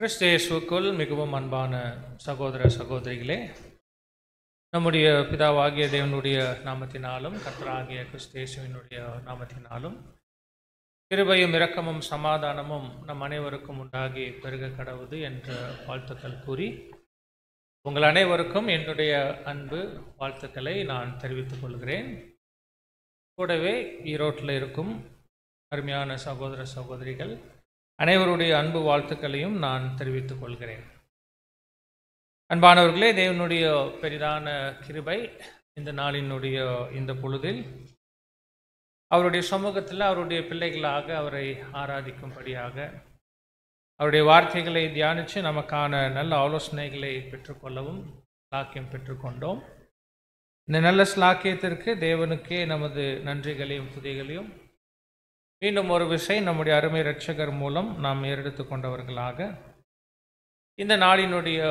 கிறிஸ்து இயேசுவுக்குள் மிகவும் அன்பான சகோதர சகோதரிகளே, நம்முடைய பிதாவாகிய தேவனுடைய நாமத்தினாலும் கர்த்தராகிய கிறிஸ்து இயேசுவினுடைய நாமத்தினாலும் கிருபையும் இரக்கமும் சமாதானமும் நம் அனைவருக்கும் உண்டாகி பெருக கடவுது என்ற வாழ்த்துக்கள் கூறி உங்கள் அனைவருக்கும் என்னுடைய அன்பு வாழ்த்துக்களை நான் தெரிவித்துக் கொள்கிறேன். கூடவே ஈரோட்டில் இருக்கும் அருமையான சகோதர சகோதரிகள் அனைவருடைய அன்பு வாழ்த்துக்களையும் நான் தெரிவித்துக் கொள்கிறேன். அன்பானவர்களே, தேவனுடைய பெரிதான கிருபை இந்த நாளினுடைய இந்த பொழுதில் அவருடைய சமூகத்தில் அவருடைய பிள்ளைகளாக அவரை ஆராதிக்கும்படியாக அவருடைய வார்த்தைகளை தியானித்து நமக்கான நல்ல ஆலோசனைகளை பெற்றுக்கொள்ளவும் ஸ்லாக்கியம் பெற்றுக்கொண்டோம். இந்த நல்ல ஸ்லாக்கியத்திற்கு தேவனுக்கே நமது நன்றிகளையும் துதிகளையும் மீண்டும் ஒரு விஷயம் நம்முடைய அருமை இரட்சகர் மூலம் நாம் ஏறெடுத்து கொண்டவர்களாக இந்த நாளினுடைய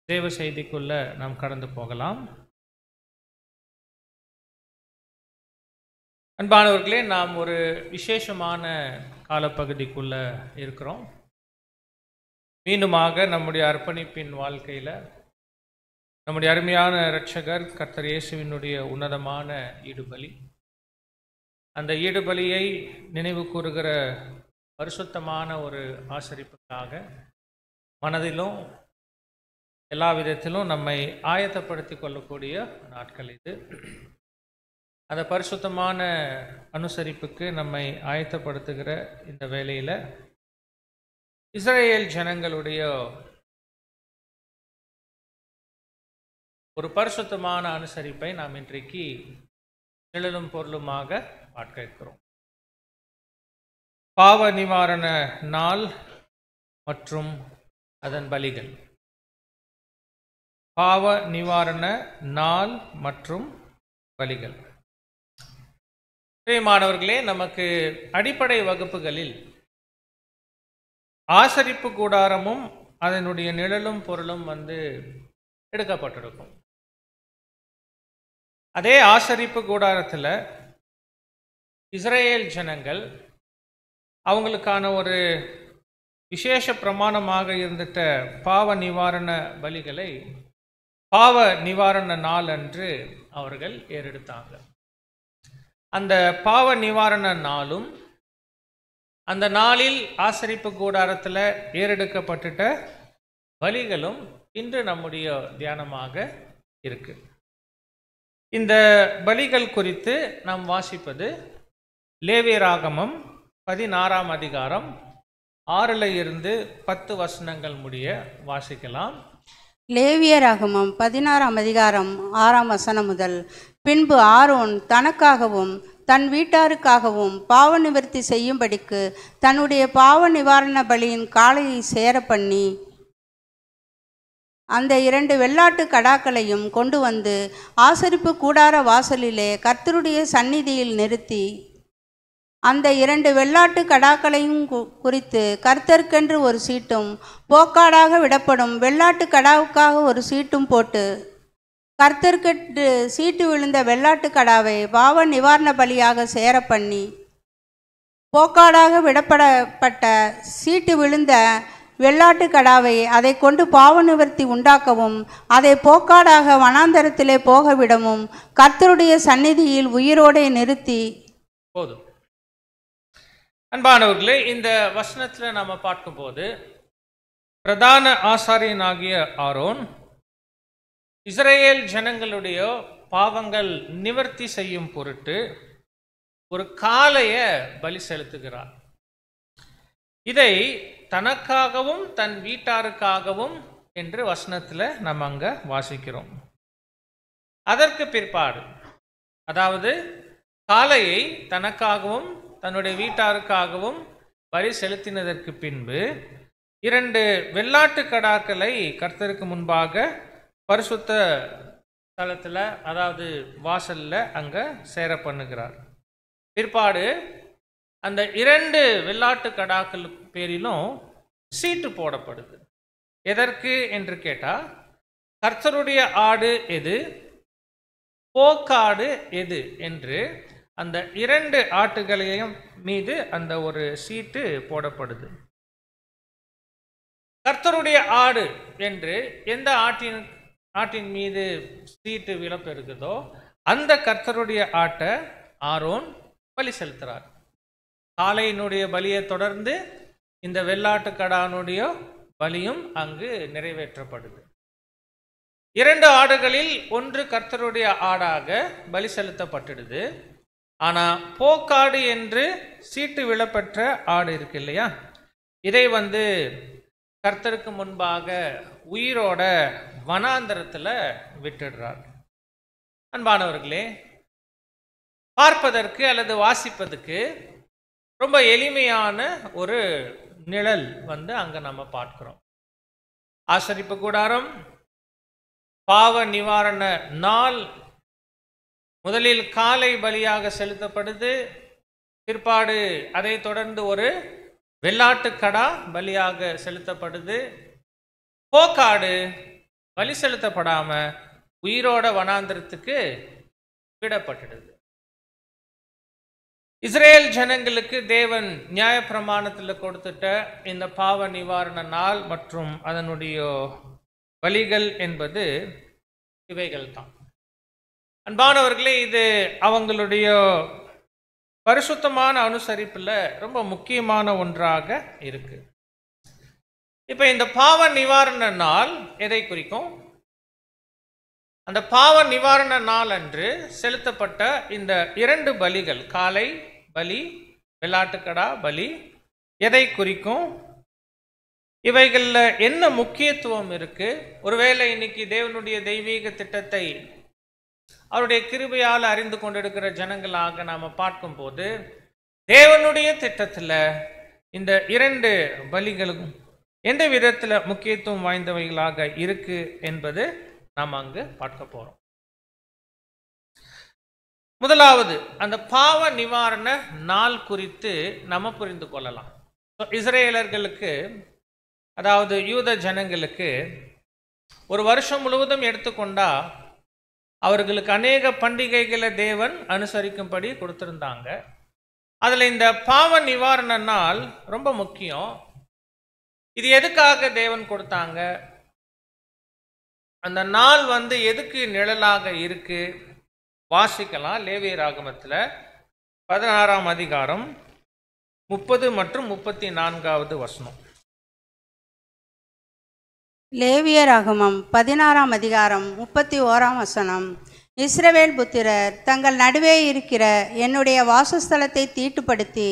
தேவ செய்திக்குள்ள நாம் கடந்து போகலாம். அன்பானவர்களே, நாம் ஒரு விசேஷமான காலப்பகுதிக்குள்ள இருக்கிறோம். மீண்டுமாக நம்முடைய அர்ப்பணிப்பின் வாழ்க்கையில் நம்முடைய அருமையான இரட்சகர் கர்த்தர் இயேசுவினுடைய உன்னதமான ஈடுபலி, அந்த ஈடுபலியை நினைவு கூறுகிற பரிசுத்தமான ஒரு ஆசரிப்புக்காக மனதிலும் எல்லா விதத்திலும் நம்மை ஆயத்தப்படுத்தி கொள்ளக்கூடிய நாட்கள் இது. அந்த பரிசுத்தமான அனுசரிப்புக்கு நம்மை ஆயத்தப்படுத்துகிற இந்த வேளையில் இஸ்ரேல் ஜனங்களுடைய ஒரு பரிசுத்தமான அனுசரிப்பை நாம் இன்றைக்கு நிழலும் பொருளுமாக பார்க்க இருக்கிறோம். பாவ நிவாரண நாள் மற்றும் அதன் பலிகள். பாவ நிவாரண நாள் மற்றும் பலிகள். பிரியமானவர்களே, நமக்கு அடிப்படை வகுப்புகளில் ஆசரிப்பு கூடாரமும் அதனுடைய நிழலும் பொருளும் எடுக்கப்பட்டிருக்கும். அதே ஆசரிப்பு கூடாரத்தில் இஸ்ரேல் ஜனங்கள் அவங்களுக்கான ஒரு விசேஷ பிரமாணமாக இருந்துட்ட பாவ நிவாரண பலிகளை பாவ நிவாரண நாள் அன்று அவர்கள் ஏறெடுத்தாங்க. அந்த பாவ நிவாரண நாளும் அந்த நாளில் ஆசரிப்பு கூடாரத்தில் ஏறெடுக்கப்பட்டுட்ட பலிகளும் இன்று நம்முடைய தியானமாக இருக்கு. இந்த பலிகள் குறித்து நாம் வாசிப்பது லேவியராகமம் 16ஆம் அதிகாரம் 6 இருந்து 10 வசனங்கள் முடிய வாசிக்கலாம். லேவியராகமம் 16ஆம் அதிகாரம் 6ஆம் வசனம் முதல். பின்பு ஆரோன் தனக்காகவும் தன் வீட்டாருக்காகவும் பாவ நிவர்த்தி செய்யும்படிக்கு தன்னுடைய பாவ நிவாரண பலியின் காளையை சேர பண்ணி அந்த 2 வெள்ளாட்டு கடாக்களையும் கொண்டு வந்து ஆசரிப்பு கூடார வாசலிலே கர்த்தருடைய சந்நிதியில் நிறுத்தி அந்த 2 வெள்ளாட்டு கடாக்களையும் குறித்து கர்த்தருக்கென்று ஒரு சீட்டும் போக்காடாக விடப்படும் வெள்ளாட்டு கடாவுக்காக ஒரு சீட்டும் போட்டு கர்த்தருக்கென்று சீட்டு விழுந்த வெள்ளாட்டு கடாவை பாவ நிவாரண பலியாக சேர பண்ணி போக்காடாக விடப்பட்ட சீட்டு விழுந்த வெள்ளாட்டு கடாவை அதை கொண்டு பாவ நிவர்த்தி உண்டாக்கவும் அதை போக்காடாக வனாந்தரத்திலே போகவிடவும் கர்த்தருடைய சந்நிதியில் உயிரோடே நிறுத்தி போதும். அன்பானவர்களே, இந்த வசனத்தில் நாம் பார்க்கும்போது பிரதான ஆசாரியனாகிய ஆரோன் இஸ்ரேல் ஜனங்களுடைய பாவங்கள் நிவர்த்தி செய்யும் பொருட்டு ஒரு காளையை பலி செலுத்துகிறார். இதை தனக்காகவும் தன் வீட்டாருக்காகவும் என்று வசனத்தில் நம்ம அங்கே வாசிக்கிறோம். அதற்கு பிற்பாடு, அதாவது காளையை தனக்காகவும் தன்னுடைய வீட்டாருக்காகவும் பலி செலுத்தினதற்கு பின்பு 2 வெள்ளாட்டு கடாக்களை கர்த்தருக்கு முன்பாக பரிசுத்த ஸ்தலத்தில், அதாவது வாசலில் அங்கே சேர பண்ணுகிறார். பிற்பாடு அந்த 2 வெள்ளாட்டு கடாக்கள் பேரிலும் சீட்டு போடப்படுது. எதற்கு என்று கேட்டால், கர்த்தருடைய ஆடு எது, போக்காடு எது என்று அந்த 2 ஆட்டுகளையும் மீது அந்த ஒரு சீட்டு போடப்படுது. கர்த்தருடைய ஆடு என்று எந்த ஆட்டின் மீது சீட்டு விழப்பெறுகிறதோ அந்த கர்த்தருடைய ஆட்டை ஆரோன் பலி செலுத்துறார். காளையினுடைய பலியை தொடர்ந்து இந்த வெள்ளாட்டு கடானுடைய பலியும் அங்கு நிறைவேற்றப்படுது. 2 ஆடுகளில் ஒன்று கர்த்தருடைய ஆடாக பலி செலுத்தப்பட்டிடுது. ஆனா போக்காடு என்று சீட்டு விழப்பெற்ற ஆடு இருக்கு இல்லையா, இதை கர்த்தருக்கு முன்பாக உயிரோட வனாந்தரத்துல விட்டுடுறார். அன்பானவர்களே, பார்ப்பதற்கு அல்லது வாசிப்பதற்கு ரொம்ப எளிமையான ஒரு நிழல் அங்க நம்ம பார்க்கிறோம். ஆசரிப்பு கூடாரம், பாவ நிவாரண நாள் முதலில் காளை பலியாக செலுத்தப்படுது. பிற்பாடு அதை தொடர்ந்து ஒரு வெள்ளாட்டு கடா பலியாக செலுத்தப்படுது. போக்காடு பலி செலுத்தப்படாம உயிரோட வனாந்திரத்துக்கு விடப்பட்டுடுது. இஸ்ரேல் ஜனங்களுக்கு தேவன் நியாயப்பிரமாணத்தில் கொடுத்துட்ட இந்த பாவ நிவாரண நாள் மற்றும் அதனுடைய வழிகள் என்பது இவைகள் தான். அன்பானவர்களே, இது அவங்களுடைய பரிசுத்தமான அனுசரிப்புல ரொம்ப முக்கியமான ஒன்றாக இருக்கு. இப்ப இந்த பாவ நிவாரண நாள் எதை குறிக்கும்? அந்த பாவ நிவாரண நாள் அன்று செலுத்தப்பட்ட இந்த 2 பலிகள், காளை பலி, வெள்ளாட்டுக்கடா பலி, எதை குறிக்கும்? இவைகள்ல என்ன முக்கியத்துவம் இருக்கு? ஒருவேளை இன்னைக்கு தேவனுடைய தெய்வீக திட்டத்தை அவருடைய கிருபையால் அறிந்து கொண்டிருக்கிற ஜனங்களாக நாம பார்க்கும்போது, தேவனுடைய திட்டத்துல இந்த 2 பலிகளும் எந்த விதத்துல முக்கியத்துவம் வாய்ந்தவைகளாக இருக்கு என்பது நாம் அங்கு பார்க்க போறோம். முதலாவது, அந்த பாவ நிவாரண நாள் குறித்து நம்ம புரிந்து கொள்ளலாம். இஸ்ரேலர்களுக்கு, அதாவது யூத ஜனங்களுக்கு, ஒரு வருஷம் முழுவதும் எடுத்துக்கொண்டா அவர்களுக்கு அநேக பண்டிகைகளை தேவன் அனுசரிக்கும்படி கொடுத்திருந்தாங்க. அதுல இந்த பாவ நிவாரண நாள் ரொம்ப முக்கியம். இது எதுக்காக தேவன் கொடுத்தாங்க? அந்த நாள் எதுக்கு நிழலாக இருக்கு? வாசிக்கலாம். லேவியராகமத்தில் 16ஆம் அதிகாரம் 30 மற்றும் 34வது வசனம். லேவியராகமம் 16ஆம் அதிகாரம் 31ஆம் வசனம். இஸ்ரவேல் புத்திரர் தங்கள் நடுவே இருக்கிற என்னுடைய வாசஸ்தலத்தை தீட்டுப்படுத்தி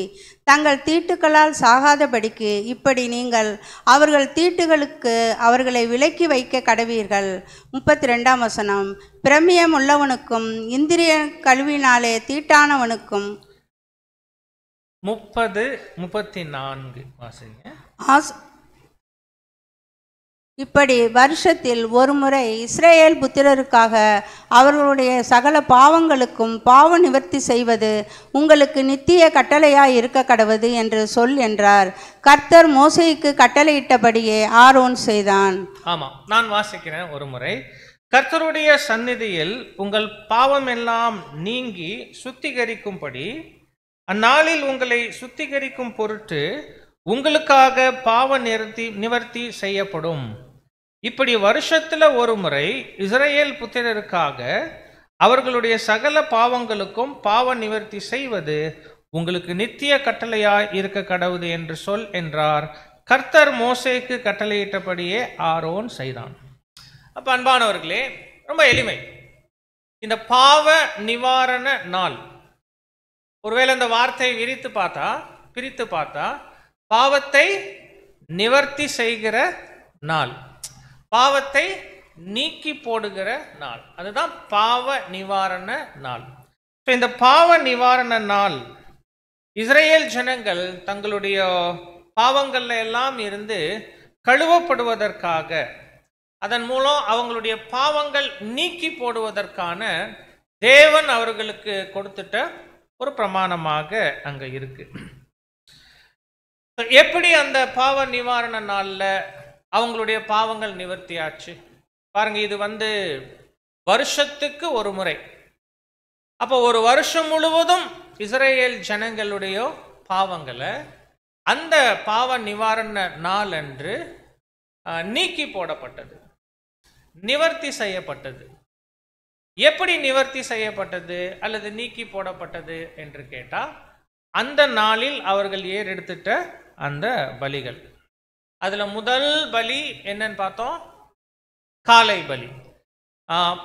தங்கள் தீட்டுக்களால் சாகாதபடிக்கு இப்படி நீங்கள் அவர்கள் தீட்டுகளுக்கு அவர்களை விலக்கி வைக்க கடவீர்கள். 32ஆம் வசனம். பிரமியம் உள்ளவனுக்கும் இந்திரிய கழுவினாலே தீட்டானவனுக்கும் 30-34 வாசிங்க. இப்படி வருஷத்தில் ஒரு முறை இஸ்ரேல் புத்திரருக்காக அவர்களுடைய சகல பாவங்களுக்கும் பாவ நிவர்த்தி செய்வது உங்களுக்கு நித்திய கட்டளையாய் இருக்க கடவது என்று சொல் என்றார். கர்த்தர் மோசேக்கு கட்டளையிட்டபடியே ஆரோன் செய்தான். ஆமா, நான் வாசிக்கிறேன் ஒரு முறை. கர்த்தருடைய சந்நிதியில் உங்கள் பாவம் எல்லாம் நீங்கி சுத்திகரிக்கும்படி அந்நாளில் உங்களை சுத்திகரிக்கும் பொருட்டு உங்களுக்காக பாவ நிவர்த்தி செய்யப்படும். இப்படி வருஷத்துல ஒரு முறை இஸ்ரேல் புத்திரருக்காக அவர்களுடைய சகல பாவங்களுக்கும் பாவ நிவர்த்தி செய்வது உங்களுக்கு நித்திய கட்டளையாய் இருக்க கடவுது என்று சொல் என்றார். கர்த்தர் மோசேக்கு கட்டளையிட்டபடியே ஆரோன் செய்தான். அப்ப அன்பானவர்களே, ரொம்ப எளிமை. இந்த பாவ நிவாரண நாள், ஒருவேளை இந்த வார்த்தையை பிரித்து பார்த்தா பாவத்தை நிவர்த்தி செய்கிற நாள், பாவத்தை நீக்கி போடுகிற நாள், அதுதான் பாவ நிவாரண நாள். இந்த பாவ நிவாரண நாள் இஸ்ரேல் ஜனங்கள் தங்களுடைய பாவங்கள்ல எல்லாம் இருந்து கழுவப்படுவதற்காக, அதன் மூலம் அவங்களுடைய பாவங்கள் நீக்கி போடுவதற்கான தேவன் அவர்களுக்கு கொடுத்துட்ட ஒரு பிரமாணமாக அங்க இருக்கு. எப்படி அந்த பாவ நிவாரண நாள்ல அவங்களுடைய பாவங்கள் நிவர்த்தி ஆச்சு பாருங்க. இது வருஷத்துக்கு ஒரு முறை. அப்போ ஒரு வருஷம் முழுவதும் இஸ்ரேல் ஜனங்களுடைய பாவங்களை அந்த பாவ நிவாரண நாள் அன்று நீக்கி போடப்பட்டது, நிவர்த்தி செய்யப்பட்டது. எப்படி நிவர்த்தி செய்யப்பட்டது அல்லது நீக்கி போடப்பட்டது என்று கேட்டால், அந்த நாளில் அவர்கள் ஏறெடுத்துட்ட அந்த பலிகள். அதுல முதல் பலி என்னன்னு பார்த்தோம், காலை பலி.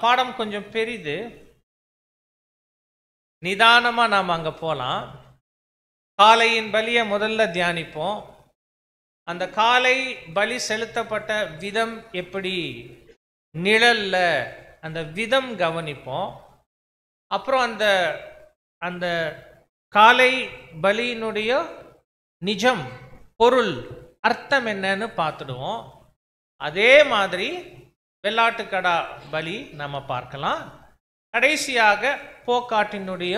பாடம் கொஞ்சம் பெரிது, நிதானமா நாம் அங்க போலாம். காலையின் பலியை முதல்ல தியானிப்போம். அந்த காலை பலி செலுத்தப்பட்ட விதம் எப்படி, நிழல்ல அந்த விதம் கவனிப்போம். அப்புறம் அந்த அந்த காலை பலியினுடைய நிஜம், பொருள், அர்த்தம் என்னன்னு பார்த்துடுவோம். அதே மாதிரி வெள்ளாட்டுக்கடா பலி நம்ம பார்க்கலாம். கடைசியாக போக்காட்டினுடைய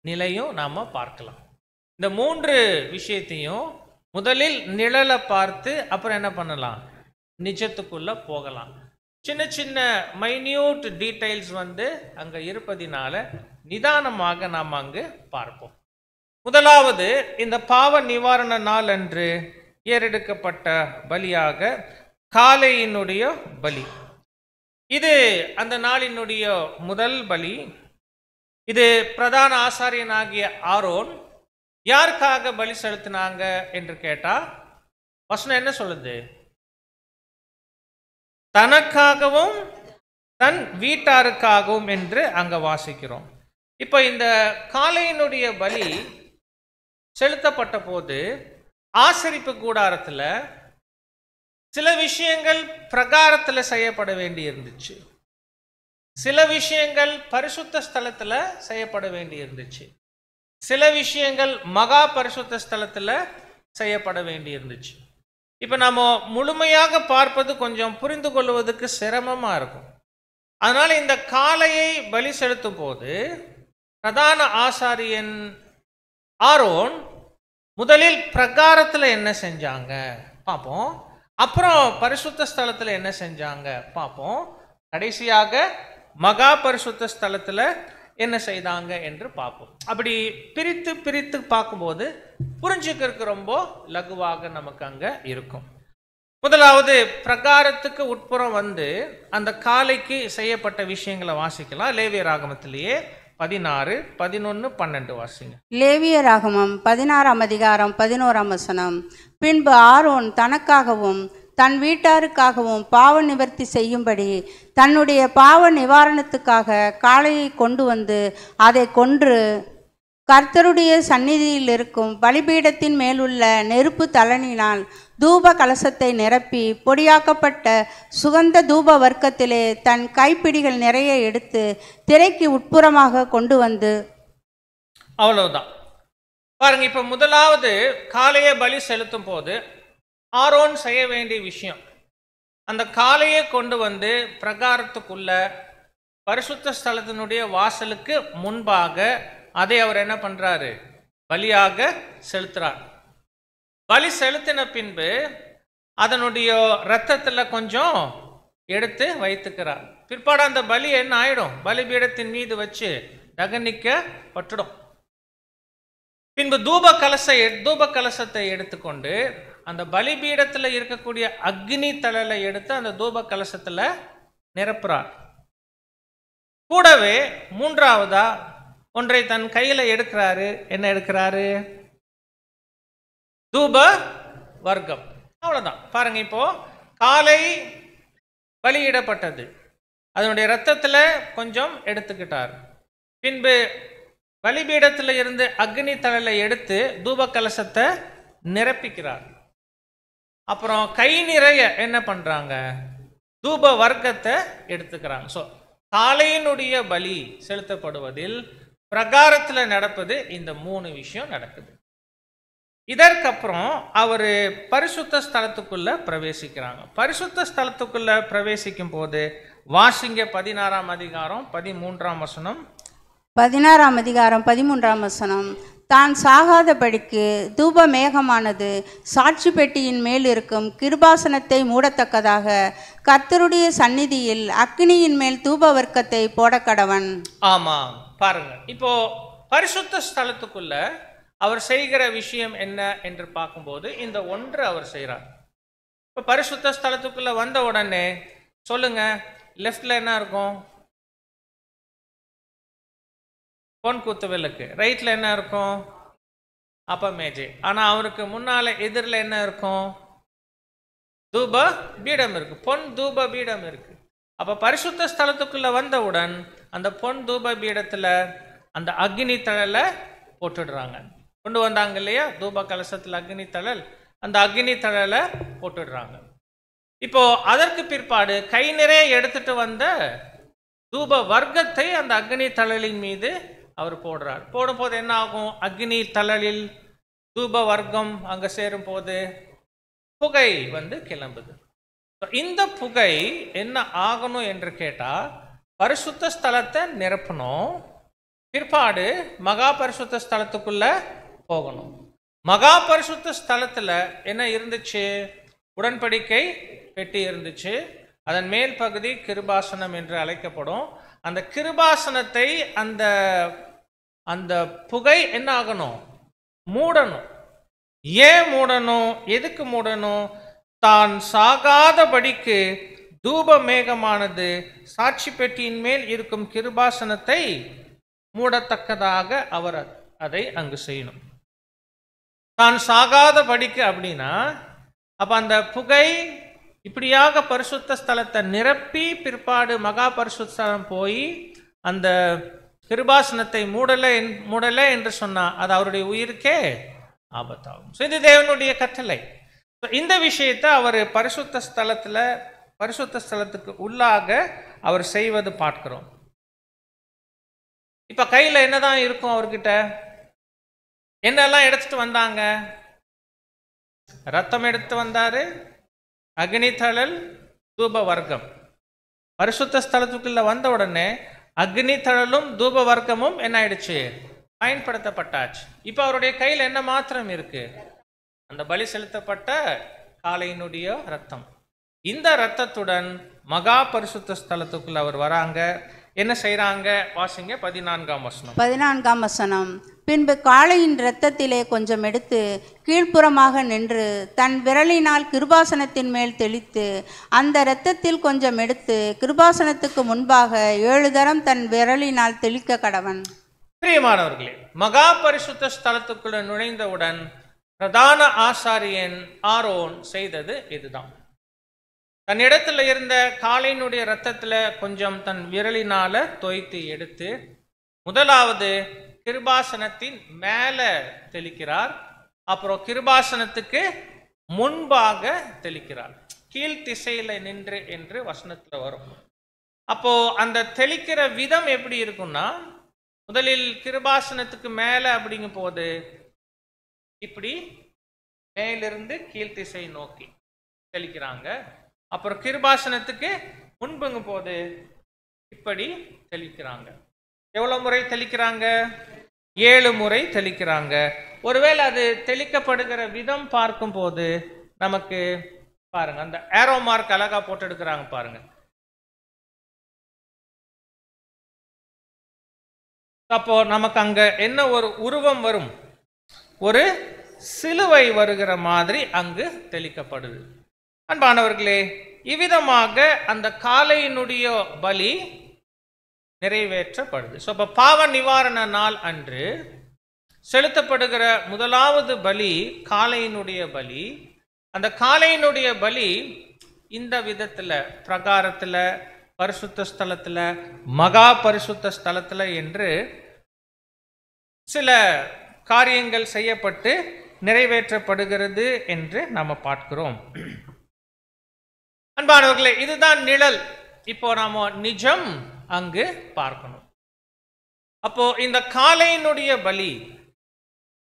நிலையும் நாம் பார்க்கலாம். இந்த மூன்று விஷயத்தையும் முதலில் நிழலை பார்த்து அப்புறம் என்ன பண்ணலாம், நிஜத்துக்குள்ள போகலாம். சின்ன சின்ன மைன்யூட் டீடைல்ஸ் அங்கே இருப்பதினால நிதானமாக நாம் அங்கு பார்ப்போம். முதலாவது, இந்த பாவ நிவாரண நாள் அன்று ஏறெடுக்கப்பட்ட பலியாக காளையினுடைய பலி. இது அந்த நாளினுடைய முதல் பலி. இது பிரதான ஆசாரியனாகிய ஆரோன் யாருக்காக பலி செலுத்தினாங்க என்று கேட்டா, வசனம் என்ன சொல்லுது, தனக்காகவும் தன் வீட்டாருக்காகவும் என்று அங்க வாசிக்கிறோம். இப்ப இந்த காளையினுடைய பலி செலுத்தப்பட்ட போது ஆசரிப்பு கூடாரத்தில் சில விஷயங்கள் பிரகாரத்தில் செய்யப்பட வேண்டி இருந்துச்சு, சில விஷயங்கள் பரிசுத்த ஸ்தலத்தில் செய்யப்பட வேண்டி இருந்துச்சு, சில விஷயங்கள் மகா பரிசுத்த ஸ்தலத்தில் செய்யப்பட வேண்டி இருந்துச்சு. இப்போ நம்ம முழுமையாக பார்ப்பது கொஞ்சம் புரிந்து கொள்வதற்கு சிரமமாக இருக்கும். அதனால் இந்த காளையை பலி செலுத்தும் போது பிரதான ஆசாரியன் ஆரோன் முதலில் பிரகாரத்தில் என்ன செஞ்சாங்க பார்ப்போம், அப்புறம் பரிசுத்த ஸ்தலத்தில் என்ன செஞ்சாங்க பார்ப்போம், கடைசியாக மகா பரிசுத்த ஸ்தலத்தில் என்ன செய்தாங்க என்று பார்ப்போம். அப்படி பிரித்து பிரித்து பார்க்கும்போது புரிஞ்சுக்கிறதுக்கு ரொம்ப லகுவாக நமக்கு அங்கே இருக்கும். முதலாவது, பிரகாரத்துக்கு உட்புறம் அந்த காளைக்கு செய்யப்பட்ட விஷயங்களை வாசிக்கலாம். லேவியராகமத்திலேயே 16, 11, 12 வாசிங்க. லேவியராகமம் 16ஆம் அதிகாரம் 11ஆம் வசனம். பின்பு ஆரோன் தனக்காகவும் தன் வீட்டாருக்காகவும் பாவ நிவர்த்தி செய்யும்படி தன்னுடைய பாவ நிவாரணத்துக்காக காளையை கொண்டு அதை கொன்று கர்த்தருடைய சந்நிதியில் இருக்கும் பலிபீடத்தின் மேலுள்ள நெருப்பு தலனினால் தூப கலசத்தை நிரப்பி பொடியாக்கப்பட்ட சுகந்த தூப வர்க்கத்திலே தன் கைப்பிடிகள் நிறைய எடுத்து திரைக்கு உட்புறமாக கொண்டு அவ்வளவுதான். பாருங்க, இப்ப முதலாவது காளையை பலி செலுத்தும் போது ஆரோன் செய்ய வேண்டிய விஷயம், அந்த காளையை கொண்டு பிரகாரத்துக்குள்ள பரிசுத்த ஸ்தலத்தினுடைய வாசலுக்கு முன்பாக அதை அவர் என்ன பண்றாரு, பலியாக செலுத்துறார். பலி செலுத்தின பின்பு அதனுடைய இரத்தத்துல கொஞ்சம் எடுத்து வைத்துக்கிறார். பிற்பாடு அந்த பலி என்ன ஆயிடும், பலிபீடத்தின் மீது வச்சு தகனிக்கப்பட்டுடும். பின்பு தூப கலசத்தை எடுத்துக்கொண்டு அந்த பலிபீடத்துல இருக்கக்கூடிய அக்னி தழலை எடுத்து அந்த தூப கலசத்துல நிரப்புறார். கூடவே மூன்றாவதா ஒன்றை தன் கையில எடுக்கிறாரு. என்ன எடுக்கிறாரு, தூப வர்க்கம். அவ்வளவுதான். பாருங்க, இப்போ காளை பலியிடப்பட்டது, அதனுடைய இரத்தத்துல கொஞ்சம் எடுத்துக்கிட்டார். பின்பு பலிபீடத்தில் இருந்து அக்னி தழலை எடுத்து தூப கலசத்தை நிரப்பிக்கிறார். அப்புறம் கை நிறைய என்ன பண்றாங்க, தூப வர்க்கத்தை எடுத்துக்கிறாங்க. ஸோ காளையினுடைய பலி செலுத்தப்படுவதில் பிரகாரத்தில் நடப்பது இந்த 3 விஷயம் நடக்குது. இதற்கப்புறம் அவர் பரிசுத்த ஸ்தலத்துக்குள்ள பிரவேசிக்கிறாங்க. பரிசுத்த ஸ்தலத்துக்குள்ள பிரவேசிக்கும் போது வாசிங்க 16ஆம் அதிகாரம் 13ஆம் வசனம். 16ஆம் அதிகாரம் 13ஆம் வசனம். தான் சாகாதபடிக்கு தூப மேகமானது சாட்சி பெட்டியின் மேல் இருக்கும் கிருபாசனத்தை மூடத்தக்கதாக கர்த்தருடைய சந்நிதியில் அக்னியின் மேல் தூப வர்க்கத்தை போட கடவன். ஆமா, பாருங்க, இப்போ பரிசுத்த ஸ்தலத்துக்குள்ள அவர் செய்கிற விஷயம் என்ன என்று பார்க்கும்போது இந்த ஒன்று அவர் செய்கிறார். இப்போ பரிசுத்த ஸ்தலத்துக்குள்ள வந்த உடனே சொல்லுங்க, லெஃப்ட்ல என்ன இருக்கும்? பொன் குத்து விளக்கு. ரைட்ல என்ன இருக்கும்? அப்ப மேஜை. ஆனா அவருக்கு முன்னால எதிரில் என்ன இருக்கும்? தூப பீடம் இருக்கு, பொன் தூப பீடம் இருக்கு. அப்ப பரிசுத்த ஸ்தலத்துக்குள்ள வந்தவுடன் அந்த பொன் தூப பீடத்துல அந்த அக்னி தழலை போட்டுடுறாங்க. கொண்டு வந்தாங்க இல்லையா தூப கலசத்துல அக்னி தழல், அந்த அக்னி தழலை போட்டுடுறாங்க. இப்போ அதற்கு பிற்பாடு கை நிறைய எடுத்துட்டு வந்த தூப வர்க்கத்தை அந்த அக்னி தழலின் மீது அவர் போடுறார். போடும்போது என்ன ஆகும்? அக்னி தழலில் தூப வர்க்கம் அங்க சேரும் போது புகை வந்து கிளம்புது. இந்த புகை என்ன ஆகணும் என்று கேட்டா, பரிசுத்த ஸ்தலத்தை நிரப்பணும், பிற்பாடு மகா பரிசுத்த ஸ்தலத்துக்குள்ள போகணும். மகா பரிசுத்த ஸ்தலத்துல என்ன இருந்துச்சு? உடன்படிக்கை பெட்டி இருந்துச்சு. அதன் மேல் பகுதி கிருபாசனம் என்று அழைக்கப்படும். அந்த கிருபாசனத்தை அந்த அந்த புகை என்ன ஆகணும்? மூடணும். ஏன் மூடணும்? எதுக்கு மூடணும்? தான் சாகாதபடிக்கு தூப மேகமானது சாட்சி பெட்டியின் மேல் இருக்கும் கிருபாசனத்தை மூடத்தக்கதாக அவர் அதை அங்கு செய்யணும். தான் சாகாதபடிக்கு அப்படின்னா அப்ப அந்த புகை இப்படியாக பரிசுத்த ஸ்தலத்தை நிரப்பி பிற்பாடு மகா பரிசுத்த ஸ்தலம் போய் அந்த கிருபாசனத்தை மூடலை என்று சொன்னா அது அவருடைய உயிருக்கே ஆபத்தாகும். இது தேவனுடைய கட்டளை. இந்த விஷயத்தை அவர் பரிசுத்த ஸ்தலத்துக்கு உள்ளாக அவர் செய்வது பார்க்கிறோம். இப்ப கையில என்னதான் இருக்கும் அவர்கிட்ட? என்னெல்லாம் எடுத்துட்டு வந்தாங்க? ரத்தம் எடுத்து வந்தாரு, அக்னி தழல், தூப வர்க்கம். பரிசுத்த ஸ்தலத்துக்குள்ள வந்த உடனே அக்னி தழலும் தூப வர்க்கமும் என்ன ஆயிடுச்சு? பயன்படுத்தப்பட்டாச்சு. இப்ப அவருடைய கையில் என்ன மாத்திரம் இருக்கு? அந்த பலி செலுத்தப்பட்ட காளையினுடைய ரத்தம். இந்த ரத்தத்துடன் மகா பரிசுத்த ஸ்தலத்துக்குள்ள அவர் வராங்க. என்ன செய்யறாங்க? வாசிங்க 14ஆம் வசனம். 14ஆம் வசனம். பின்பு காளையின் இரத்தத்திலே கொஞ்சம் எடுத்து கீழ்ப்புறமாக நின்று தன் விரலினால் கிருபாசனத்தின் மேல் தெளித்து அந்த இரத்தத்தில் கொஞ்சம் எடுத்து கிருபாசனத்துக்கு முன்பாக 7 தரம் தன் விரலினால் தெளிக்க கடவன். பிரியமானவர்களே, மகா பரிசுத்த ஸ்தலத்துக்குள்ள நுழைந்தவுடன் பிரதான ஆசாரியன் ஆரோன் செய்தது இதுதான். தன் இடத்துல இருந்த காளையினுடைய இரத்தத்துல கொஞ்சம் தன் விரலினால தோய்த்து எடுத்து முதலாவது கிருபாசனத்தின் மேல தெளிக்கிறார். அப்புறம் கிருபாசனத்துக்கு முன்பாக தெளிக்கிறார். கீழ் திசையில நின்று என்று வசனத்துல வரும். அப்போ அந்த தெளிக்கிற விதம் எப்படி இருக்கும்னா, முதலில் கிருபாசனத்துக்கு மேல அப்படிங்கும் போது இப்படி மேலிருந்து கீழ்த்திசை நோக்கி தெளிக்கிறாங்க. அப்புறம் கிருபாசனத்துக்கு முன்புங்கும் போது இப்படி தெளிக்கிறாங்க. எவ்வளவு முறை தெளிக்கிறாங்க? 7 முறை தெளிக்கிறாங்க. ஒருவேளை அது தெளிக்கப்படுகிற விதம் பார்க்கும் போது நமக்கு பாருங்க, அந்த ஏரோ மார்க் அழகா போட்டு எடுக்கிறாங்க பாருங்க. அப்போ நமக்கு அங்க என்ன ஒரு உருவம் வரும்? ஒரு சிலுவை வருகிற மாதிரி அங்கு தெளிக்கப்படுது. அன்பானவர்களே, இவ்விதமாக அந்த காளையினுடைய பலி நிறைவேற்றப்படுது. ஸோ இப்போ பாவ நிவாரண நாள் அன்று செலுத்தப்படுகிற முதலாவது பலி காளையினுடைய பலி. அந்த காளையினுடைய பலி இந்த விதத்தில் பிரகாரத்தில், பரிசுத்த ஸ்தலத்தில், மகா பரிசுத்த ஸ்தலத்தில் என்று சில காரியங்கள் செய்யப்பட்டு நிறைவேற்றப்படுகிறது என்று நாம் பார்க்கிறோம். அன்பானவர்களே, இதுதான் நிழல். இப்போ நாம நிஜம் அங்கு பார்க்கணும். அப்போ இந்த காளையினுடைய பலி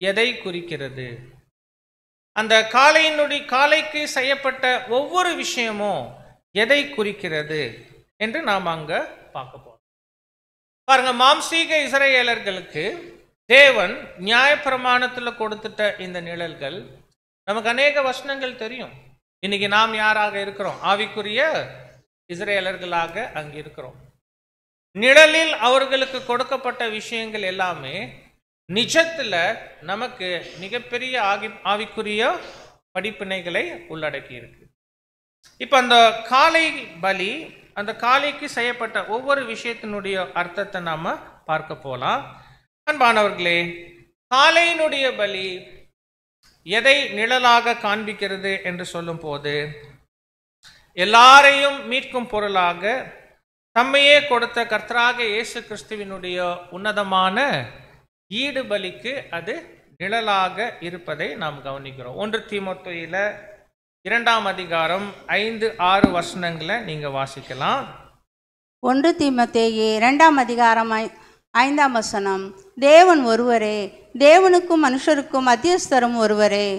எதை குறிக்கிறது? அந்த காளைக்கு செய்யப்பட்ட ஒவ்வொரு விஷயமும் எதை குறிக்கிறது என்று நாம் அங்க பார்க்க போறோம். பாருங்க, மாம்சீக இஸ்ரவேலர்களுக்கு தேவன் நியாயப்பிரமாணத்தில் கொடுத்துட்ட இந்த நிழல்கள் நமக்கு அநேக வசனங்கள் தெரியும். இன்னைக்கு நாம் யாராக இருக்கிறோம்? ஆவிக்குரிய இஸ்ரவேலர்களாக அங்கு இருக்கிறோம். நிழலில் அவர்களுக்கு கொடுக்கப்பட்ட விஷயங்கள் எல்லாமே நிஜத்துல நமக்கு மிகப்பெரிய ஆவிக்குரிய படிப்பினைகளை உள்ளடக்கி இருக்கு. இப்ப அந்த காளை பலி, அந்த காளைக்கு செய்யப்பட்ட ஒவ்வொரு விஷயத்தினுடைய அர்த்தத்தை நாம பார்க்க போலாம். அன்பானவர்களே, காளையினுடைய பலி எதை நிழலாக காண்பிக்கிறது என்று சொல்லும் போது, எல்லாரையும் மீட்கும் பொருளாக தம்மையே கொடுத்த கர்த்தராக இயேசு கிறிஸ்துவினுடைய உன்னதமான ஈடு பலிக்கு அது நிழலாக இருப்பதை நாம் கவனிக்கிறோம். 1 தீமோத்தேயுல 2ஆம் அதிகாரம் 5-6 வசனங்களை நீங்க வாசிக்கலாம். 1 தீமோத்தேயு 2ஆம் அதிகாரம் 5ஆம் வசனம். தேவன் ஒருவரே, தேவனுக்கும் மனுஷருக்கும் மத்தியஸ்தரும் ஒருவரே.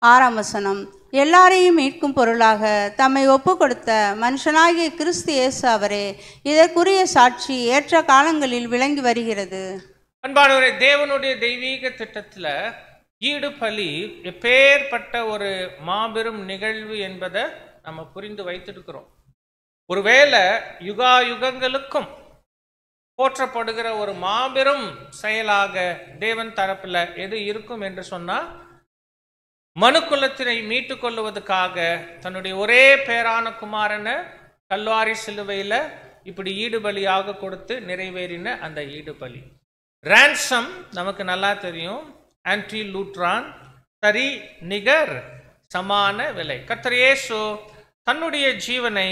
6ஆம் வசனம். எல்லாரையும் மீட்கும் பொருளாக தம்மை ஒப்பு கொடுத்த மனுஷனாகிய கிறிஸ்து இயேசு அவரே. இதற்குரிய சாட்சி ஏற்ற காலங்களில் விளங்கி வருகிறது. அன்பானவரே, தேவனுடைய தெய்வீக திட்டத்துல ஈடு பலி எப்பேற்பட்ட ஒரு மாபெரும் நிகழ்வு என்பதை நம்ம புரிந்து வைத்திருக்கிறோம். ஒருவேளை யுகா யுகங்களுக்கும் போற்றப்படுகிற ஒரு மாபெரும் செயலாக தேவன் தரப்புல எது இருக்கும் என்று சொன்னா, மனுக்குலத்தினை மீட்டு கொள்ளுவதற்காக தன்னுடைய ஒரே பேரான குமாரனை கல்வாரி சிலுவையில இப்படி ஈடுபலியாக கொடுத்து நிறைவேறின அந்த ஈடுபலி. ரான்சம் நமக்கு நல்லா தெரியும். ஆன்டி லூட்ரான், சரி நிகர் சமான விலை. கர்த்தர் இயேசு தன்னுடைய ஜீவனை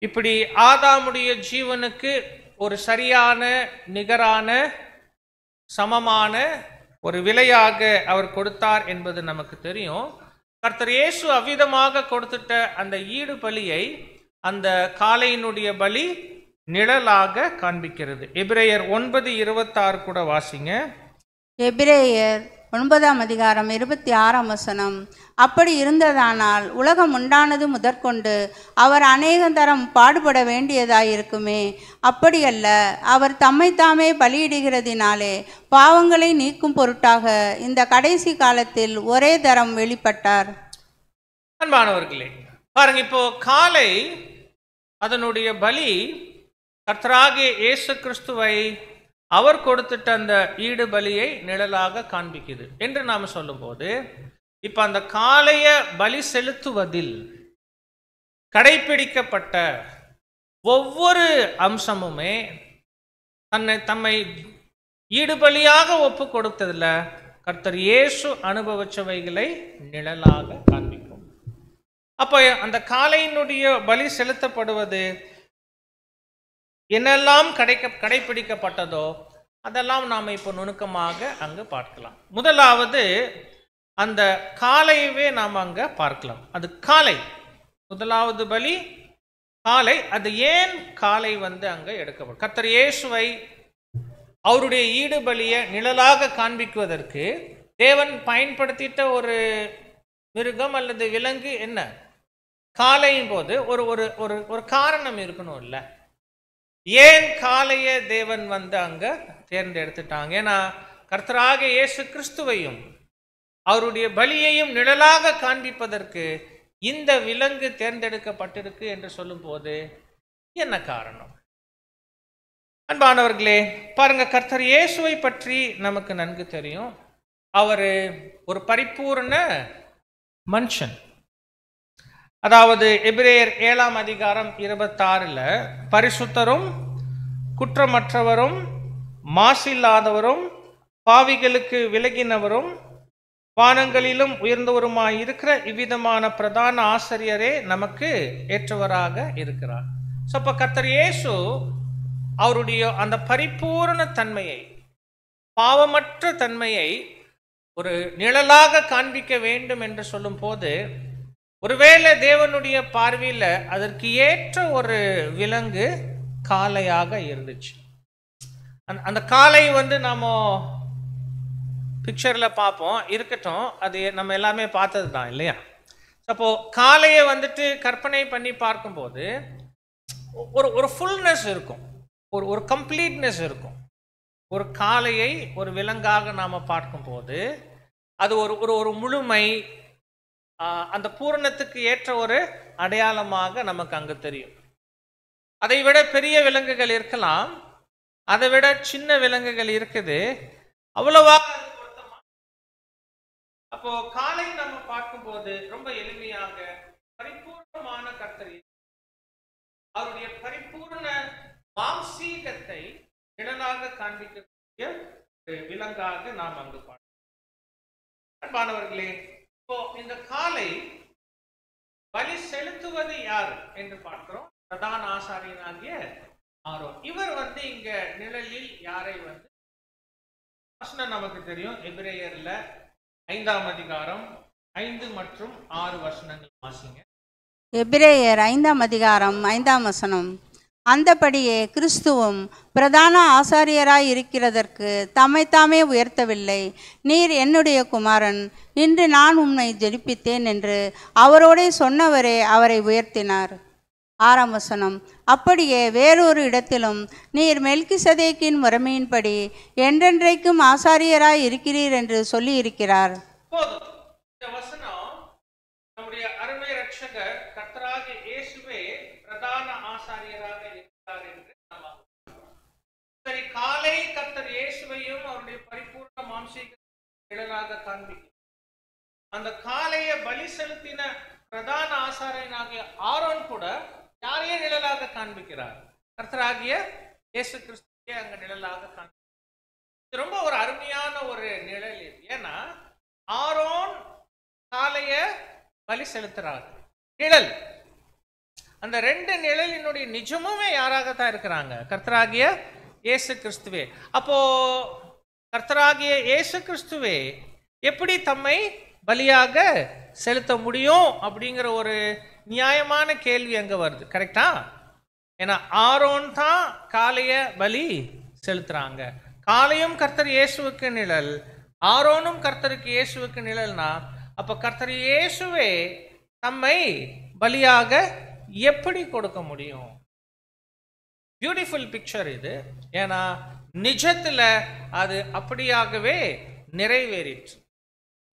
இப்படி ஆதாமுடைய ஜீவனுக்கு ஒரு சரியான நிகரான சமமான ஒரு விலையாக அவர் கொடுத்தார் என்பது நமக்கு தெரியும். கர்த்தர் இயேசு அவ்விதமாக கொடுத்துட்ட அந்த ஈடு பலியை அந்த காளையினுடைய பலி நிழலாக காண்பிக்கிறது. எபிரேயர் 9:26 கூட வாசிங்க. எபிரேயர் 9ஆம் அதிகாரம் 26ஆம் வசனம். அப்படி இருந்ததானால் உலகம் உண்டானது முதற்கொண்டு அவர் அநேகந்தரம் பாடுபட வேண்டியதாயிருக்குமே. அப்படியல்ல, அவர் தம்மைத்தாமே பலியிடுகிறதினாலே பாவங்களை நீக்கும் பொருட்டாக இந்த கடைசி காலத்தில் ஒரே தரம் வெளிப்பட்டார். அன்பானவர்களே, பாருங்க, இப்போ காளை அதனுடைய பலி கர்த்தராகிய இயேசு கிறிஸ்துவை அவர் கொடுத்துட்ட அந்த ஈடு பலியை நிழலாக காண்பிக்குது என்று நாம் சொல்லும்போது, இப்ப அந்த காளைய பலி செலுத்துவதில் கடைபிடிக்கப்பட்ட ஒவ்வொரு அம்சமுமே தம்மை ஈடுபலியாக ஒப்பு கொடுத்ததுல கர்த்தர் இயேசு அனுபவிச்சவைகளை நிழலாக காண்பிக்கும். அப்ப அந்த காளையினுடைய பலி செலுத்தப்படுவது என்னெல்லாம் கடைபிடிக்கப்பட்டதோ அதெல்லாம் நாம் இப்போ நுணுக்கமாக அங்கு பார்க்கலாம். முதலாவது அந்த காளையவே நாம் அங்க பார்க்கலாம். அது காளை, முதலாவது பலி காளை. அது ஏன் காளை அங்க எடுக்கப்படும்? கர்த்தர் இயேசுவை அவருடைய ஈடு பலியை நிழலாக காண்பிக்குவதற்கு தேவன் பயன்படுத்திட்ட ஒரு மிருகம் அல்லது விலங்கு என்ன? காளையின் போது ஒரு ஒரு ஒரு காரணம் இருக்கணும் இல்ல? ஏன் காளைய தேவன் அங்க தேர்ந்தெடுத்துட்டாங்க? ஏன்னா கர்த்தராகிய இயேசு கிறிஸ்துவையும் அவருடைய பலியையும் நிழலாக காண்பிப்பதற்கு இந்த விலங்கு தேர்ந்தெடுக்கப்பட்டிருக்கு என்று சொல்லும் போது என்ன காரணம்? அன்பானவர்களே, பாருங்க, கர்த்தர் இயேசுவை பற்றி நமக்கு நன்கு தெரியும். அவரு ஒரு பரிபூர்ண மனுஷன். அதாவது எபிரேயர் 7ஆம் அதிகாரம் 26 பரிசுத்தரும் குற்றமற்றவரும் மாசில்லாதவரும் பாவிகளுக்கு விலகினவரும் வானங்களிலும் உயர்ந்தவருமாய் இருக்கிற இவ்விதமான பிரதான ஆசிரியரே நமக்கு ஏற்றவராக இருக்கிறார். அப்ப கர்த்தர் இயேசு அவருடைய அந்த பரிபூர்ண தன்மையை, பாவமற்ற தன்மையை ஒரு நிழலாக காண்பிக்க வேண்டும் என்று சொல்லும் போது, ஒருவேளை தேவனுடைய பார்வையில அதற்கு ஏற்ற ஒரு விலங்கு காளையாக இருந்துச்சு. அந்த காளை நாம பிக்சர்ல பார்ப்போம், இருக்கட்டும், அது நம்ம எல்லாமே பார்த்தது தான் இல்லையா? அப்போ காளையை கற்பனை பண்ணி பார்க்கும்போது ஒரு ஃபுல்னஸ் இருக்கும், ஒரு கம்ப்ளீட்னஸ் இருக்கும். ஒரு காளையை ஒரு விலங்காக நாம பார்க்கும்போது அது ஒரு முழுமை, அந்த பூரணத்துக்கு ஏற்ற ஒரு அடையாளமாக நமக்கு அங்கு தெரியும். அதை விட பெரிய விலங்குகள் இருக்கலாம், அதை விட சின்ன விலங்குகள் இருக்குது, அவ்வளவா. அப்போ காளை நம்ம பார்க்கும்போது ரொம்ப எளிமையாக பரிபூர்ண கர்த்தர் அவருடைய பரிபூர்ண மாம்சீகத்தை நிழலாக காண்பிக்கக்கூடிய விலங்காக நாம் அங்கு பார்க்கிறோம். அன்பானவர்களே, இப்போ இந்த காலை பலி செலுத்துவது யார் என்று பார்க்கிறோம். பிரதான ஆசாரியனாகிய ஆரோன். இவர் இங்க நிழலில் யாரை வசனம் நமக்கு தெரியும். எபிரேயர்ல 5ஆம் அதிகாரம் 5 மற்றும் 6 வசனங்கள் வாசிங்க. எபிரேயர் 5ஆம் அதிகாரம் 5ஆம் வசனம். அந்தபடியே கிறிஸ்துவும் பிரதான ஆசாரியராய் இருக்கிறதற்கு தம்மைத்தாமே உயர்த்தவில்லை. நீர் என்னுடைய குமாரன், இன்று நான் உம்மை ஜெனிப்பித்தேன் என்று அவரோடே சொன்னவரே அவரை உயர்த்தினார். 6ஆம் வசனம். அப்படியே வேறொரு இடத்திலும் நீர் மெல்கிசதேக்கின் முறைமையின்படி என்றென்றைக்கும் ஆசாரியராய் இருக்கிறீர் என்று சொல்லி இருக்கிறார். நம்முடைய அருமை ரட்சகர் கர்த்தராகிய இயேசுவே பிரதான ஆசாரியராக இருக்கிறார் என்று நாம் சரி, காலை கர்த்தர் இயேசுவையும் அவருடைய பரிபூர்ண மாம்சீகமாக காண்பிக்கிறார். அந்த காலையை பலி செலுத்தின பிரதான ஆசாரியனாகிய ஆரோன் கூட யாரையே நிழலாக காண்பிக்கிறார்? கர்த்தராகிய இயேசு கிறிஸ்துவே அங்க நிழலாக காண்பிக்கிறார். ரொம்ப ஒரு அருமையான ஒரு நிழல் இது. ஏன்னா ஆரோன் காலைய பலி செலுத்துறார். நிழல், அந்த 2 நிழலினுடைய நிஜமுமே யாராகத்தான் இருக்கிறாங்க? கர்த்தராகிய இயேசு கிறிஸ்துவே. அப்போ கர்த்தராகிய இயேசு கிறிஸ்துவே எப்படி தம்மை பலியாக செலுத்த முடியும் அப்படிங்கிற ஒரு நியாயமான கேள்வி அங்க வருது. கரெக்டா? ஏன்னா ஆரோன் தான் காளைய பலி செலுத்துறாங்க. காளையும் கர்த்தர் இயேசுவுக்கு நிழல், ஆரோனும் கர்த்தருக்கு இயேசுவுக்கு நிழல்னா, அப்ப கர்த்தர் இயேசுவே தம்மை பலியாக எப்படி கொடுக்க முடியும்? பியூட்டிஃபுல் பிக்சர் இது. ஏன்னா நிஜத்துல அது அப்படியாகவே நிறைவேறிற்று.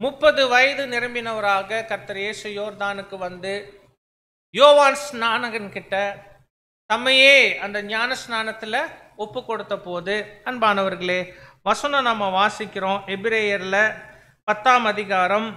30 வயது நிரம்பினவராக கர்த்தர் இயேசு யோர்தானுக்கு வந்து யோவான் ஸ்நானகன் கிட்ட தம்மையே அந்த ஞான ஸ்நானத்துல ஒப்பு கொடுத்த போது, அன்பானவர்களே, வசனம் நம்ம வாசிக்கிறோம். எபிரேயர்ல 10ஆம் அதிகாரம்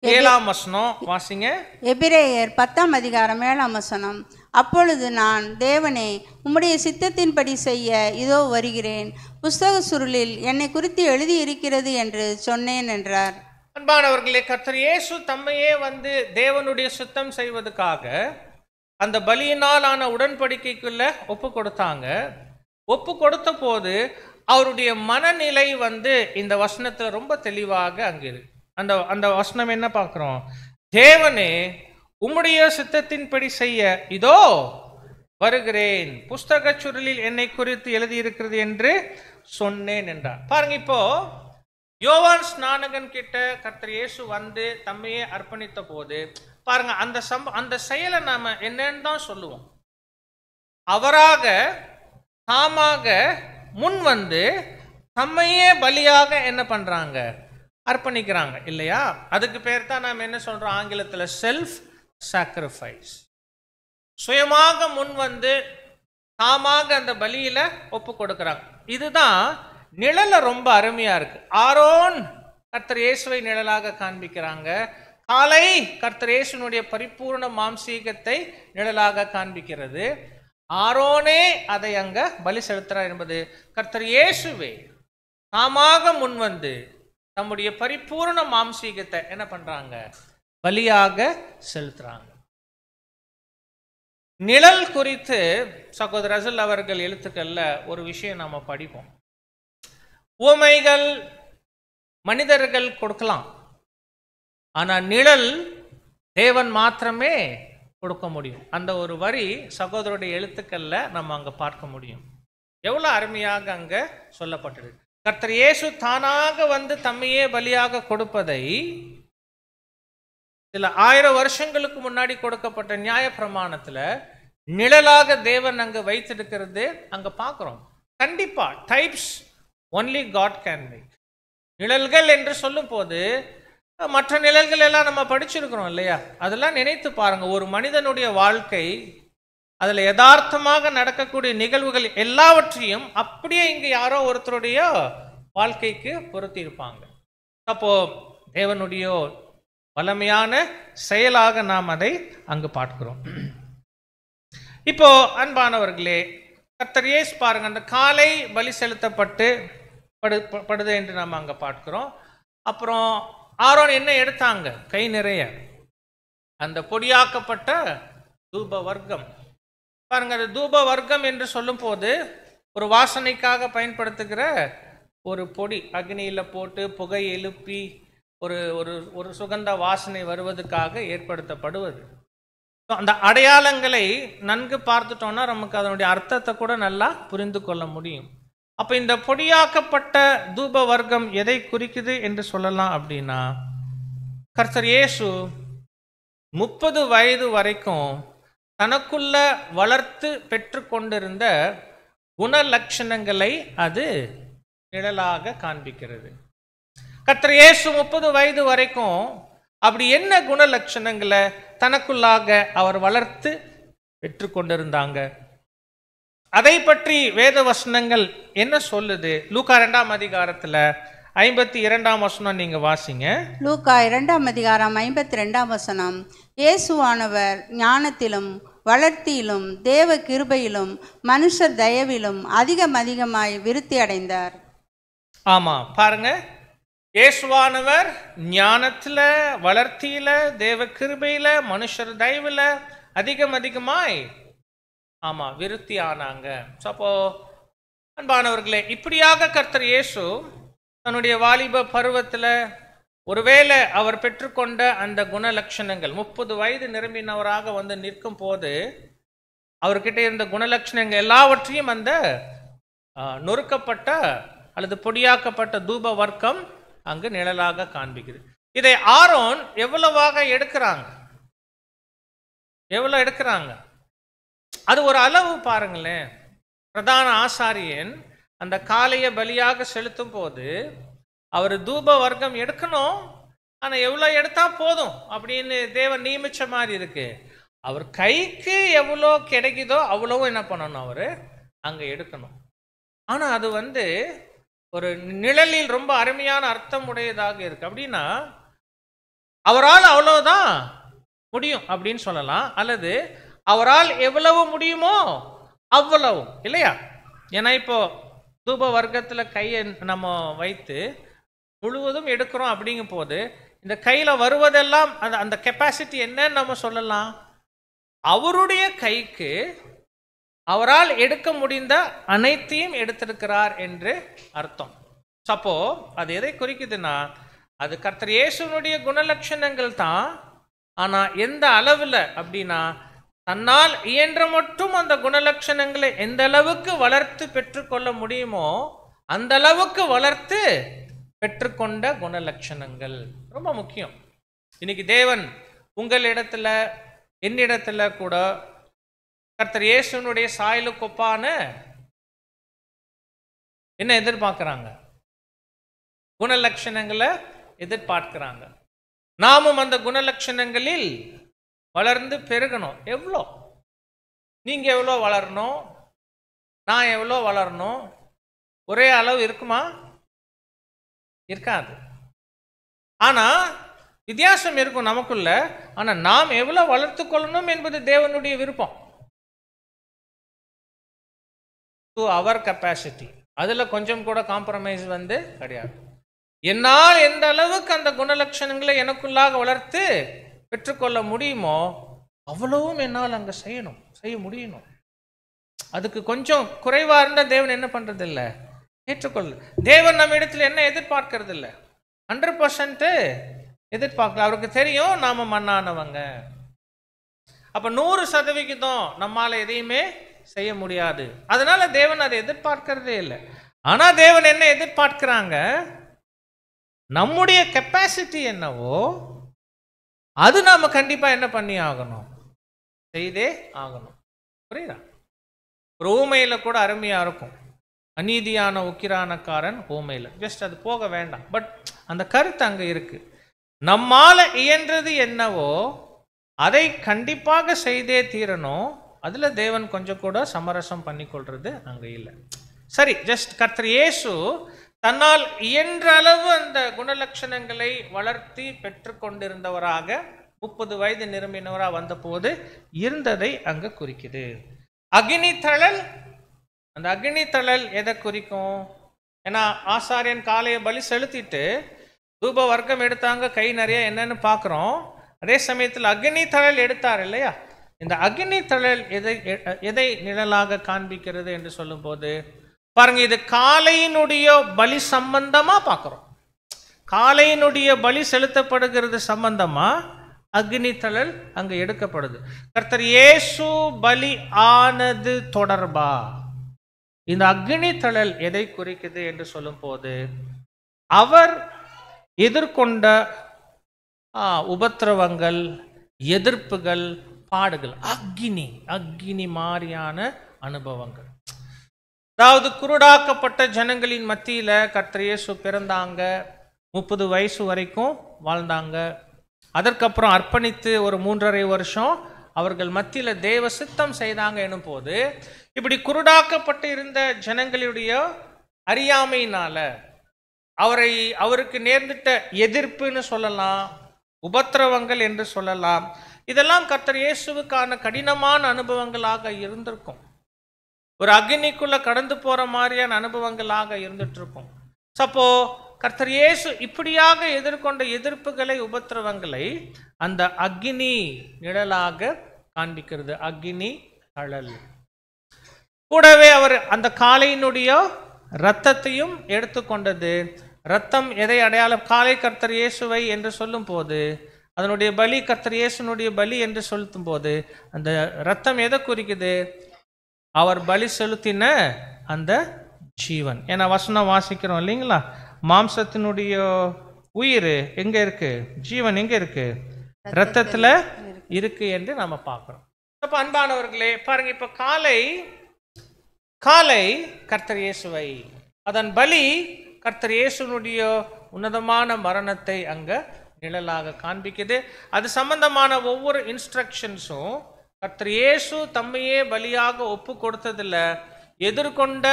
7ஆம் வசனம் வாசிங்க. எபிரேயர் 10ஆம் அதிகாரம் 7ஆம் வசனம். அப்பொழுது நான், தேவனே, உம்முடைய சித்தத்தின்படி செய்ய இதோ வருகிறேன், புஸ்தக சுருளில் என்னை குறித்து எழுதி இருக்கிறது என்று சொன்னேன் என்றார். அன்பானவர்களே, கர்த்தர் இயேசு தம்மையே வந்து தேவனுடைய சுத்தம் செய்வதற்காக அந்த பலியினால் ஆன உடன்படிக்கைக்குள்ள ஒப்பு கொடுத்தாங்க. ஒப்பு கொடுத்த போது அவருடைய மனநிலை வந்து இந்த வசனத்துல ரொம்ப தெளிவாக அங்க இருக்கு. அந்த வசனம் என்ன பார்க்கிறோம்? தேவனே, உம்முடைய சித்தத்தின்படி செய்ய இதோ வருகிறேன், புஸ்தக சுருளில் என்னை குறித்து எழுதியிருக்கிறது என்று சொன்னேன் என்றார். பாருங்க, இப்போ யோவான் ஸ்நானகன் கிட்ட கர்த்தர் இயேசு வந்து தம்மையே அர்ப்பணித்த போது பாருங்க, அந்த செயலை நாம என்னன்னு தான் சொல்லுவோம். அவராக தாமாக முன் வந்து தம்மையே பலியாக என்ன பண்றாங்க? அர்ப்பணிக்கிறாங்க இல்லையா? அதுக்கு பேர் தான் நாம் என்ன சொல்றோம் ஆங்கிலத்துல? Self sacrifice. சுயமாக முன் வந்து தாமாக அந்த பலியில ஒப்பு கொடுக்கிறாங்க. இதுதான் நிழல ரொம்ப அருமையா இருக்கு. ஆரோன் கர்த்தர் இயேசுவை நிழலாக காண்பிக்கிறாங்க. காலை கர்த்தர் இயேசுனுடைய பரிபூர்ண மாம்சீகத்தை நிழலாக காண்பிக்கிறது. ஆரோனே அதை அங்க பலி செலுத்துறார் என்பது கர்த்தர் இயேசுவே தாமாக முன் வந்து தம்முடைய பரிபூர்ண மாம்சீகத்தை என்ன பண்றாங்க? பலியாக செலுத்துறாங்க. நிழல் குறித்து சகோதரர் ரசல் அவர்கள் எழுத்துக்கள்ல ஒரு விஷயம் நாம படிப்போம். உவமைகள் மனிதர்கள் கொடுக்கலாம், ஆனா நிழல் தேவன் மாத்திரமே கொடுக்க முடியும். அந்த ஒரு வரி சகோதரருடைய எழுத்துக்கள்ல நம்ம அங்க பார்க்க முடியும். எவ்வளவு அருமையாக அங்க சொல்லப்பட்டிருக்கு. கர்த்தர் இயேசு தானாக வந்து தம்மையே பலியாக கொடுப்பதை சில 1000 வருஷங்களுக்கு முன்னாடி கொடுக்கப்பட்ட நியாய பிரமாணத்துல நிழலாக தேவன் அங்க வைத்திருக்கிறது அங்க பார்க்கிறோம். கண்டிப்பா types only God can make. நிழல்கள் என்று சொல்லும் போது மற்ற நிழல்கள் எல்லாம் நம்ம படிச்சிருக்கிறோம் இல்லையா? அதெல்லாம் நினைத்து பாருங்க. ஒரு மனிதனுடைய வாழ்க்கை, அதுல யதார்த்தமாக நடக்கக்கூடிய நிகழ்வுகள் எல்லாவற்றையும் அப்படியே இங்க யாரோ ஒருத்தருடைய வாழ்க்கைக்கு பொருத்தி இருப்பாங்க. அப்போ தேவனுடைய வல்லமையான செயலாக நாம் அதை அங்கு பார்க்கிறோம். இப்போ அன்பானவர்களே, கர்த்தர் இயேசு பாருங்க, அந்த காலை பலி செலுத்தப்பட்டு படுது என்று நாம் அங்க பார்க்கிறோம். அப்புறம் ஆரோன் என்ன எடுத்தாங்க? கை நிறைய அந்த பொடியாக்கப்பட்ட தூப வர்க்கம். பாருங்க, அது தூப வர்க்கம் என்று சொல்லும் போது ஒரு வாசனைக்காக பயன்படுத்துகிற ஒரு பொடி, அக்னியில போட்டு புகை எழுப்பி ஒரு ஒரு ஒரு சுகந்த வாசனை வருவதற்காக ஏற்படுத்தப்படுவது. அந்த அடையாளங்களை நன்கு பார்த்துட்டோம்னா நமக்கு அதனுடைய அர்த்தத்தை கூட நல்லா புரிந்து கொள்ள முடியும். அப்ப இந்த பொடியாக்கப்பட்ட தூப வர்க்கம் எதை குறிக்குது என்று சொல்லலாம் அப்படின்னா, கர்த்தர் இயேசு 30 வயது வரைக்கும் தனக்குள்ள வளர்த்து பெற்று கொண்டிருந்த குணலட்சணங்களை அது நிழலாக காண்பிக்கிறது. கர்த்தர் இயேசு 30 வயது வரைக்கும் அப்படி என்ன குணலட்சணங்களை தனக்குள்ளாக அவர் வளர்த்து பெற்று கொண்டிருந்தாங்க, அதை பற்றி வேத வசனங்கள் என்ன சொல்லுது? லூக்கா 2ஆம் அதிகாரத்துல 52ஆம் வசனம் நீங்க வாசிங்க. லூக்கா 2ஆம் அதிகாரம் 52ஆம் வசனம். இயேசுவானவர் ஞானத்திலும் வளர்த்தியிலும் தேவ கிருபையிலும் மனுஷர் தயவிலும் அதிகமாய் விருத்தி அடைந்தார். ஆமா, பாருங்க, இயேசுவானவர் ஞானத்துல வளர்த்தியில தேவ கிருபையில மனுஷர் தயவுல அதிகமாய் ஆமா விருத்தி ஆனாங்க. அப்போ அன்பானவர்களே, இப்படியாக கர்த்தர் இயேசு தன்னுடைய வாலிப பருவத்துல ஒருவேளை அவர் பெற்றுக்கொண்ட அந்த குணலட்சணங்கள் 30 வயது நிரம்பினவராக வந்து நிற்கும் போது அவர்கிட்ட இருந்த குணலட்சணங்கள் எல்லாவற்றையும் அந்த நொறுக்கப்பட்ட அல்லது பொடியாக்கப்பட்ட தூப வர்க்கம் அங்கு நிழலாக காண்பிக்குது. இதை ஆரோன் எவ்வளவாக எடுக்கிறாங்க? எவ்வளவு எடுக்கிறாங்க? அது ஒரு அளவு பாருங்களேன். பிரதான ஆசாரியன் அந்த காளையை பலியாக செலுத்தும் போது அவர் தூப வர்க்கம் எடுக்கணும். ஆனா எவ்வளவு எடுத்தா போதும் அப்படின்னு தேவன் நியமிச்ச மாதிரி இருக்கு. அவர் கைக்கு எவ்வளோ கிடைக்குதோ அவ்வளவும் என்ன பண்ணணும்? அவரு அங்க எடுக்கணும். ஆனா அது வந்து ஒரு நிழலில் ரொம்ப அருமையான அர்த்தம் உடையதாக இருக்கு. அப்படின்னா அவரால் அவ்வளவுதான் முடியும் அப்படின்னு சொல்லலாம், அல்லது அவரால் எவ்வளவு முடியுமோ அவ்வளவும், இல்லையா? ஏன்னா இப்போ தூப வர்க்கத்துல கையை நம்ம வைத்து முழுவதும் எடுக்கிறோம் அப்படிங்கும் போது இந்த கையில வருவதெல்லாம் அந்த கெப்பாசிட்டி என்னன்னு நம்ம சொல்லலாம். அவருடைய கைக்கு அவரால் எடுக்க முடிந்த அனைத்தையும் எடுத்திருக்கிறார் என்று அர்த்தம். அப்போ அது எதை குறிக்குதுன்னா, அது கர்த்தர் இயேசுனுடைய குணலட்சணங்கள் தான். ஆனா எந்த அளவுல அப்படின்னா, தன்னால் இயன்ற மட்டும் அந்த குணலட்சணங்களை எந்த அளவுக்கு வளர்த்து பெற்றுக்கொள்ள முடியுமோ அந்த அளவுக்கு வளர்த்து பெற்றுக்கொண்ட குணலட்சணங்கள் ரொம்ப முக்கியம். இன்னைக்கு தேவன் உங்களிடத்துல என்னிடத்துல கூட கர்த்தர் இயேசுனுடைய சாயலுக்கு ஒப்பான என்ன எதிர்பார்க்கிறாங்க? குணலட்சணங்களை எதிர்பார்க்கிறாங்க. நாமும் அந்த குணலட்சணங்களில் வளர்ந்து பெருகணும். எவ்வளோ நீங்க எவ்வளோ வளரணும், நான் எவ்வளோ வளரணும், ஒரே அளவு இருக்குமா? இருக்காது. ஆனா வித்தியாசம் இருக்கும் நமக்குள்ள. ஆனா நாம் எவ்வளவு வளர்த்து கொள்ளணும் என்பது தேவனுடைய விருப்பம். To our capacity. அதுல கொஞ்சம் கூட காம்ப்ரமைஸ் வந்து கிடையாது. என்னால் எந்த அளவுக்கு அந்த குணலட்சணங்களை எனக்குள்ளாக வளர்த்து பெற்றுக்கொள்ள முடியுமோ அவ்வளவும் என்னால் அங்க செய்ய முடியணும். அதுக்கு கொஞ்சம் குறைவா இருந்தா தேவன் என்ன பண்றது இல்லை, ஏற்றுக்கொள்ள. தேவன் நம்ம இடத்துல என்ன எதிர்பார்க்கறது இல்லை, 100% எதிர்பார்க்கல. அவருக்கு தெரியும் நாம மண்ணானவங்க. அப்ப 100% நம்மால எதையுமே செய்ய முடியாது. அதனால தேவன் அதை எதிர்பார்க்கிறதே இல்லை. ஆனா தேவன் என்ன எதிர்பார்க்கிறாங்க? நம்முடைய கெப்பாசிட்டி என்னவோ அது நாம கண்டிப்பா என்ன பண்ணி ஆகணும், செய்தே ஆகணும். புரியுதா? ஒரு ஊமையில கூட அருமையா இருக்கும், அநீதியான உக்கிரானக்காரன் ஊமையில. ஜஸ்ட் அது போக வேண்டாம், பட் அந்த கருத்து அங்க இருக்கு. நம்மால இயன்றது என்னவோ அதை கண்டிப்பாக செய்தே தீரணும். அதுல தேவன் கொஞ்சம் கூட சமரசம் பண்ணி கொள்றது அங்க இல்லை. சரி, ஜஸ்ட் கர்த்தர் இயேசு தன்னால் இயன்ற அளவு அந்த குணலட்சணங்களை வளர்த்தி பெற்று கொண்டிருந்தவராக 30 வயது நிரம்பினவராக வந்தபோது இருந்ததை அங்க குறிக்குது. அக்னி தழல், அந்த அக்னி தழல் எதை குறிக்கும்? ஏன்னா ஆசாரியன் காளைய பலி செலுத்திட்டு தூப வர்க்கம் எடுத்தாங்க, கை நிறைய என்னன்னு பார்க்குறோம். அதே சமயத்தில் அக்னி தழல் எடுத்தார் இல்லையா? இந்த அக்னி தழல் எதை நிழலாக காண்பிக்கிறது என்று சொல்லும் போது பாருங்க, இது காளையினுடைய பலி சம்பந்தமா பார்க்கிறோம். காளையினுடைய பலி செலுத்தப்படுகிறது சம்பந்தமா அக்னி தழல் அங்க எடுக்கப்படுது. கர்த்தர் இயேசு பலி ஆனது தொடர்பா இந்த அக்னி தழல் எதை குறிக்குது என்று சொல்லும் போது அவர் எதிர்கொண்ட உபத்திரவங்கள், எதிர்ப்புகள், பாடுகள், அக்னி மாதிரியான அனுபவங்கள். அதாவது குருடாக்கப்பட்ட ஜனங்களின் மத்தியில கர்த்தர் இயேசு பிறந்தாங்க, 30 வயசு வரைக்கும் வாழ்ந்தாங்க. அதற்கப்புறம் அர்ப்பணித்து ஒரு 3.5 வருஷம் அவர்கள் மத்தியில தேவ சித்தம் செய்தாங்க எனும் போது இப்படி குருடாக்கப்பட்டு இருந்த ஜனங்களுடைய அறியாமையினால அவருக்கு நேர்ந்துட்ட எதிர்ப்புன்னு சொல்லலாம், உபத்திரவங்கள் என்று சொல்லலாம். இதெல்லாம் கர்த்தர் இயேசுவுக்கான கடினமான அனுபவங்களாக இருந்திருக்கும். ஒரு அக்னிக்குள்ள கடந்து போற மாதிரியான அனுபவங்களாக இருந்துட்டு இருக்கும். அப்போ கர்த்தர் இயேசு இப்படியாக எதிர்கொண்ட எதிர்ப்புகளை, உபத்திரவங்களை அந்த அக்னி நிழலாக காண்பிக்கிறது. அக்னி தழல். கூடவே அவர் அந்த காளையினுடைய இரத்தத்தையும் எடுத்துக்கொண்டது. இரத்தம் எதை அடையாளம்? காளை கர்த்தர் இயேசுவை என்று சொல்லும் போது, அதனுடைய பலி கர்த்தர் இயேசுனுடைய பலி என்று சொல்லும் போது அந்த இரத்தம் எதை குறிக்குது? அவர் பலி செலுத்தின அந்த ஜீவன். ஏன்னா வசனம் வாசிக்கிறோம் இல்லைங்களா? மாம்சத்தினுடைய உயிர் எங்க இருக்கு? ஜீவன் எங்க இருக்கு? இரத்தத்துல இருக்கு என்று நாம பார்க்கிறோம். அப்ப அன்பானவர்களே பாருங்க, இப்ப காளை கர்த்தர் இயேசுவை, அதன் பலி கர்த்தர் இயேசுனுடைய உன்னதமான மரணத்தை அங்க நிழலாக காண்பிக்குது. அது சம்பந்தமான ஒவ்வொரு இன்ஸ்ட்ரக்ஷன்ஸும் கர்த்தர் இயேசு தம்மையே பலியாக ஒப்பு கொடுத்ததில்ல, எதிர்கொண்ட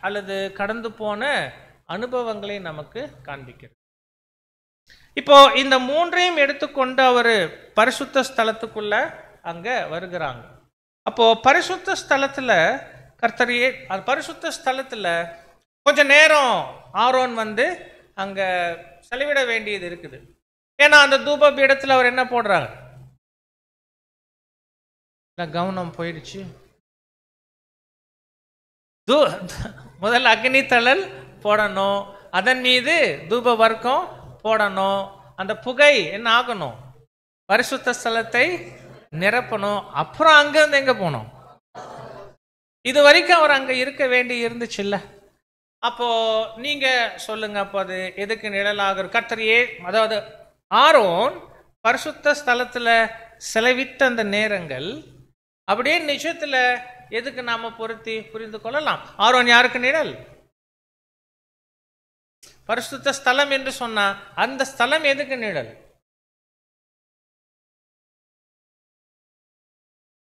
அல்லது கடந்து போன அனுபவங்களை நமக்கு காண்பிக்கிறது. இப்போ இந்த மூன்றையும் எடுத்துக்கொண்டு அவர் பரிசுத்த ஸ்தலத்துக்குள்ள அங்க வருகிறாங்க. அப்போ பரிசுத்த ஸ்தலத்துல பரிசுத்த ஸ்தலத்துல கொஞ்ச நேரம் ஆரோன் வந்து அங்க செலவிட வேண்டியது இருக்குது. ஏன்னா அந்த தூப பீடத்துல அவர் என்ன போடுறாங்க? கவனம் போயிடுச்சு. முதல்ல அக்னி தழல் போடணும், அதன் மீது தூப வர்க்கம் போடணும். அந்த புகை என்ன ஆகணும்? பரிசுத்த ஸ்தலத்தை நிரப்பணும். அப்புறம் அங்கிருந்து எங்க போனோம்? இது வரைக்கும் அவர் அங்க இருக்க வேண்டி இருந்துச்சு இல்ல? அப்போ நீங்க சொல்லுங்க, அப்போ அது எதுக்கு நிழலாக? கர்த்தரையே, அதாவது ஆரோன் பரிசுத்த ஸ்தலத்துல செலவிட்ட அந்த நேரங்கள் அப்படியே நிஜத்துல எதுக்கு நாம பொருத்தி புரிந்து கொள்ளலாம். ஆரோன் யாருக்கு நிழல்? பரிசுத்த ஸ்தலம் என்று சொன்னா அந்த ஸ்தலம் எதுக்கு நிழல்?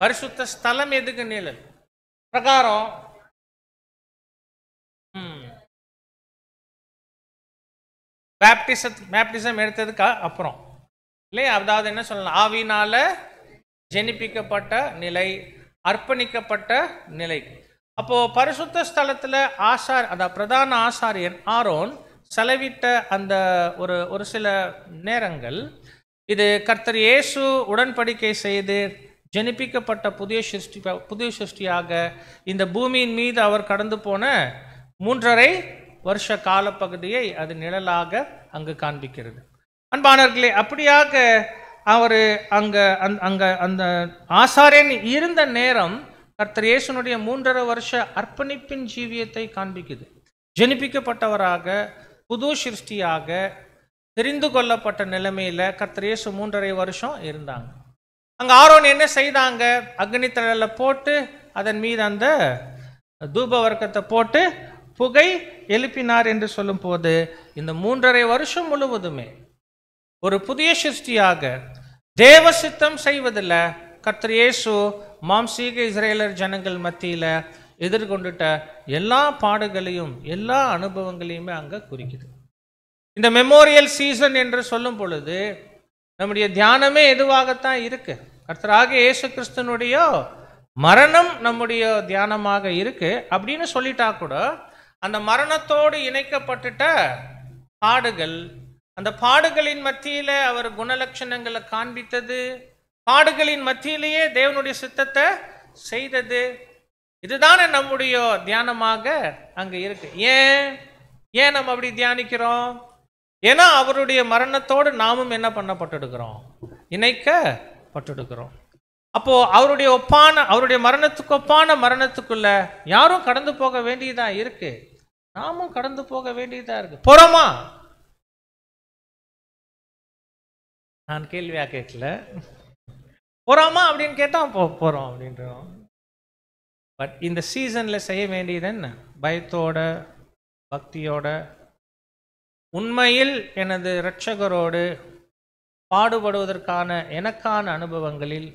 பரிசுத்த ஸ்தலம் எதுக்கு நிழல்? பிரகாரம் பேப்டிசம் எடுத்ததுக்கு அப்புறம் இல்லையா? அதாவது என்ன சொல்லலாம்? ஆவினால ஜெனிப்பிக்கப்பட்ட நிலை, அர்ப்பணிக்கப்பட்ட நிலை. அப்போ பரிசுத்த ஸ்தலத்துல அதாவது பிரதான ஆசாரியன் ஆரோன் செலவிட்ட அந்த ஒரு சில நேரங்கள், இது கர்த்தர் இயேசு உடன்படிக்கை செய்து ஜெனிப்பிக்கப்பட்ட புதிய சிருஷ்டியாக இந்த பூமியின் மீது அவர் கடந்து போன 3.5 வருஷ காலப்பகுதியை அது நிழலாக அங்கு காண்பிக்கிறது. அன்பானவர்களே, அப்படியாக அவர் அந்த ஆசாரியன் இருந்த நேரம் கர்த்தர் இயேசுனுடைய 3.5 வருஷ அர்ப்பணிப்பின் ஜீவியத்தை காண்பிக்குது. ஜெனிப்பிக்கப்பட்டவராக, புது சிருஷ்டியாக, தெரிந்து கொள்ளப்பட்ட நிலைமையில கர்த்தர் இயேசு 3.5 வருஷம் இருந்தாங்க. அங்க ஆரோன் என்ன செய்தாங்க? அக்னி தழல போட்டு அதன் மீது அந்த தூப வர்க்கத்தை போட்டு புகை எழுப்பினார் என்று சொல்லும் போது இந்த 3.5 வருஷம் முழுவதுமே ஒரு புதிய சிருஷ்டியாக தேவ சித்தம் செய்வதில் கர்த்தர் இயேசு மாம்சீக இஸ்ரேலர் ஜனங்கள் மத்தியில எதிர்கொண்டுட்ட எல்லா பாடுகளையும் எல்லா அனுபவங்களையுமே அங்கே குறிக்குது. இந்த மெமோரியல் சீசன் என்று சொல்லும் பொழுது நம்முடைய தியானமே எதுவாகத்தான் இருக்கு? கர்த்தராகிய இயேசு கிறிஸ்துனுடைய மரணம் நம்முடைய தியானமாக இருக்கு. அப்படின்னு சொல்லிட்டா கூட அந்த மரணத்தோடு இணைக்கப்பட்டுட்ட பாடுகள், அந்த பாடுகளின் மத்தியில அவர் குணலட்சணங்களை காண்பித்தது, பாடுகளின் மத்தியிலேயே தேவனுடைய சித்தத்தை செய்தது, இதுதானே நம்முடைய தியானமாக அங்க இருக்கு. ஏன் நம்ம அப்படி தியானிக்கிறோம்? ஏன்னா அவருடைய மரணத்தோடு நாமும் என்ன பண்ணப்பட்டிருக்கிறோம்? இணைக்கப்பட்டிருக்கிறோம். அப்போ அவருடைய மரணத்துக்கு ஒப்பான மரணத்துக்குள்ள யாரும் கடந்து போக வேண்டியதா இருக்கு, நாமும் கடந்து போக வேண்டியதா இருக்கு. போறோமா? நான் கேள்வியா கேட்கல, போறோமா அப்படின்னு கேட்டா போறோம் அப்படின்றோம். பட் இந்த சீசன்ல செய்ய வேண்டியது என்ன? பயத்தோட பக்தியோட உண்மையில் எனது இரட்சகரோடு பாடுபடுவதற்கான எனக்கான அனுபவங்களில்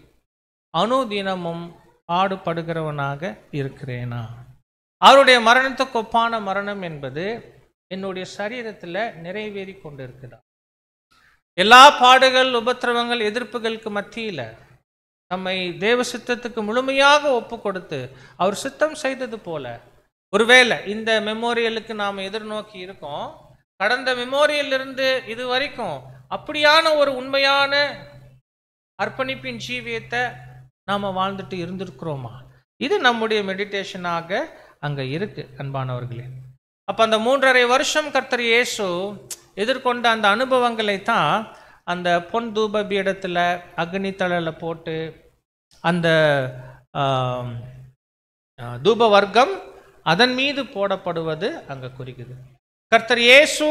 அனுதினமும் பாடுபடுகிறவனாக இருக்கிறேனா? அவருடைய மரணத்துக்கு ஒப்பான மரணம் என்பது என்னுடைய சரீரத்தில் நிறைவேறி கொண்டு இருக்குதா? எல்லா பாடுகள், உபத்திரவங்கள், எதிர்ப்புகளுக்கு மத்தியில் நம்மை தேவ சித்தத்துக்கு முழுமையாக ஒப்பு கொடுத்து அவர் சித்தம் செய்தது போல, ஒருவேளை இந்த மெமோரியலுக்கு நாம் எதிர்நோக்கி இருக்கோம், கடந்த மெமோரியல் இருந்து இது வரைக்கும் அப்படியான ஒரு உண்மையான அர்ப்பணிப்பின் ஜீவியத்தை நாம் வாழ்ந்துட்டு இருந்திருக்கிறோமா? இது நம்முடைய மெடிடேஷனாக அங்கே இருக்கு அன்பானவர்களே. அப்போ அந்த 3.5 வருஷம் கர்த்தர் இயேசு எதிர்கொண்ட அந்த அனுபவங்களை தான் அந்த பொன் தூப பீடத்தில் அக்னி தழலில் போட்டு அந்த தூப வர்க்கம் அதன் மீது போடப்படுவது அங்கே குறிக்குது. கர்த்தர் இயேசு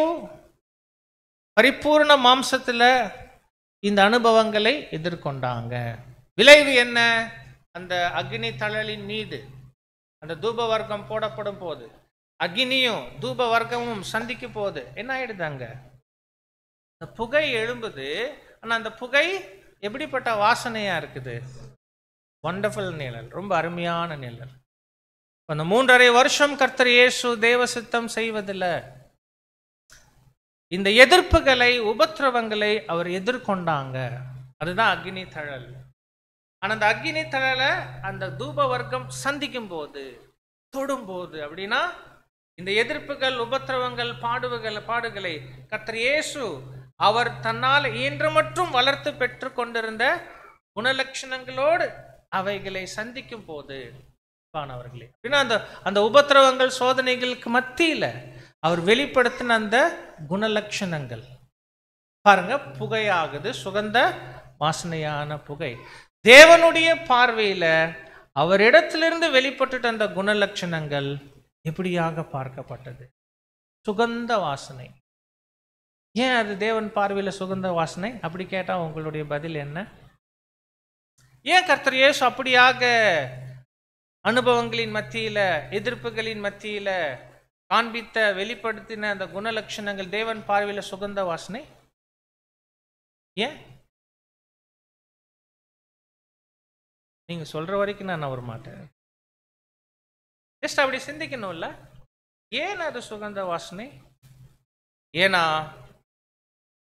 பரிபூர்ண மாம்சத்தில் இந்த அனுபவங்களை எதிர்கொண்டாங்க. விளைவு என்ன? அந்த அக்னி தழலின் மீது அந்த தூப வர்க்கம் போடப்படும் போது அக்னியும் தூப வர்க்கமும் சந்திக்கும் போது என்ன ஆயிடுதாங்க? அந்த புகை எழும்புது. ஆனால் அந்த புகை எப்படிப்பட்ட வாசனையா இருக்குது? வண்டர்ஃபுல் நிழல், ரொம்ப அருமையான நிழல். அந்த 3.5 வருஷம் கர்த்தர் இயேசு தேவ சித்தம் செய்வதில்லை. இந்த எதிர்ப்புகளை, உபத்திரவங்களை அவர் எதிர்கொண்டாங்க. அதுதான் அக்னி தழல். ஆனால் அந்த அக்னி தழலை அந்த தூப வர்க்கம் சந்திக்கும் போது, தொடும்போது, அப்படின்னா இந்த எதிர்ப்புகள், உபத்திரவங்கள், பாடுகளை கர்த்தர் இயேசு அவர் தன்னால் இயன்ற மட்டும் வளர்த்து பெற்று கொண்டிருந்த குணலட்சணங்களோடு அவைகளை சந்திக்கும் போது அவர்களே, அப்படின்னா அந்த உபத்திரவங்கள், சோதனைகளுக்கு மத்தியில அவர் வெளிப்படுத்தின அந்த குணலட்சணங்கள் பாருங்க, புகையாகுது, சுகந்த வாசனையான புகை. தேவனுடைய பார்வையில அவரிடத்திலிருந்து வெளிப்பட்டுட்ட அந்த குணலட்சணங்கள் எப்படியாக பார்க்கப்பட்டது? சுகந்த வாசனை. ஏன் அது தேவன் பார்வையில சுகந்த வாசனை? அப்படி கேட்டா உங்களுடைய பதில் என்ன? ஏன் கர்த்தர் இயேசு அப்படியாக அனுபவங்களின் மத்தியில, எதிர்ப்புகளின் மத்தியில காண்பித்த, வெளிப்படுத்தின அந்த குணலட்சணங்கள் தேவன் பார்வையில சுகந்த வாசனை? ஏன்? நீங்க சொல்ற வரைக்கும் நான் வர மாட்டேன். ஜஸ்ட் அப்படி சிந்திக்கணும்ல, ஏன் அது சுகந்த வாசனை? ஏன்னா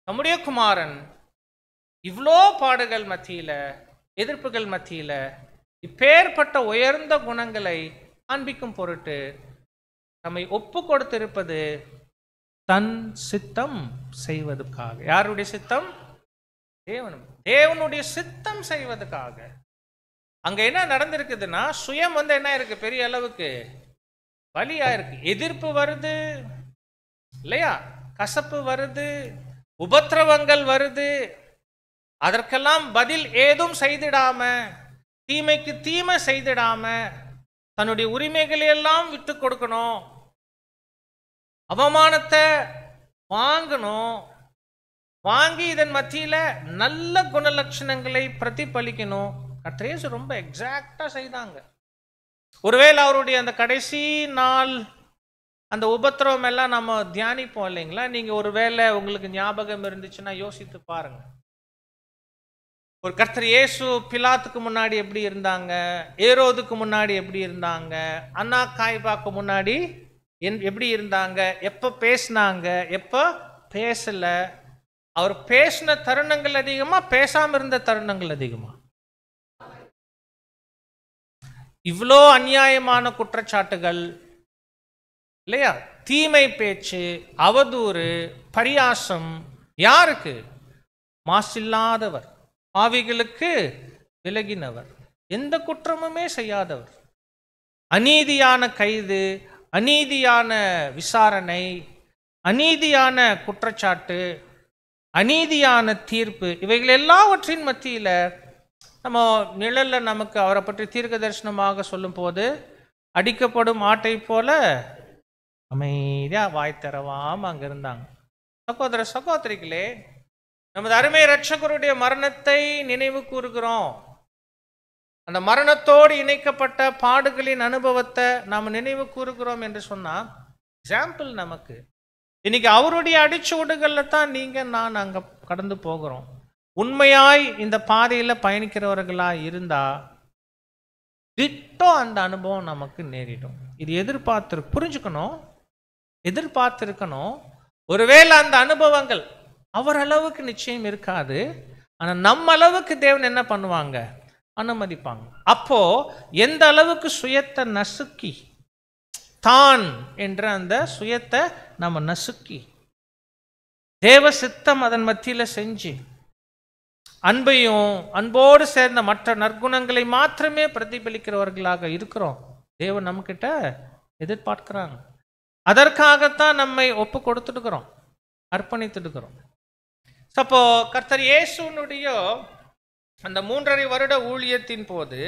நம்முடைய குமாரன் இவ்வளோ பாடுகள் மத்தியில, எதிர்ப்புகள் மத்தியில இப்பேற்பட்ட உயர்ந்த குணங்களை காண்பிக்கும் பொருட்டு நம்மை ஒப்பு கொடுத்திருப்பது தன் சித்தம் செய்வதற்காக. யாருடைய சித்தம்? தேவனுடைய சித்தம் செய்வதற்காக. அங்க என்ன நடந்திருக்குதுன்னா, சுயம் என்ன இருக்கு, பெரிய அளவுக்கு வலியா இருக்கு. எதிர்ப்பு வருது இல்லையா, கசப்பு வருது, உபத்திரவங்கள் வருது. அதற்கெல்லாம் பதில் ஏதும் செய்திடாம, தீமைக்கு தீமை செய்திடாம, தன்னுடைய உரிமைகளை எல்லாம் விட்டு கொடுக்கணும், அவமானத்தை வாங்கணும், வாங்கி இதன் மத்தியில நல்ல குணலட்சணங்களை பிரதிபலிக்கணும். கர்த்தர் இயேசு ரொம்ப எக்ஸாக்டா செய்தாங்க. ஒருவேளை அவருடைய அந்த கடைசி நாள் அந்த உபத்திரவம் எல்லாம் நம்ம தியானிப்போம் இல்லைங்களா? நீங்க ஒருவேளை உங்களுக்கு ஞாபகம் இருந்துச்சுன்னா யோசித்து பாருங்க. ஒரு கர்த்தர் இயேசு பிலாத்துக்கு முன்னாடி எப்படி இருந்தாங்க, ஏரோதுக்கு முன்னாடி எப்படி இருந்தாங்க, அண்ணா காய்பாக்கு முன்னாடி எப்படி இருந்தாங்க, எப்ப பேசினாங்க, எப்ப பேசல, அவர் பேசின தருணங்கள் அதிகமா, பேசாம இருந்த தருணங்கள் அதிகமா? இவ்வளோ அநியாயமான குற்றச்சாட்டுகள் இல்லையா, தீமை பேச்சு, அவதூறு, பரியாசம், யாருக்கு? மாசில்லாதவர், பாவிகளுக்கு விலகினவர், எந்த குற்றமுமே செய்யாதவர். அநீதியான கைது, அநீதியான விசாரணை, அநீதியான குற்றச்சாட்டு, அநீதியான தீர்ப்பு, இவைகள் எல்லாவற்றின் மத்தியில நம்ம நிழல்ல நமக்கு அவரை பற்றி தீர்க்க தரிசனமாக சொல்லும் போது அடிக்கப்படும் ஆட்டை போல அமைதியா வாய் தரவாம அங்க இருந்தாங்க. சகோதர சகோதரிகளே, நமது அருமை இரட்சகருடைய மரணத்தை நினைவு கூறுகிறோம். அந்த மரணத்தோடு இணைக்கப்பட்ட பாடுகளின் அனுபவத்தை நாம் நினைவு கூறுகிறோம் என்று சொன்னா எக்ஸாம்பிள் நமக்கு. இன்னைக்கு அவருடைய அடிச்சுவடுகள்ல தான் நீங்க நான் அங்க கடந்து போகிறோம். உண்மையாய் இந்த பாதையில பயணிக்கிறவர்களா இருந்தா திட்டம் அந்த அனுபவம் நமக்கு நேரிடும். இது எதிர்பார்த்திருக்கணும். ஒருவேளை அந்த அனுபவங்கள் அவர் அளவுக்கு நிச்சயம் இருக்காது, ஆனா நம்ம அளவுக்கு தேவன் என்ன பண்ணுவாங்க, அனுமதிப்பாங்க. அப்போ எந்த அளவுக்கு சுயத்தை நசுக்கி, தான் என்ற அந்த சுயத்தை நம்ம நசுக்கி தேவ சித்தம் அதன் மத்தியில செஞ்சு அன்பையும் அன்போடு சேர்ந்த மற்ற நற்குணங்களை மாத்திரமே பிரதிபலிக்கிறவர்களாக இருக்கிறோம். தேவன் நம்ம கிட்ட எதிர்பார்க்கிறாங்க. அதற்காகத்தான் நம்மை ஒப்பு கொடுத்துடுக்கிறோம், அர்ப்பணித்துடுக்கிறோம். அப்போ கர்த்தர் இயேசுனுடைய அந்த 3.5 வருட ஊழியத்தின் போது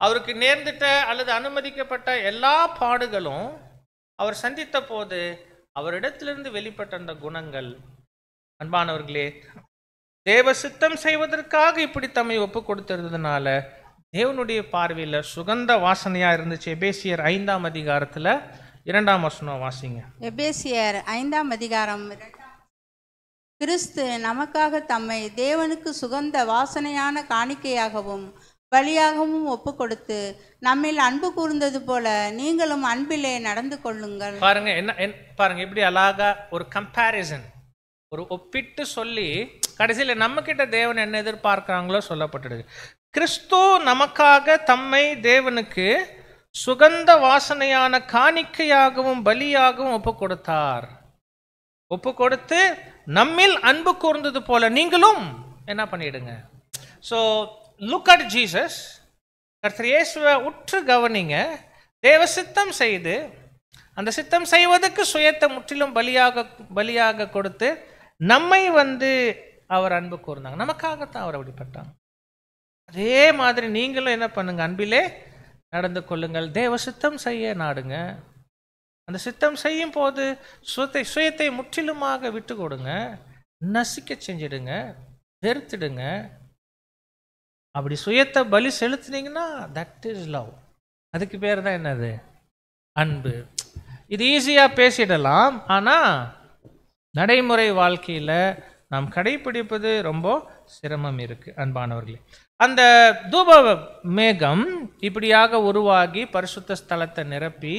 அவருக்கு நேர்ந்துட்ட அல்லது அனுமதிக்கப்பட்ட எல்லா பாடுகளும் அவர் சந்தித்த போது அவரிடத்திலிருந்து வெளிப்பட்ட அந்த குணங்கள், அன்பானவர்களே, தேவ சித்தம் செய்வதற்காக இப்படி தம்மை ஒப்பு கொடுத்திருந்ததுனால தேவனுடைய பார்வையில் சுகந்த வாசனையா இருந்துச்சு. எபேசியர் 5ஆம் அதிகாரத்துல 2ஆம் வசனம் வாசிங்க. எபேசியர் 5ஆம் அதிகாரம் 2. கிறிஸ்து நமக்காக தம்மை தேவனுக்கு சுகந்த வாசனையான காணிக்கையாகவும் பலியாகவும் ஒப்பு கொடுத்து நம்மில் அன்பு கூர்ந்தது போல நீங்களும் அன்பிலே நடந்து கொள்ளுங்கள். பாருங்க, பாருங்க இப்படி அழகா ஒரு கம்பேரிசன், ஒரு ஒப்பிட்டு சொல்லி கடைசியில் நம்ம கிட்ட தேவன் என்ன எதிர்பார்க்கிறாங்களோ சொல்லப்பட்டிருக்கு. கிறிஸ்து நமக்காக தம்மை தேவனுக்கு சுகந்த வாசனையான காணிக்கையாகவும் பலியாகவும் ஒப்பு கொடுத்தார். ஒப்பு கொடுத்து நம்மில் அன்பு கூர்ந்தது போல நீங்களும் என்ன பண்ணிடுங்க. So look at Jesus. கர்த்தர் இயேசுவை உற்று கவனிங்க. தேவ சித்தம் செய்து அந்த சித்தம் செய்வதற்கு சுயத்தை முற்றிலும் பலியாக கொடுத்து நம்மை அவர் அன்பு கூர்ந்தாங்க. நமக்காகத்தான் அவர் அப்படிப்பட்டாங்க. அதே மாதிரி நீங்களும் என்ன பண்ணுங்க, அன்பிலே நடந்து கொள்ளுங்கள். தேவ சித்தம் செய்ய நாடுங்க. அந்த சித்தம் செய்யும் போது சுயத்தை முற்றிலுமாக விட்டு கொடுங்க, நசிக்க செஞ்சிடுங்க, வெறுத்துடுங்க. அப்படி சுயத்தை பலி செலுத்தினீங்கன்னா தட் இஸ் லவ். அதுக்கு பேர் தான் என்னது, அன்பு. இது ஈஸியா பேசிடலாம், ஆனா நடைமுறை வாழ்க்கையில நாம் கடைபிடிப்பது ரொம்ப சிரமம் இருக்கு. அன்பானவர்களே, அந்த தூப மேகம் இப்படியாக உருவாகி பரிசுத்த ஸ்தலத்தை நிரப்பி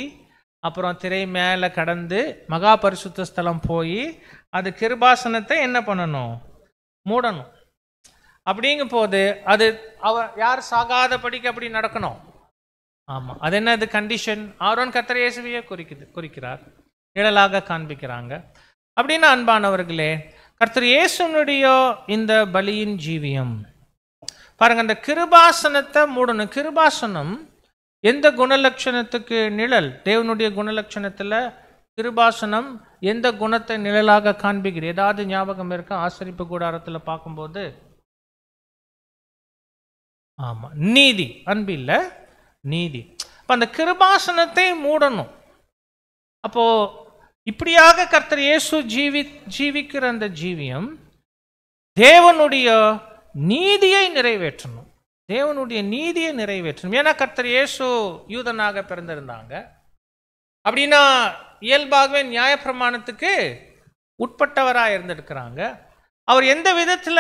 அப்புறம் திரை மேலே கடந்து மகா பரிசுத்த ஸ்தலம் போய் அது கிருபாசனத்தை என்ன பண்ணணும், மூடணும். அப்படிங்கும் போது அது யார் சாகாதபடிக்கு அப்படி நடக்கணும். ஆமாம், அது என்னது கண்டிஷன்? ஆரோன் கர்த்தர் இயேசுவையே குறிக்கிறார், நிழலாக காண்பிக்கிறாங்க. அப்படின்னா அன்பானவர்களே, கர்த்தர் இயேசுனுடைய இந்த பலியின் ஜீவியம் பாருங்க, அந்த கிருபாசனத்தை மூடணும். கிருபாசனம் எந்த குணலட்சணத்துக்கு நிழல்? தேவனுடைய குணலட்சணத்துல கிருபாசனம் எந்த குணத்தை நிழலாக காண்பிக்கிறது? ஏதாவது ஞாபகம் இருக்கா? ஆசரிப்பு கூடாரத்துல பார்க்கும்போது ஆமா, நீதி, அன்பு இல்ல, நீதி. அப்ப அந்த கிருபாசனத்தை மூடணும். அப்போ இப்படியாக கர்த்தர் இயேசு ஜீவிக்கிற அந்த ஜீவியம் தேவனுடைய நீதியை நிறைவேற்றணும். தேவனுடைய நீதியை நிறைவேற்றணும். ஏன்னா கர்த்தர் இயேசு யூதனாக பிறந்திருந்தாங்க. அப்படின்னா இயல்பாகவே நியாயப்பிரமாணத்துக்கு உட்பட்டவராக இருந்திருக்கிறாங்க. அவர் எந்த விதத்துல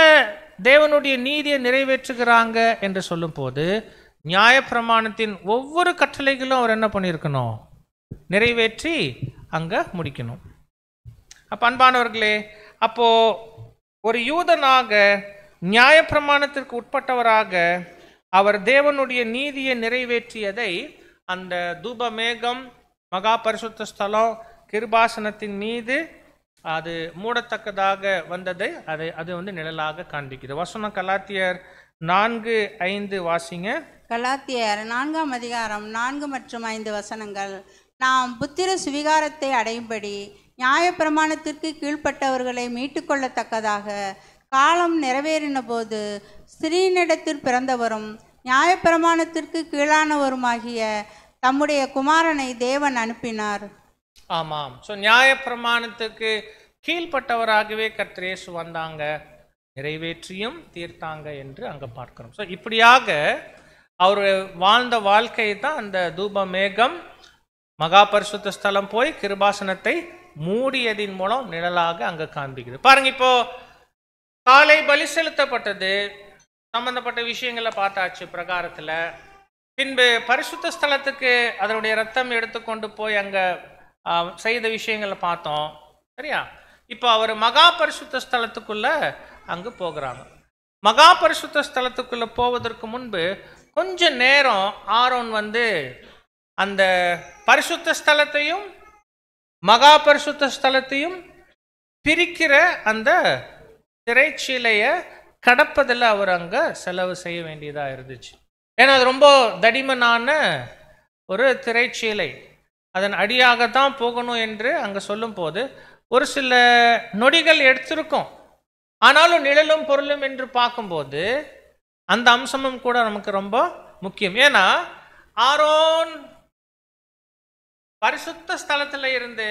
தேவனுடைய நீதியை நிறைவேற்றுகிறாங்க என்று சொல்லும்போது, நியாயப்பிரமாணத்தின் ஒவ்வொரு கட்டளைகளும் அவர் என்ன பண்ணியிருக்கணும்? நிறைவேற்றி அங்க முடிக்கணும். அப்ப அன்பானவர்களே, அப்போ ஒரு யூதனாக நியாயப்பிரமாணத்திற்கு உட்பட்டவராக அவர் தேவனுடைய நீதியை நிறைவேற்றியதை அந்த தூபமேகம், மகா பரிசுத்த ஸ்தலம், கிருபாசனத்தின் மீது அது மூடத்தக்கதாக வந்ததை அது நிழலாக காண்பிக்குது. வசனம் கலாத்தியர் 4:5 வாசிங்க. கலாத்தியர் 4ஆம் அதிகாரம் 4 மற்றும் 5 வசனங்கள். நாம் புத்திர சுவிகாரத்தை அடையும்படி நியாயப்பிரமாணத்திற்கு கீழ்ப்பட்டவர்களை மீட்டுக்கொள்ளத்தக்கதாக காலம் நிறைவேறின போது ஸ்திரீனிடத்தில் பிறந்தவரும் நியாயப்பிரமாணத்திற்கு கீழானவருமாகிய தம்முடைய குமாரனை தேவன் அனுப்பினார். ஆமாம். ஸோ நியாயப்பிரமாணத்துக்கு கீழ்ப்பட்டவராகவே கர்த்தர் இயேசு வந்தாங்க, நிறைவேற்றியும் தீர்த்தாங்க என்று அங்கே பார்க்கிறோம். ஸோ இப்படியாக அவர் வாழ்ந்த வாழ்க்கை தான் அந்த தூபமேகம், மகா பரிசுத்த ஸ்தலம் போய் கிருபாசனத்தை மூடியதின் மூலம் நிழலாக அங்கே காண்பிக்குது. பாருங்க, இப்போ காலை பலி செலுத்தப்பட்டது, சம்பந்தப்பட்ட விஷயங்களை பார்த்தாச்சு பிரகாரத்தில். பின்பு பரிசுத்த ஸ்தலத்துக்கு அதனுடைய ரத்தம் எடுத்துக்கொண்டு போய் அங்கே செய்த விஷயங்களை பார்த்தோம். சரியா? இப்போ அவர் மகா பரிசுத்த ஸ்தலத்துக்குள்ள அங்கு போகிறாங்க. மகா பரிசுத்த ஸ்தலத்துக்குள்ள போவதற்கு முன்பு கொஞ்ச நேரம் ஆரோன் அந்த பரிசுத்த ஸ்தலத்தையும் மகா பரிசுத்த ஸ்தலத்தையும் பிரிக்கிற அந்த திரைச்சீலையை கடப்பதில் அவர் அங்கே செலவு செய்ய வேண்டியதாக இருந்துச்சு. ஏன்னா அது ரொம்ப தடிமனான ஒரு திரைச்சீலை, அதன் அடியாகத்தான் போகணும் என்று அங்கே சொல்லும் போது ஒரு சில நொடிகள் எடுத்திருக்கும். ஆனாலும் நிழலும் பொருளும் என்று பார்க்கும்போது அந்த அம்சமும் கூட நமக்கு ரொம்ப முக்கியம். ஏன்னா ஆரோன் பரிசுத்த ஸ்தலத்தில் இருந்து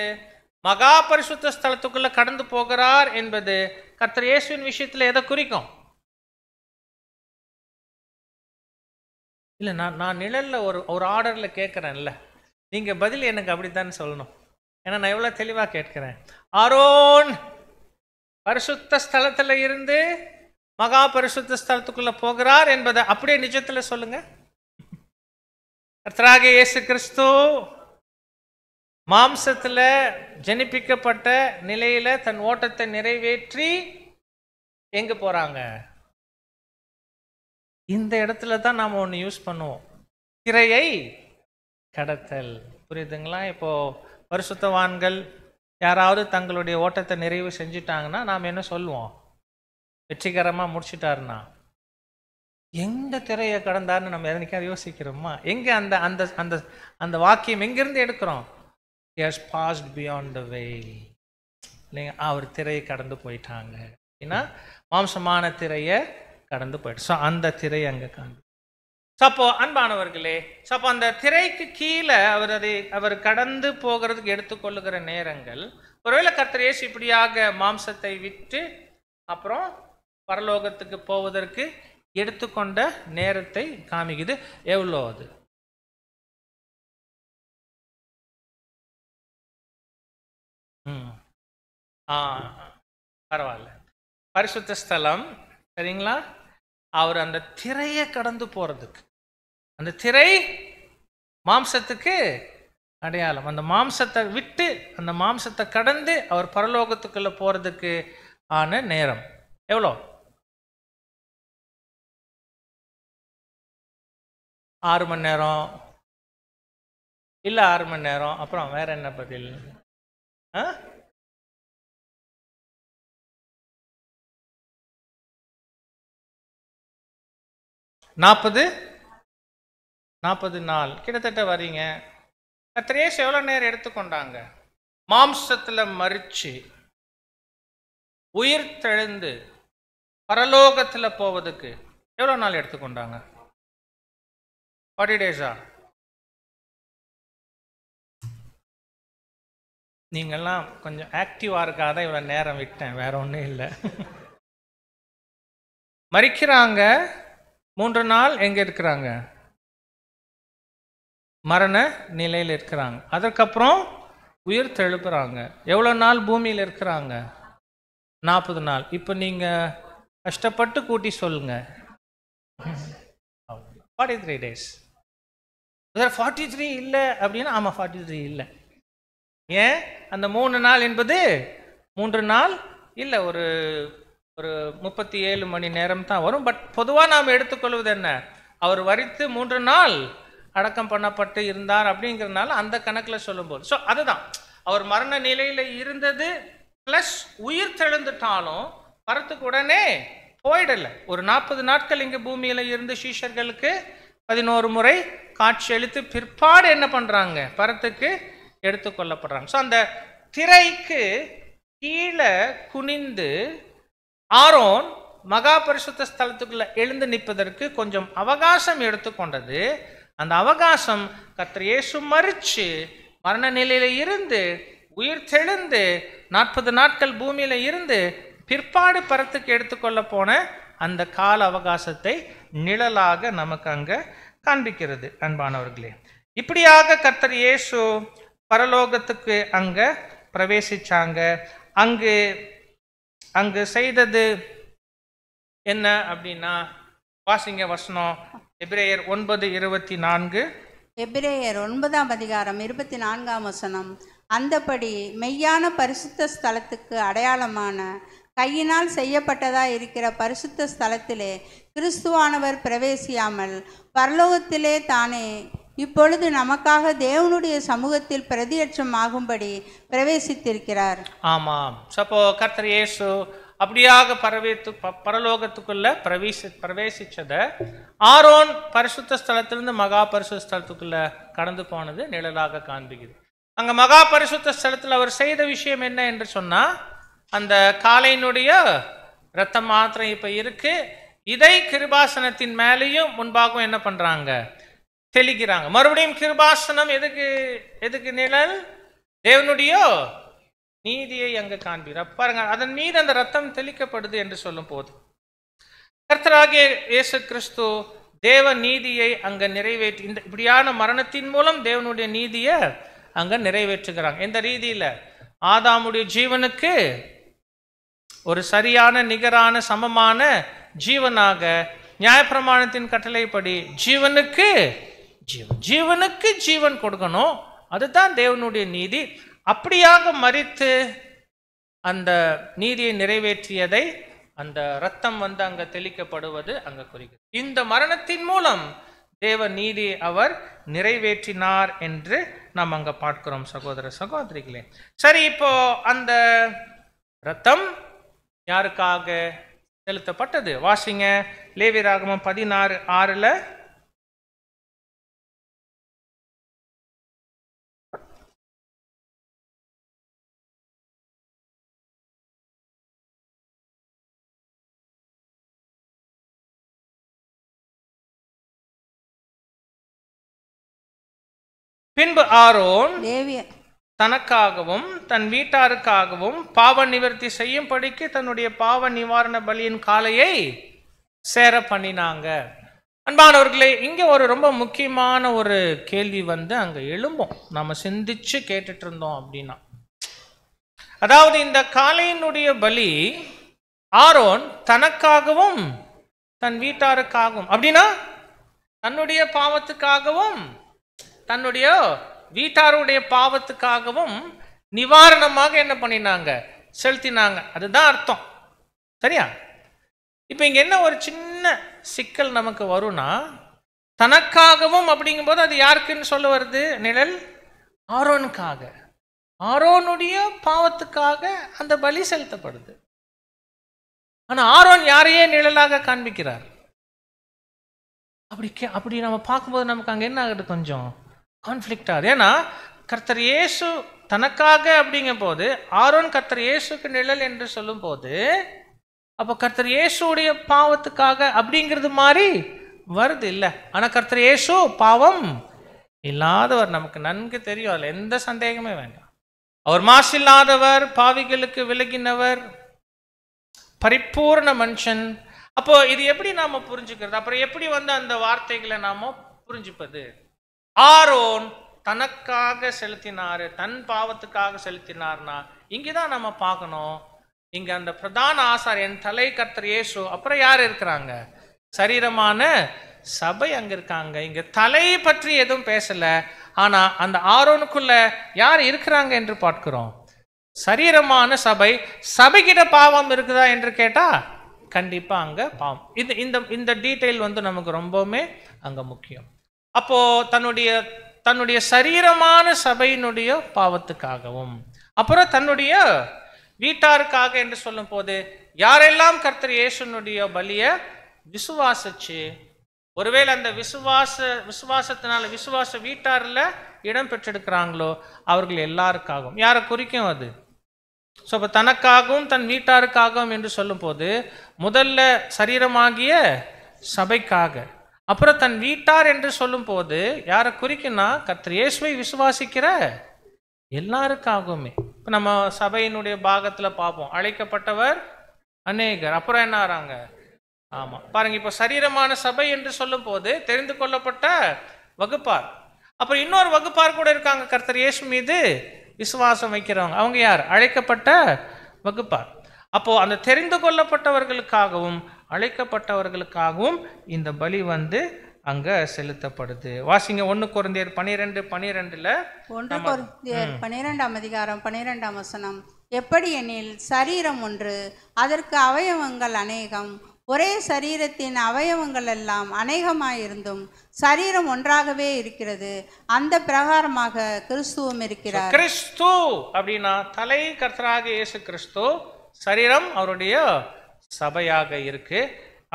மகா பரிசுத்த ஸ்தலத்துக்குள்ள கடந்து போகிறார் என்பது கர்த்தர் இயேசுவின் விஷயத்தில் எதை குறிக்கும்? இல்லை, நான் நிழல்ல ஒரு ஆர்டர்ல கேட்குறேன்ல, நீங்க பதில் எனக்கு அப்படித்தான் சொல்லணும். ஏன்னா நான் எவ்வளவு தெளிவா கேட்கிறேன். ஆரோன் பரிசுத்த ஸ்தலத்துல இருந்து மகா பரிசுத்த ஸ்தலத்துக்குள்ள போகிறார் என்பதை அப்படியே நிஜத்துல சொல்லுங்க. கர்த்தராகிய இயேசு கிறிஸ்து மாம்சத்துல ஜனிப்பிக்கப்பட்ட நிலையில தன் ஓட்டத்தை நிறைவேற்றி எங்க போறாங்க? இந்த இடத்துல தான் நாம ஒன்று யூஸ் பண்ணுவோம், திரையை கடத்தல். புரியுதுங்களா? இப்போ பரிசுத்தவான்கள் யாராவது தங்களுடைய ஓட்டத்தை நிறைவு செஞ்சுட்டாங்கன்னா நாம் என்ன சொல்லுவோம்? வெற்றிகரமாக முடிச்சுட்டாருன்னா. எந்த திரையை கடந்தாருன்னு நம்ம எதனைக்காவது யோசிக்கிறோமா? எங்கே அந்த அந்த அந்த அந்த வாக்கியம் எங்கிருந்து எடுக்கிறோம்? He has passed beyond the veil. இல்லைங்க, அவர் திரையை கடந்து போயிட்டாங்க. ஏன்னா மாம்சமான திரையை கடந்து போயிட்டு, ஸோ அந்த திரை அங்கே காண்பு. ஸோ அப்போ அன்பானவர்களே, ஸோ அப்போ அந்த திரைக்கு கீழே அவர் கடந்து போகிறதுக்கு எடுத்துக்கொள்ளுகிற நேரங்கள், ஒருவேளை கர்த்தர் இயேசு இப்படியாக மாம்சத்தை விட்டு அப்புறம் பரலோகத்துக்கு போவதற்கு எடுத்துக்கொண்ட நேரத்தை காமிக்குது. எவ்வளோ அது? பரவாயில்ல, பரிசுத்த ஸ்தலம், சரிங்களா? அவர் அந்த திரையை கடந்து போறதுக்கு, அந்த திரை மாம்சத்துக்கு அடையாளம். அந்த மாம்சத்தை விட்டு அந்த மாம்சத்தை கடந்து அவர் பரலோகத்துக்குள்ள போறதுக்கு ஆன நேரம் எவ்வளோ? 6 மணி நேரம் இல்ல 6 மணி நேரம். அப்புறம் வேற என்ன பதில்? 40 நாள் கிட்டத்தட்ட வரீங்க. கர்த்தர் இயேசு எவ்வளவு நேரம் எடுத்துக்கொண்டாங்க? மாம்சத்துல மரிச்சு உயிர் தெழுந்து பரலோகத்துல போவதுக்கு எவ்வளவு நாள் எடுத்துக்கொண்டாங்க? 40 டேஸா? நீங்கெல்லாம் கொஞ்சம் ஆக்டிவா இருக்காத இவ்வளவு நேரம் விட்டேன், வேற ஒன்றும் இல்லை. மரிக்கிறாங்க, 3 நாள் எங்க இருக்கிறாங்க? மரண நிலையில் இருக்கிறாங்க. அதற்கப்புறம் உயிர் தெழுப்புறாங்க. எவ்வளவு நாள் பூமியில் இருக்கிறாங்க? 40 நாள். இப்போ நீங்க கஷ்டப்பட்டு கூட்டி சொல்லுங்க. 43 days. 43 இல்லை அப்படின்னா ஆமாம் 43 இல்லை. ஏன் அந்த 3 நாள் என்பது 3 நாள் இல்லை, ஒரு ஒரு 37 மணி நேரம் தான் வரும். பட் பொதுவாக நாம் எடுத்துக்கொள்வது என்ன, அவர் வரித்து 3 நாள் அடக்கம் பண்ணப்பட்டு இருந்தார் அப்படிங்கிறதுனால அந்த கணக்கில் சொல்லும்போது, ஸோ அதுதான் அவர் மரண நிலையில் இருந்தது ப்ளஸ் உயிர் தெழுந்துட்டாலும் பரத்துக்கு உடனே போயிடலை. ஒரு 40 நாட்கள் இங்கே பூமியில் இருந்து சீஷர்களுக்கு 11 முறை காட்சி அளித்து பிற்பாடு என்ன பண்ணுறாங்க, பரத்துக்கு எடுத்துக்கொள்ளப்படுறாங்க. ஸோ அந்த திரைக்கு கீழே குனிந்து ஆரோன் மகா பரிசுத்த ஸ்தலத்துக்குள்ள எழுந்து நிற்பதற்கு கொஞ்சம் அவகாசம் எடுத்துக்கொண்டது. அந்த அவகாசம் கர்த்தர் இயேசு மரிச்சு மரண நிலையில இருந்து உயிர் தெழுந்து 40 நாட்கள் பூமியில இருந்து பிற்பாடு பரத்துக்கு எடுத்துக்கொள்ள போன அந்த கால அவகாசத்தை நிழலாக நமக்கு அங்க காண்பிக்கிறது. அன்பானவர்களே, இப்படியாக கர்த்தர் இயேசு பரலோகத்துக்கு அங்க பிரவேசிச்சாங்க. அங்கு செய்தது என்ன அப்படின்னா, வாசிங்க வசனம் எபிரேயர் 9:24. எபிரேயர் 9:24 அந்தபடி மெய்யான பரிசுத்த ஸ்தலத்துக்கு அடையாளமான கையினால் செய்யப்பட்டதா இருக்கிற பரிசுத்த ஸ்தலத்திலே கிறிஸ்துவானவர் பிரவேசியாமல் பரலோகத்திலே தானே இப்பொழுது நமக்காக தேவனுடைய சமூகத்தில் பிரதியட்சம் ஆகும்படி பிரவேசித்திருக்கிறார். ஆமாம். அப்போ கர்த்தர் இயேசு அப்படியாக பரலோகத்துக்குள்ள பிரவேசிச்சத ஆரோன் பரிசுத்த ஸ்தலத்திலிருந்து மகா பரிசுத்த ஸ்தலத்துக்குள்ள கடந்து போனது நிழலாக காண்பிக்குது. அங்க மகா பரிசுத்த ஸ்தலத்தில் அவர் செய்த விஷயம் என்ன என்று சொன்னா, அந்த காளையினுடைய ரத்தம் மாத்திரம் இப்ப இருக்கு, இதை கிருபாசனத்தின் மேலேயும் முன்பாகவும் என்ன பண்றாங்க, தெளிக்கிறாங்க. மறுபடியும் கிருபாசனம் எதுக்கு நிழல், தேவனுடைய நீதியை அங்க காண்பிக்கிறார். பாருங்க, அதன் மீது அந்த ரத்தம் தெளிக்கப்படுது என்று சொல்லும் போது கர்த்தராகிய இயேசு கிறிஸ்து தேவ நீதியை அங்க நிறைவேற்றி, இந்த இப்படியான மரணத்தின் மூலம் தேவனுடைய நீதியை அங்க நிறைவேற்றுகிறாங்க. இந்த ரீதியில ஆதாமுடைய ஜீவனுக்கு ஒரு சரியான நிகரான சமமான ஜீவனாக நியாயப்பிரமாணத்தின் கட்டளைப்படி ஜீவனுக்கு ஜீவன் கொடுக்கணும், அதுதான் தேவனுடைய நீதி. அப்படியாக மரித்து அந்த நீதியை நிறைவேற்றியதை அந்த ரத்தம் அங்க தெளிக்கப்படுவது அங்க குறிக்கிறது. இந்த மரணத்தின் மூலம் தேவ நீதி அவர் நிறைவேற்றினார் என்று நாம் அங்க பார்க்கிறோம். சகோதர சகோதரிகளே, சரி, இப்போ அந்த ரத்தம் யாருக்காக செலுத்தப்பட்டது? வாசிங்க லேவியராகமம் 16:6. பின்பு ஆரோன் தனக்காகவும் தன் வீட்டாருக்காகவும் பாவ நிவர்த்தி செய்யும்படிக்கு தன்னுடைய பாவ நிவாரண பலியின் காளையை சேர பண்ணினாங்க. அன்பானவர்களே, இங்க ஒரு ரொம்ப முக்கியமான ஒரு கேள்வி அங்க எழும்பும், நாம சிந்திச்சு கேட்டுட்டு இருந்தோம் அப்படின்னா, அதாவது இந்த காளையினுடைய பலி ஆரோன் தனக்காகவும் தன் வீட்டாருக்காகவும், அப்படின்னா தன்னுடைய பாவத்துக்காகவும் தன்னுடைய வீட்டாருடைய பாவத்துக்காகவும் நிவாரணமாக என்ன பண்ணினாங்க, செலுத்தினாங்க. அதுதான் அர்த்தம். சரியா? இப்ப இங்க என்ன ஒரு சின்ன சிக்கல் நமக்கு வரும்னா, தனக்காகவும் அப்படிங்கும்போது அது யாருக்குன்னு சொல்ல வருது, நிழல் ஆரோனுக்காக, ஆரோனுடைய பாவத்துக்காக அந்த பலி செலுத்தப்படுது. ஆனா ஆரோன் யாரையே நிழலாக காண்பிக்கிறார். அப்படி நம்ம பார்க்கும்போது நமக்கு அங்க என்ன ஆகுது, கொஞ்சம் கான்ஃப்ளிக்ட் ஆகுது. ஏன்னா கர்த்தர் இயேசு தனக்காக அப்படிங்கும் போது ஆரோன் கர்த்தர் இயேசுக்கு நிழல் என்று சொல்லும் போது, அப்போ கர்த்தர் இயேசுடைய பாவத்துக்காக அப்படிங்கிறது மாதிரி வருது இல்லை. ஆனா கர்த்தர் இயேசு பாவம் இல்லாதவர், நமக்கு நன்கு தெரியும், அதுல எந்த சந்தேகமே வேண்டாம். அவர் மாசில்லாதவர், பாவிகளுக்கு விலகினவர், பரிபூர்ண மனுஷன். அப்போ இது எப்படி நாம புரிஞ்சுக்கிறது? அப்புறம் எப்படி அந்த வார்த்தைகளை நாம புரிஞ்சுப்பது? ஆரோன் தனக்காக செலுத்தினாரு, தன் பாவத்துக்காக செலுத்தினார்னா இங்கதான் நம்ம பார்க்கணும், இங்க அந்த பிரதான ஆசாரியன் தலை கர்த்தர் இயேசு, அப்புறம் யார் இருக்கிறாங்க? சரீரமான சபை அங்க இருக்காங்க. இங்க தலை பற்றி எதுவும் பேசல, ஆனா அந்த ஆரோனுக்குள்ள யார் இருக்கிறாங்க என்று பார்க்கிறோம். சரீரமான சபை. சபைக்கிட்ட பாவம் இருக்குதா என்று கேட்டா கண்டிப்பா அங்க பாவம். இது இந்த டீட்டெயில் வந்து நமக்கு ரொம்பவுமே அங்க முக்கியம். அப்போ தன்னுடைய சரீரமான சபையினுடைய பாவத்துக்காகவும், அப்புறம் தன்னுடைய வீட்டாருக்காக என்று சொல்லும் போது, யாரெல்லாம் கர்த்தர் இயேசுனுடைய பலிய விசுவாசிச்சு, ஒருவேளை அந்த விசுவாசத்தினால விசுவாச வீட்டார்ல இடம் பெற்றெடுக்கிறாங்களோ அவர்கள் எல்லாருக்காகவும். யாரை குறிக்கும் அது? ஸோ இப்போ தனக்காகவும் தன் வீட்டாருக்காகவும் என்று சொல்லும் போது, முதல்ல சரீரமாகிய சபைக்காக, அப்புறம் தன் வீட்டார் என்று சொல்லும் போது யாரை குறிக்குன்னா கர்த்தர் இயேசுவை விசுவாசிக்கிற எல்லாருக்காகவுமே. இப்போ நம்ம சபையினுடைய பாகத்தில் பார்ப்போம், அழைக்கப்பட்டவர் அநேகர், அப்புறம் என்ன ஆறாங்க? ஆமாம் பாருங்க, இப்போ சரீரமான சபை என்று சொல்லும் போது தெரிந்து கொள்ளப்பட்ட வகுப்பார், அப்புறம் இன்னொரு வகுப்பார் கூட இருக்காங்க கர்த்தர் இயேசு மீது விசுவாசம் வைக்கிறவங்க. அவங்க யார்? அழைக்கப்பட்ட வகுப்பார். அப்போ அந்த தெரிந்து கொள்ளப்பட்டவர்களுக்காகவும் அழைக்கப்பட்டவர்களுக்காகவும் இந்த பலி வந்து அங்க செலுத்தப்படுது. வாசிங்க 1 கொரிந்தியர் 12:12. 1 கொரிந்தியர் 12ஆம் அதிகாரம் 12ஆம் வசனம். எப்படி எனில் சரீரம் ஒன்று, அதற்கு அவயவங்கள் அநேகம், ஒரே சரீரத்தின் அவயவங்கள் எல்லாம் அநேகமாயிருந்தும் சரீரம் ஒன்றாகவே இருக்கிறது, அந்த பிரகாரமாக கிறிஸ்துவும் இருக்கிறார். கிறிஸ்து அப்படின்னா தலை கர்த்தராக இயேசு கிறிஸ்து, சரீரம் அவருடைய சபையாக இருக்கு.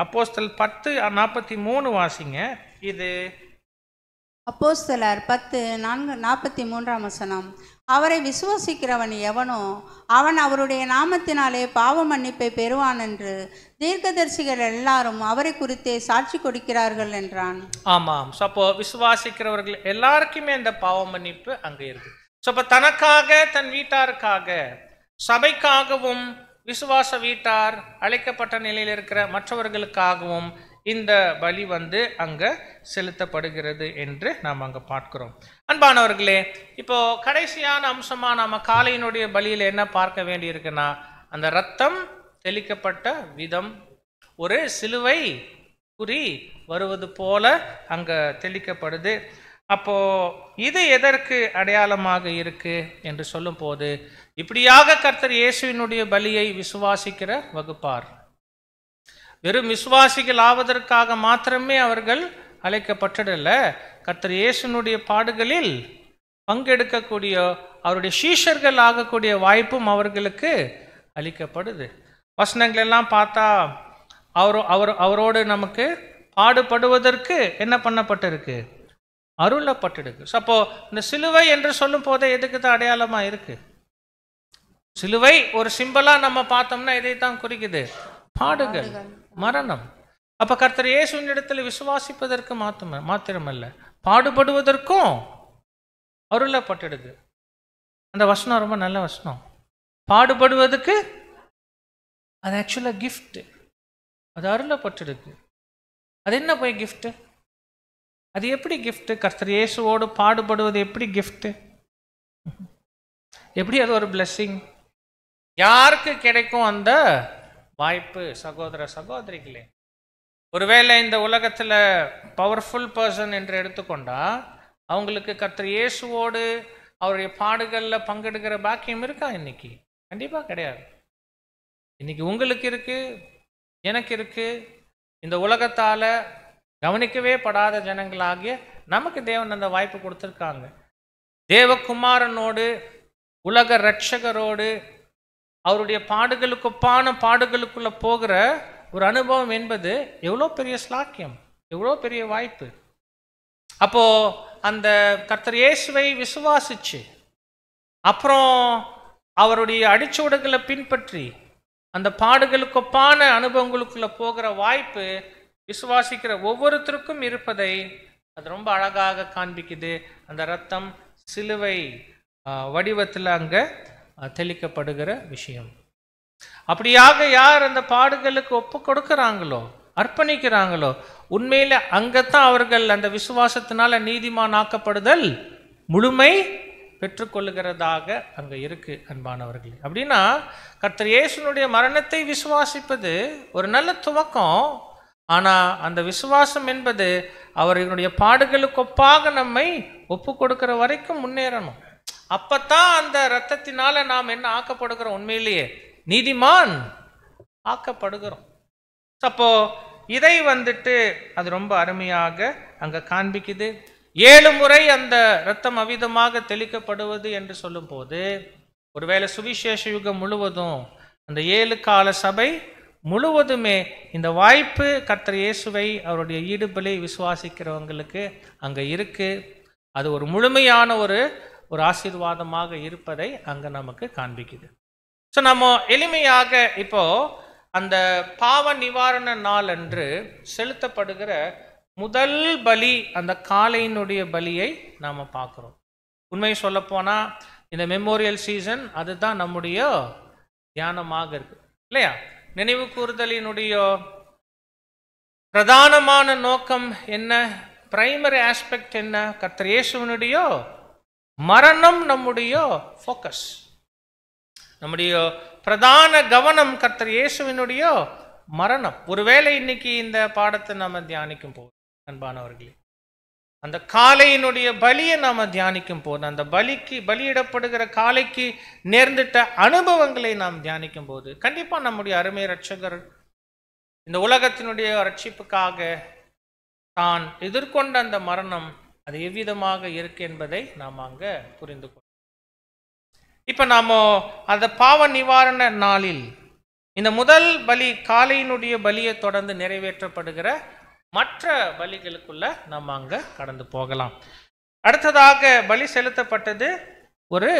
அப்போஸ்தலர் 10:43 வாசிங்க. இது அப்போஸ்தலர் 10:43 வசனம். அவரை விசுவாசிக்கிறவன் எவனோ அவன் அவருடைய நாமத்தினாலே பாவ மன்னிப்பை பெறுவான் என்று தீர்க்கதரிசிகள் எல்லாரும் அவரை குறித்தே சாட்சி கொடுக்கிறார்கள் என்றான். ஆமாம். ஸோ அப்போ விசுவாசிக்கிறவர்கள் எல்லாருக்குமே இந்த பாவ மன்னிப்பு அங்கே இருக்கு. ஸோ அப்போ தனக்காக, தன் வீட்டாருக்காக, சபைக்காகவும், விசுவாச வீட்டார், அழைக்கப்பட்ட நிலையில் இருக்கிற மற்றவர்களுக்காகவும் இந்த பலி வந்து அங்க செலுத்தப்படுகிறது என்று நாம் அங்க பார்க்கிறோம். அன்பானவர்களே, இப்போ கடைசியான அம்சமா நாம காலையினுடைய பலியில என்ன பார்க்க வேண்டி இருக்குன்னா, அந்த ரத்தம் தெளிக்கப்பட்ட விதம், ஒரு சிலுவை குறி வருவது போல அங்க தெளிக்கப்படுது. அப்போ இது எதற்கு அடையாளமாக இருக்கு என்று சொல்லும் போது, இப்படியாக கர்த்தர் இயேசுவினுடைய பலியை விசுவாசிக்கிற வகுப்பார், வெறும் விசுவாசிகள் ஆவதற்காக மாத்திரமே அவர்கள் அழைக்கப்பட்டதில்ல, கர்த்தர் இயேசுனுடைய பாடுகளில் பங்கெடுக்கக்கூடிய, அவருடைய சீஷர்கள் ஆகக்கூடிய வாய்ப்பும் அவர்களுக்கு அளிக்கப்படுது. வசனங்கள் எல்லாம் பார்த்தா அவரோடு நமக்கு பாடுபடுவதற்கு என்ன பண்ணப்பட்டிருக்கு? அருளப்பட்டிருக்கு. அப்போ இந்த சிலுவை என்று சொல்லும் போதே எதுக்கு தான் அடையாளமா இருக்கு? சிலுவை ஒரு சிம்பலா நம்ம பார்த்தோம்னா இதைத்தான் குறிக்குது, பாடுகள், மரணம். அப்ப கர்த்தர் இயேசுவின் இடத்துல விசுவாசிப்பதற்கு மாத்திரமல்ல, பாடுபடுவதற்கும் அருளப்பட்டிருக்கு. அந்த வசனம் ரொம்ப நல்ல வசனம். பாடுபடுவதற்கு அது ஆக்சுவலா கிஃப்ட், அது அருளப்பட்டிருக்கு. அது என்ன போய் கிஃப்ட்? அது எப்படி கிஃப்ட்? கர்த்தர் இயேசுவோடு பாடுபடுவது எப்படி கிஃப்ட்? எப்படி அது ஒரு பிளெஸிங்? யாருக்கு கிடைக்கும் அந்த வாய்ப்பு? சகோதர சகோதரிகளே, ஒருவேளை இந்த உலகத்துல பவர்ஃபுல் பர்சன் என்று எடுத்துக்கொண்டா அவங்களுக்கு கர்த்தர் இயேசுவோடு அவருடைய பாடுகள்ல பங்கெடுக்கிற பாக்கியம் இருக்கா? இன்னைக்கு கண்டிப்பா கிடையாது. இன்னைக்கு உங்களுக்கு இருக்கு, எனக்கு இருக்கு. இந்த உலகத்தால கவனிக்கவே படாத ஜனங்களாகிய நமக்கு தேவன் அந்த வாய்ப்பு கொடுத்துருக்காங்க. தேவகுமாரனோடு, உலக இரட்சகரோடு அவருடைய பாடுகளுக்குப்பான பாடுகளுக்குள்ள போகிற ஒரு அனுபவம் என்பது எவ்வளோ பெரிய ஸ்லாக்கியம், எவ்வளோ பெரிய வாய்ப்பு. அப்போ அந்த கர்த்தர் இயேசுவை விசுவாசிச்சு அப்புறம் அவருடைய அடிச்சுவடுகளை பின்பற்றி அந்த பாடுகளுக்குப்பான அனுபவங்களுக்குள்ள போகிற வாய்ப்பு விசுவாசிக்கிற ஒவ்வொருத்தருக்கும் இருப்பதை அது ரொம்ப அழகாக காண்பிக்குது. அந்த ரத்தம் சிலுவை வடிவத்தில் அங்க தெளிக்கப்படுகிற விஷயம். அப்படியாக யார் அந்த பாடுகளுக்கு ஒப்பு கொடுக்கிறாங்களோ, அர்ப்பணிக்கிறாங்களோ, உண்மையில அங்கத்தான் அவர்கள் அந்த விசுவாசத்தினால நீதிமான் ஆக்கப்படுதல் முழுமை பெற்றுக்கொள்ளுகிறதாக அங்கே இருக்கு அன்பானவர்களே. அப்படின்னா கர்த்தர் இயேசுனுடைய மரணத்தை விசுவாசிப்பது ஒரு நல்ல துவக்கம். ஆனால் அந்த விசுவாசம் என்பது அவர்களுடைய பாடுகளுக்கு ஒப்பாக நம்மை ஒப்பு கொடுக்கிற வரைக்கும் முன்னேறணும். அப்பத்தான் அந்த இரத்தத்தினால நாம் என்ன ஆக்கப்படுகிறோம்? உண்மையிலேயே நீதிமான் ஆக்கப்படுகிறோம். அப்போ இதை அது ரொம்ப அருமையாக அங்க காண்பிக்குது. 7 முறை அந்த இரத்தம் அவிதமாக தெளிக்கப்படுவது என்று சொல்லும் போது, ஒருவேளை சுவிசேஷ யுகம் முழுவதும் அந்த 7 கால சபை முழுவதுமே இந்த வாய்ப்பு கர்த்தர் இயேசுவை அவருடைய ஈடுபலி விசுவாசிக்கிறவங்களுக்கு அங்க இருக்கு. அது ஒரு முழுமையான ஒரு ஆசீர்வாதமாக இருப்பதை அங்க நமக்கு காண்பிக்குது. ஸோ நம்ம எளிமையாக இப்போ அந்த பாவ நிவாரண நாள் அன்று செலுத்தப்படுகிற முதல் பலி, அந்த காளையினுடைய பலியை நாம் பார்க்குறோம். உண்மை சொல்ல போனால் இந்த மெமோரியல் சீசன் அதுதான் நம்முடைய தியானமாக இருக்கு இல்லையா? நினைவு கூறுதலினுடைய பிரதானமான நோக்கம் என்ன? பிரைமரி ஆஸ்பெக்ட் என்ன? கர்த்தர் இயேசுவினுடைய மரணம் நம்முடைய ஃபோக்கஸ், நம்முடைய பிரதான கவனம் கர்த்தர் இயேசுவினுடைய மரணம். ஒருவேளை இன்னைக்கு இந்த பாடத்தை நாம தியானிக்கும் போது அன்பானவர்களே, அந்த காளையினுடைய பலியை நாம தியானிக்கும் போது, அந்த பலியிடப்படுகிற காளைக்கு நேர்ந்திட்ட அனுபவங்களை நாம் தியானிக்கும் போது, கண்டிப்பா நம்முடைய அருமை இரட்சகர் இந்த உலகத்தினுடைய ரட்சிப்புக்காக தான் எதிர்கொண்ட அந்த மரணம் அது எவ்விதமாக இருக்கு என்பதை நாம் அங்க புரிந்து கொள்ளும். இப்ப நாம அந்த பாவ நிவாரண நாளில் இந்த முதல் பலி காளையினுடைய பலியை தொடர்ந்து நிறைவேற்றப்படுகிற மற்ற பலிகளுக்குள்ள நம்ம அங்க கடந்து போகலாம். அடுத்ததாக பலி செலுத்தப்பட்டது ஒரு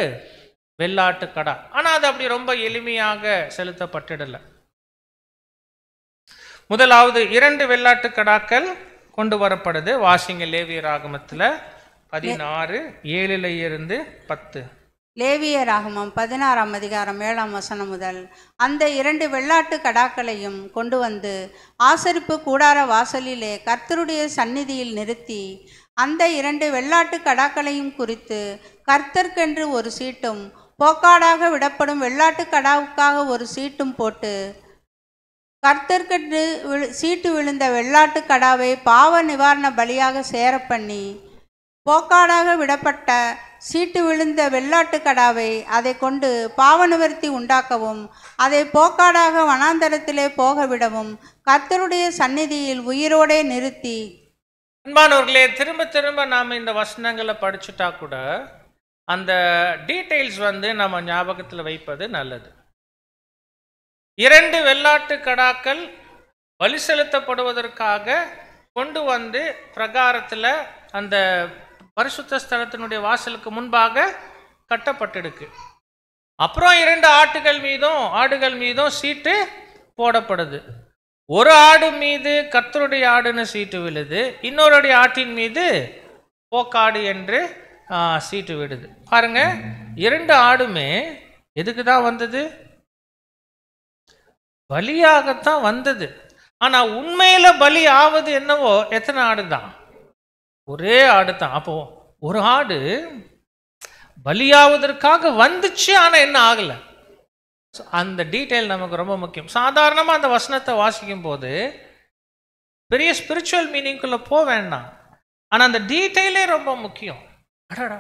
வெள்ளாட்டு கடா. ஆனா அது அப்படி ரொம்ப எளிமையாக செலுத்தப்பட்டிடல. முதலாவது 2 வெள்ளாட்டு கடாக்கள் கொண்டு வரப்படுது. வாசிங்க லேவியராகமத்துல 16:7-10. லேவியராகமம் 16ஆம் அதிகாரம் 7ஆம் வசனம் முதல். அந்த 2 வெள்ளாட்டு கடாக்களையும் கொண்டு வந்து ஆசரிப்பு கூடார வாசலிலே கர்த்தருடைய சந்நிதியில் நிறுத்தி, அந்த 2 வெள்ளாட்டு கடாக்களையும் குறித்து கர்த்தர்க்கென்று ஒரு சீட்டும், போக்காடாக விடப்படும் வெள்ளாட்டு கடாவுக்காக ஒரு சீட்டும் போட்டு, கர்த்தர்க்கென்று சீட்டு விழுந்த வெள்ளாட்டு கடாவை பாவ நிவாரண பலியாக சேர பண்ணி, போக்காடாக விடப்பட்ட சீட்டு விழுந்த வெள்ளாட்டு கடாவை அதை கொண்டு பாவ நிவர்த்தி உண்டாக்கவும், அதை போக்காடாக வனாந்தரத்திலே போக விடவும் கர்த்தருடைய சந்நிதியில் உயிரோடே நிறுத்தி. அன்பானவர்களே, திரும்ப திரும்ப நாம் இந்த வசனங்களை படிச்சுட்டா கூட அந்த டீட்டெயில்ஸ் நம்ம ஞாபகத்தில் வைப்பது நல்லது. 2 வெள்ளாட்டு கடாக்கள் பலி செலுத்தப்படுவதற்காக கொண்டு வந்து பிரகாரத்தில் அந்த பரிசுத்த ஸ்தலத்தினுடைய வாசலுக்கு முன்பாக கட்டப்பட்டிருக்கு. அப்புறம் 2 ஆடுகள் மீதும் சீட்டு போடப்படுது. ஒரு ஆடு மீது கர்த்தருடைய ஆடுன்னு சீட்டு விழுது, இன்னொருடைய ஆட்டின் மீது போக்காடு என்று சீட்டு விடுது. பாருங்க, 2 ஆடுமே எதுக்கு தான் வந்தது? பலியாகத்தான் வந்தது. ஆனா உண்மையில பலி ஆவது என்னவோ எத்தனை ஆடு தான்? ஒரே ஆடு தான். அப்போ ஒரு ஆடு பலியாவதற்காக வந்துச்சு, ஆனா என்ன ஆகல. அந்த டீட்டெயில் நமக்கு ரொம்ப முக்கியம். சாதாரணமா அந்த வசனத்தை வாசிக்கும் போது பெரிய ஸ்பிரிச்சுவல் மீனிங்குள்ள போக வேண்டாம், ஆனா அந்த டீட்டெயிலே ரொம்ப முக்கியம். அடடா,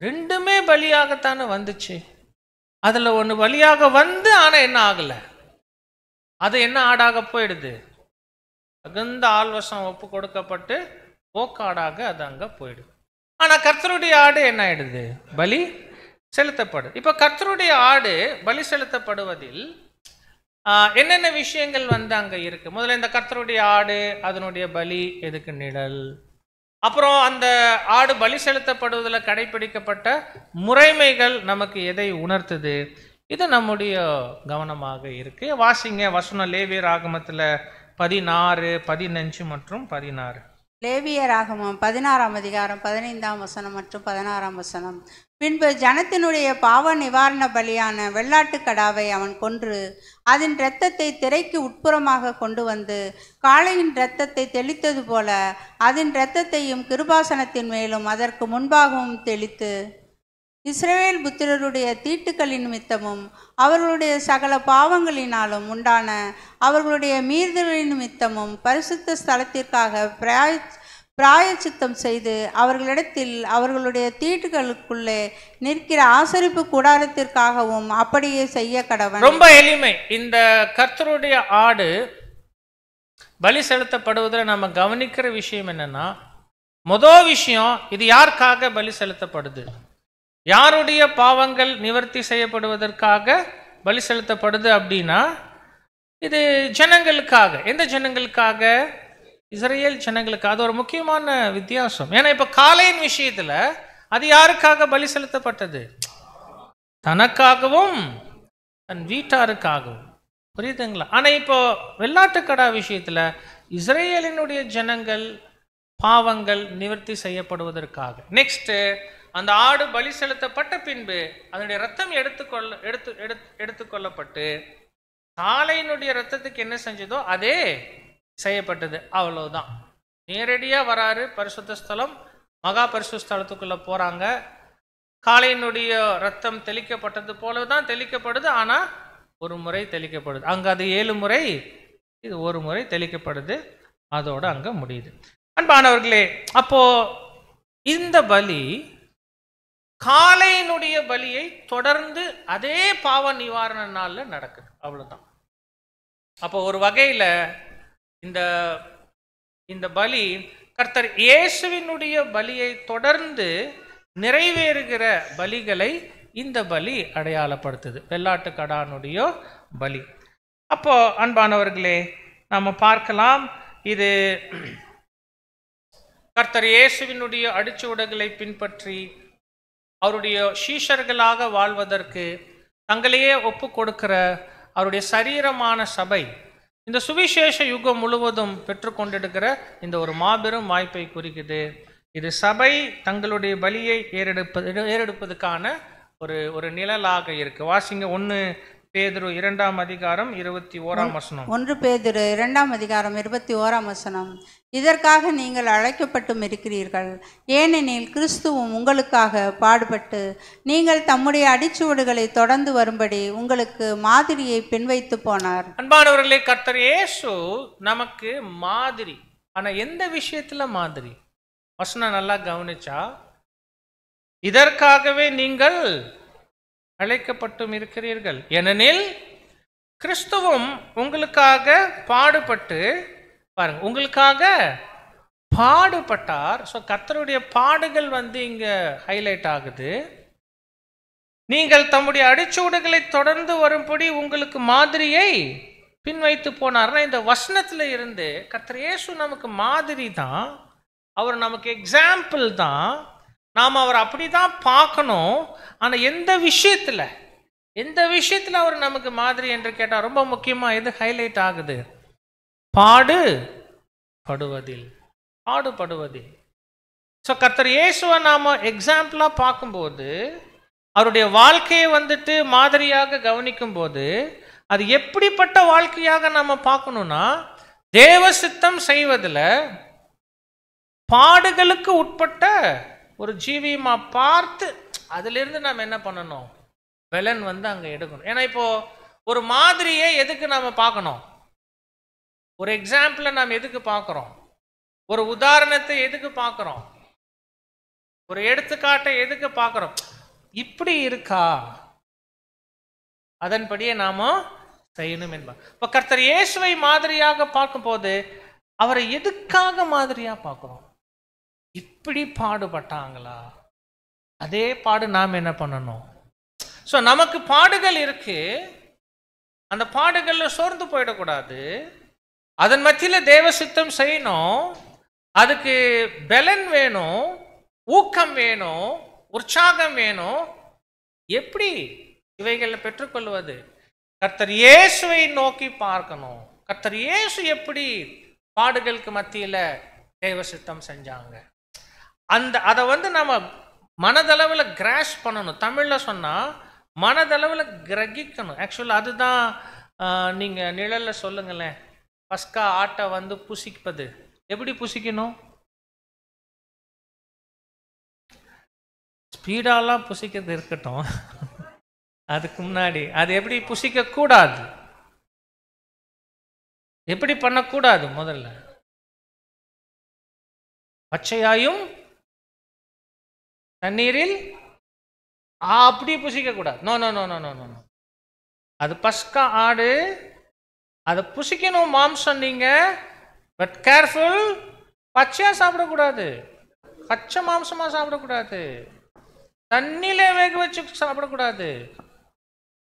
2மே பலியாகத்தானே வந்துச்சு, அதுல ஒன்று பலியாக வந்து ஆனா என்ன ஆகல, அது என்ன ஆடாக போயிடுது? தகுந்த ஆள்வசம் ஒப்பு கொடுக்கப்பட்டு போக்காடாக அது அங்க போயிடுது. ஆனா கர்த்தருடைய ஆடு என்ன ஆயிடுது? பலி செலுத்தப்படுது. இப்ப கர்த்தருடைய ஆடு பலி செலுத்தப்படுவதில் என்னென்ன விஷயங்கள் அங்க இருக்கு? முதல்ல இந்த கர்த்தருடைய ஆடு, அதனுடைய பலி எதுக்கு நிழல். அப்புறம் அந்த ஆடு பலி செலுத்தப்படுவதில் கடைபிடிக்கப்பட்ட முறைமைகள் நமக்கு எதை உணர்த்துது? இது நம்முடைய கவனமாக இருக்கு. வாசிங்க வசனம் லேவியராகமத்தில் 16, 15 மற்றும் 16. லேவியராகமம் 16ஆம் அதிகாரம் 15ஆம் வசனம் மற்றும் 16ஆம் வசனம். பின்பு ஜனத்தினுடைய பாவ நிவாரண பலியான வெள்ளாட்டு கடாவை அவன் கொன்று அதன் இரத்தத்தை திரைக்கு உட்புறமாக கொண்டு வந்து காளையின் இரத்தத்தை தெளித்தது போல அதன் இரத்தத்தையும் கிருபாசனத்தின் மேலும் அதற்கு முன்பாகவும் தெளித்து இஸ்ரவேல் புத்திரருடைய தீட்டுக்களின் நிமித்தமும் அவர்களுடைய சகல பாவங்களினாலும் உண்டான அவர்களுடைய மீறுதலின் நிமித்தமும் பரிசுத்த ஸ்தலத்திற்காக பிராயச்சித்தம் செய்து அவர்களிடத்தில் அவர்களுடைய தீட்டுகளுக்குள்ளே நிற்கிற ஆசரிப்பு கூடாரத்திற்காகவும் அப்படியே செய்ய கடவன். ரொம்ப எளிமை. இந்த கர்த்தருடைய ஆடு பலி செலுத்தப்படுவதில் நம்ம கவனிக்கிற விஷயம் என்னன்னா, முதல் விஷயம், இது யாருக்காக பலி செலுத்தப்படுது? யாருடைய பாவங்கள் நிவர்த்தி செய்யப்படுவதற்காக பலி செலுத்தப்படுது அப்படின்னா, இது ஜனங்களுக்காக. எந்த ஜனங்களுக்காக? இஸ்ரேல் ஜனங்களுக்காக. அது ஒரு முக்கியமான வித்தியாசம். ஏன்னா இப்ப காளையின் விஷயத்துல அது யாருக்காக பலி செலுத்தப்பட்டது? தனக்காகவும் தன் வீட்டாருக்காகவும். புரியுதுங்களா? ஆனா இப்போ வெள்ளாட்டுக்கடா விஷயத்துல இஸ்ரேலினுடைய ஜனங்கள் பாவங்கள் நிவர்த்தி செய்யப்படுவதற்காக. நெக்ஸ்ட், அந்த ஆடு பலி செலுத்தப்பட்ட பின்பு அதனுடைய ரத்தம் எடுத்துக்கொள்ளப்பட்டு காளையினுடைய ரத்தத்துக்கு என்ன செஞ்சதோ அதே செய்யப்பட்டது. அவ்வளவுதான். நேரடியா வராரு பரிசுத்த ஸ்தலம், மகா பரிசுத்த ஸ்தலத்துக்குள்ள போறாங்க. காளையினுடைய ரத்தம் தெளிக்கப்பட்டது போலதான் தெளிக்கப்படுது. ஆனா ஒரு முறை தெளிக்கப்படுது. அங்க அது 7 முறை, இது ஒரு முறை தெளிக்கப்படுது. அதோட அங்க முடியுது. அன்பானவர்களே, அப்போ இந்த பலி காளையினுடைய பலியை தொடர்ந்து அதே பாவ நிவாரண நாள்ல நடக்குது. அவ்வளவுதான். அப்போ ஒரு வகையில இந்த பலி கர்த்தர் இயேசுவினுடைய பலியை தொடர்ந்து நிறைவேறுகிற பலிகளை இந்த பலி அடையாளப்படுத்துது. வெள்ளாட்டுக்கடானுடைய பலி. அப்போ அன்பானவர்களே, நாம பார்க்கலாம், இது கர்த்தர் இயேசுவினுடைய அடிச்சுவடுகளை பின்பற்றி அவருடைய சீஷர்களாக வாழ்வதற்கு தங்களையே ஒப்பு கொடுக்கிற அவருடைய சரீரமான சபை இந்த சுவிசேஷ யுகம் முழுவதும் பெற்றுக்கொண்டிருக்கிற இந்த ஒரு மாபெரும் வாய்ப்பை குறிக்குது. இது சபை தங்களுடைய பலியை ஏறெடுப்பதற்கான ஒரு நிழலாக இருக்கு. வாசிங்க 1 பேதுரு 2ஆம் அதிகாரம் 21ஆம் வசனம். 1 பேதுரு 2ஆம் அதிகாரம் 21ஆம் வசனம். இதற்காக நீங்கள் அழைக்கப்பட்டும் இருக்கிறீர்கள், ஏனெனில் கிறிஸ்துவும் உங்களுக்காக பாடுபட்டு நீங்கள் தம்முடைய அடிச்சுவடுகளை தொடர்ந்து வரும்படி உங்களுக்கு மாதிரியை பின்வைத்து போனார். அன்பானவர்களே, கர்த்தர் இயேசு நமக்கு மாதிரி. ஆனா எந்த விஷயத்துல மாதிரி? வசனம் நல்லா கவனிச்சா, இதற்காகவே நீங்கள் அழைக்கப்பட்டும் இருக்கிறீர்கள், ஏனெனில் கிறிஸ்துவும் உங்களுக்காக பாடுபட்டு, பாருங்க, உங்களுக்காக பாடுபட்டார். ஸோ கர்த்தருடைய பாடுகள் இங்க ஹைலைட் ஆகுது. நீங்கள் தம்முடைய அடிச்சூடுகளை தொடர்ந்து வரும்படி உங்களுக்கு மாதிரியை பின்வைத்து போனார்னா, இந்த வசனத்துல இருந்து கர்த்தர் இயேசு நமக்கு மாதிரி தான், அவர் நமக்கு எக்ஸாம்பிள் தான். நாம் அவர் அப்படிதான் பார்க்கணும். ஆனா எந்த விஷயத்துல அவர் நமக்கு மாதிரி என்று கேட்டால் ரொம்ப முக்கியமா எது ஹைலைட் ஆகுது? பாடுபடுவதில். ஸோ கர்த்தர் இயேசுவை நாம எக்ஸாம்பிளா பார்க்கும்போது, அவருடைய வாழ்க்கையை மாதிரியாக கவனிக்கும் போது, அது எப்படிப்பட்ட வாழ்க்கையாக நாம பார்க்கணும்னா, தேவ சித்தம் செய்வதில் பாடுகளுக்கு உட்பட்ட ஒரு ஜீவியமா பார்த்து அதிலிருந்து நாம் என்ன பண்ணணும்? பலன் அங்க எடுக்கணும். ஏன்னா இப்போ ஒரு மாதிரியை எதுக்கு நாம பார்க்கணும்? ஒரு எக்ஸாம்பிளை நாம் எதுக்கு பார்க்கிறோம்? ஒரு உதாரணத்தை எதுக்கு பார்க்கிறோம்? ஒரு எடுத்துக்காட்டை எதுக்கு பார்க்கிறோம்? இப்படி இருக்கா, அதன்படியே நாம செய்யணும் என்பார். இப்ப கர்த்தர் இயேசுவை மாதிரியாக பார்க்கும் போது அவரை எதுக்காக மாதிரியா பார்க்கிறோம்? இப்படி பாடுபட்டாங்களா, அதே பாடு நாம் என்ன பண்ணணும்? ஸோ நமக்கு பாடுகள் இருக்கு, அந்த பாடுகள்ல சோர்ந்து போயிடக்கூடாது. அதன் மத்தியில் தேவ சித்தம் செய்யணும். அதுக்கு பலன் வேணும், ஊக்கம் வேணும், உற்சாகம் வேணும். எப்படி இவைகளை பெற்றுக்கொள்வது? கர்த்தர் இயேசுவை நோக்கி பார்க்கணும். கர்த்தர் இயேசு எப்படி பாடுகளுக்கு மத்தியில தேவ சித்தம் செஞ்சாங்க, அதை நம்ம மனதளவில் கிராஸ் பண்ணணும். தமிழ்ல சொன்னா மனதளவில் கிரகிக்கணும். ஆக்சுவலாக அதுதான். நீங்க நிழல்ல சொல்லுங்களேன், பஸ்கா ஆட்டை புசிப்பது எப்படி புசிக்கணும்? ஸ்பீடாலாம் புசிக்கிறது இருக்கட்டும், அதுக்கு முன்னாடி அது எப்படி புசிக்க கூடாது, எப்படி பண்ணக்கூடாது, முதல்ல பச்சையாயும் தண்ணீரில் அப்படி புசிக்க கூடாது. No no no no no no. அது பஸ்கா ஆடு, அதை புசிக்கணும் மாம்சம் நீங்க, பட் கேர்ஃபுல், பச்சையா சாப்பிடக்கூடாது, பச்சை மாம்சமா சாப்பிடக்கூடாது, தண்ணியில வேக வச்சு சாப்பிடக்கூடாது,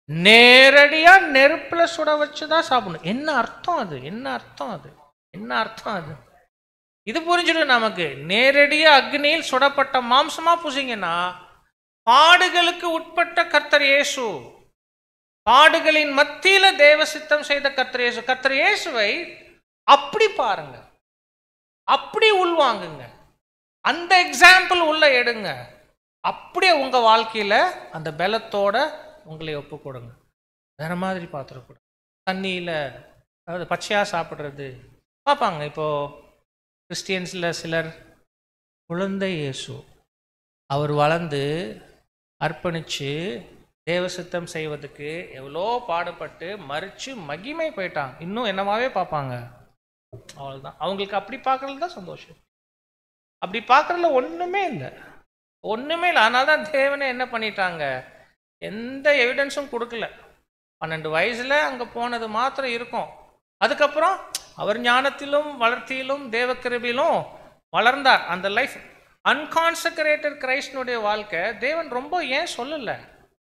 நேரடியா நெருப்புல சுட வச்சுதான் சாப்பிடணும். என்ன அர்த்தம் அது? என்ன அர்த்தம் அது? என்ன அர்த்தம் அது? இது புரிஞ்சிடும் நமக்கு. நேரடியா அக்னியில் சுடப்பட்ட மாம்சமா புசிங்கன்னா, பாடுகளுக்கு உட்பட்ட கர்த்தர் இயேசு, பாடுகளின் மத்தியில தேவ சித்தம் செய்த கர்த்தர் இயேசு, கர்த்தர் இயேசுவை அப்படி பாருங்க, அப்படி உள்வாங்குங்க, அந்த எக்ஸாம்பிள் உள்ள எடுங்க, அப்படியே உங்க வாழ்க்கையில அந்த பலத்தோட உங்களை ஒப்பு கொடுங்க. வேற மாதிரி பார்த்துடக்கூடாது. தண்ணியில அதாவது பச்சையா சாப்பிட்றது பார்ப்பாங்க. இப்போ கிறிஸ்டியன்ஸ்ல சிலர் குழந்தை இயேசு அவர் வளர்ந்து அர்ப்பணிச்சு தேவ சித்தம் செய்வதுக்கு எவ்வளோ பாடுபட்டு மறிச்சு மகிமை போயிட்டாங்க, இன்னும் என்னவாவே பார்ப்பாங்க. அவ்வளோதான். அவங்களுக்கு அப்படி பார்க்கறது தான் சந்தோஷம். அப்படி பார்க்கறதுல ஒன்றுமே இல்லை, ஒன்றுமே இல்லை. அதனால தான் தேவனை என்ன பண்ணிட்டாங்க, எந்த எவிடன்ஸும் கொடுக்கல. 12 வயசுல அங்கே போனது மாத்திரம் இருக்கும். அதுக்கப்புறம் அவர் ஞானத்திலும் வளர்த்தியிலும் தேவ கிருபையிலும் வளர்ந்தார். அந்த லைஃப் அன்கான்சக்ரேட்டட் கிரைஸ்டனுடைய வாழ்க்கை தேவன் ரொம்ப ஏன் சொல்லல,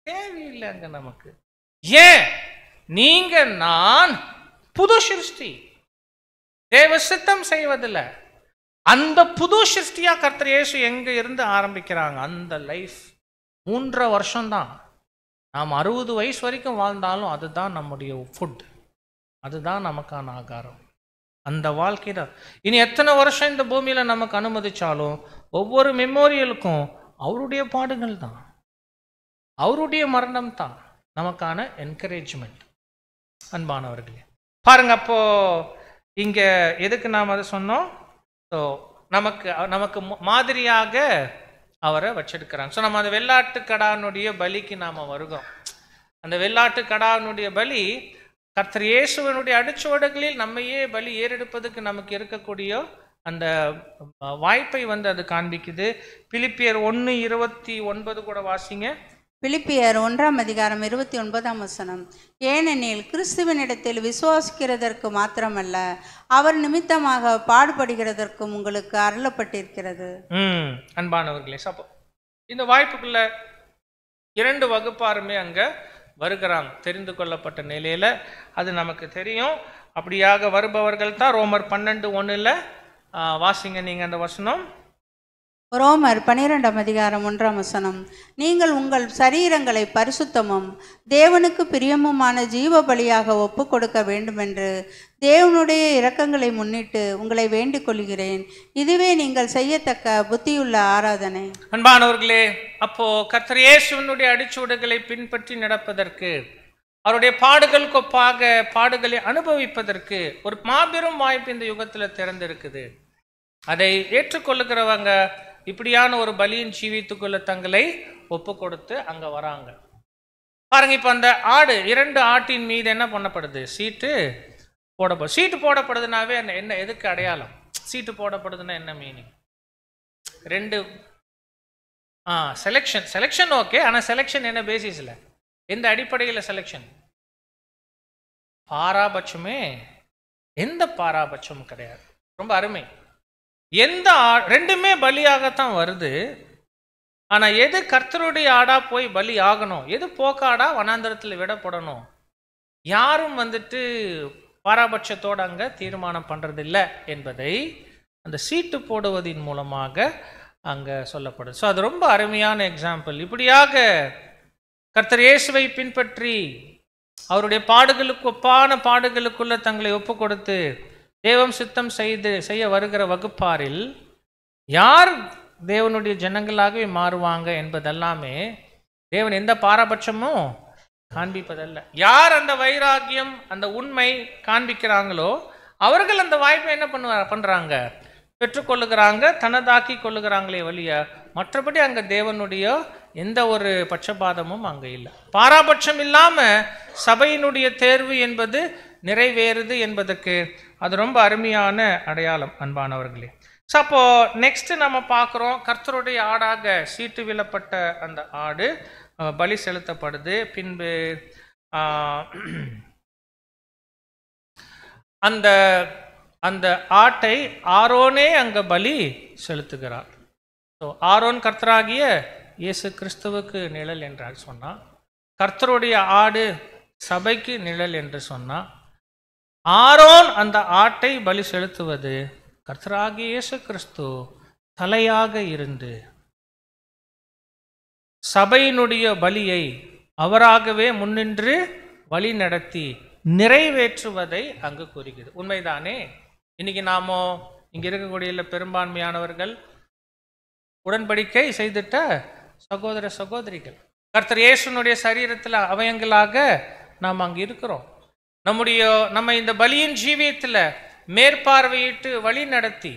தேவையில்லை அங்க நமக்கு. ஏன்? நீங்க நான் புது சிருஷ்டி, தேவ சித்தம் செய்வதில்லை. அந்த புது சிருஷ்டியா கர்த்தர் இயேசு எங்க இருந்து ஆரம்பிக்கிறாங்க, அந்த லைஃப் 3 வருஷம்தான். நாம் 60 வயசு வரைக்கும் வாழ்ந்தாலும் அதுதான் நம்முடைய ஃபுட், அதுதான் நமக்கான ஆகாரம், அந்த வாழ்க்கை தான். இனி எத்தனை வருஷம் இந்த பூமியில நமக்கு அனுமதிச்சாலும் ஒவ்வொரு மெமோரியலுக்கும் அவருடைய பாடுகள் தான், அவருடைய மரணம் தான் நமக்கான என்கரேஜ்மெண்ட். அன்பானவர்களே பாருங்க, அப்போ இங்க எதுக்கு நாம் அதை சொன்னோம்? ஸோ நமக்கு மாதிரியாக அவரை வச்செடுக்கிறாங்க. ஸோ நம்ம அந்த வெள்ளாட்டு கடானுடைய பலிக்கு நாம் வருகிறோம். அந்த வெள்ளாட்டு கடானுடைய பலி கர்த்தர் இயேசுவனுடைய அடிச்சுவடுகளில் நம்மையே பலி ஏறெடுப்பதுக்கு நமக்கு இருக்கக்கூடிய அந்த வாய்ப்பை அது காண்பிக்குது. பிலிப்பியர் 1:29 கூட வாசிங்க. பிலிப்பியர் 1:29. ஏனெனில் கிறிஸ்துவனிடத்தில் விசுவாசிக்கிறதற்கு மாத்திரமல்ல, அவர் நிமித்தமாக பாடுபடுகிறதற்கும் உங்களுக்கு அருளப்பட்டிருக்கிறது. அன்பானவர்களே, அப்போ இந்த வாய்ப்புக்குள்ள 2 வகுப்பாருமே அங்க வருகிறாங்க, தெரிந்து கொள்ளப்பட்ட நிலையில. அது நமக்கு தெரியும். அப்படியாக வருபவர்கள் தான் ரோமர் 12:1 வாசிங்க நீங்க அந்த வசனம். ரோமர் 12:1. நீங்கள் உங்கள் சரீரங்களை பரிசுத்தமும் தேவனுக்கு பிரியமுமான ஜீவ பலியாக ஒப்பு கொடுக்க வேண்டுமென்று தேவனுடைய இரக்கங்களை முன்னிட்டு உங்களை வேண்டிக் கொள்கிறேன். இதுவே நீங்கள் செய்யத்தக்க புத்தியுள்ள ஆராதனை. அன்பானவர்களே, அப்போ கர்த்தர் இயேசுவினுடைய அடிச்சுவடுகளை பின்பற்றி நடப்பதற்கு, அவருடைய பாடுகளுக்கு ஒப்பாக பாடுகளை அனுபவிப்பதற்கு ஒரு மாபெரும் வாய்ப்பு இந்த யுகத்தில் திறந்திருக்குது. அதை ஏற்றுக்கொள்ளுகிறவங்க இப்படியான ஒரு பலியின் ஜீவித்துக்குள்ள தங்களை ஒப்பு கொடுத்து அங்க வராங்க. பாருங்க, இப்ப அந்த ஆடு 2 ஆட்டின் மீது என்ன பண்ணப்படுது? சீட்டு போடப்படுது. சீட்டு போடப்படுதுனாவே என்ன, எதுக்கு அடையாளம்? சீட்டு போடப்படுதுன்னா என்ன மீனிங்? 2 selection okay. ஆனா செலெக்ஷன் என்ன பேசிஸ்ல, எந்த அடிப்படையில் செலெக்ஷன்? பாராபட்சமே, எந்த பாராபட்சமும் கிடையாது. ரொம்ப அருமை. எந்த 2மே பலியாகத்தான் வருது. ஆனா எது கர்த்தருடைய ஆடா போய் பலி ஆகணும், எது போக்காடா வனாந்தரத்தில் விடப்படணும், யாரும் பாராபட்சத்தோட அங்க தீர்மானம் பண்றதில்லை என்பதை அந்த சீட்டு போடுவதின் மூலமாக அங்க சொல்லப்படுது. ஸோ அது ரொம்ப அருமையான எக்ஸாம்பிள். இப்படியாக கர்த்தர் இயேசுவை பின்பற்றி அவருடைய பாடுகளுக்கு ஒப்பான பாடுகளுக்குள்ள தங்களை ஒப்பு கொடுத்து தேவம் சித்தம் செய்ய வருகிற வகுப்பாரில் யார் தேவனுடைய ஜனங்களாகவே மாறுவாங்க என்பதெல்லாமே தேவன் எந்த பாரபட்சமும் காண்பிப்பதல்ல. யார் அந்த வைராகியம், அந்த உண்மை காண்பிக்கிறாங்களோ அவர்கள் அந்த வாய்ப்பை என்ன பண்றாங்க? பெற்றுக்கொள்ளுகிறாங்க, தனதாக்கி கொள்ளுகிறாங்களே வழிய மற்றபடி அங்கே தேவனுடைய எந்த ஒரு பட்சபாதமும் அங்கே இல்லை. பாராபட்சம் இல்லாமல் சபையினுடைய தேர்வு என்பது நிறைவேறுது என்பதற்கு அது ரொம்ப அருமையான அடையாளம் அன்பானவர்களே. ஸோ அப்போ நெக்ஸ்ட் நம்ம பார்க்குறோம், கர்த்தருடைய ஆடாக சீட்டு விழப்பட்ட அந்த ஆடு பலி செலுத்தப்படுது. பின்பு அந்த அந்த ஆட்டை ஆரோனே அங்கே பலி செலுத்துகிறார். ஸோ ஆரோன் கர்த்தராகிய இயேசு கிறிஸ்துவுக்கு நிழல் என்றார் சொன்னான். கர்த்தருடைய ஆடு சபைக்கு நிழல் என்று சொன்னான். ஆரோன் அந்த ஆட்டை பலி செலுத்துவது கர்த்தராகிய இயேசு கிறிஸ்து தலையாக இருந்து சபையினுடைய பலியை அவராகவே முன்னின்று வழி நடத்தி நிறைவேற்றுவதை அங்கு கூறுகிறது. உண்மைதானே? இன்னைக்கு நாம இங்க இருக்கக்கூடிய பெரும்பான்மையானவர்கள் உடன்படிக்கை செய்துட்ட சகோதர சகோதரிகள், கர்த்தர் இயேசுனுடைய சரீரத்தில் அவயங்களாக நாம் அங்கே இருக்கிறோம். நம்ம இந்த பலியின் ஜீவியத்தில் மேற்பார்வையிட்டு வழி நடத்தி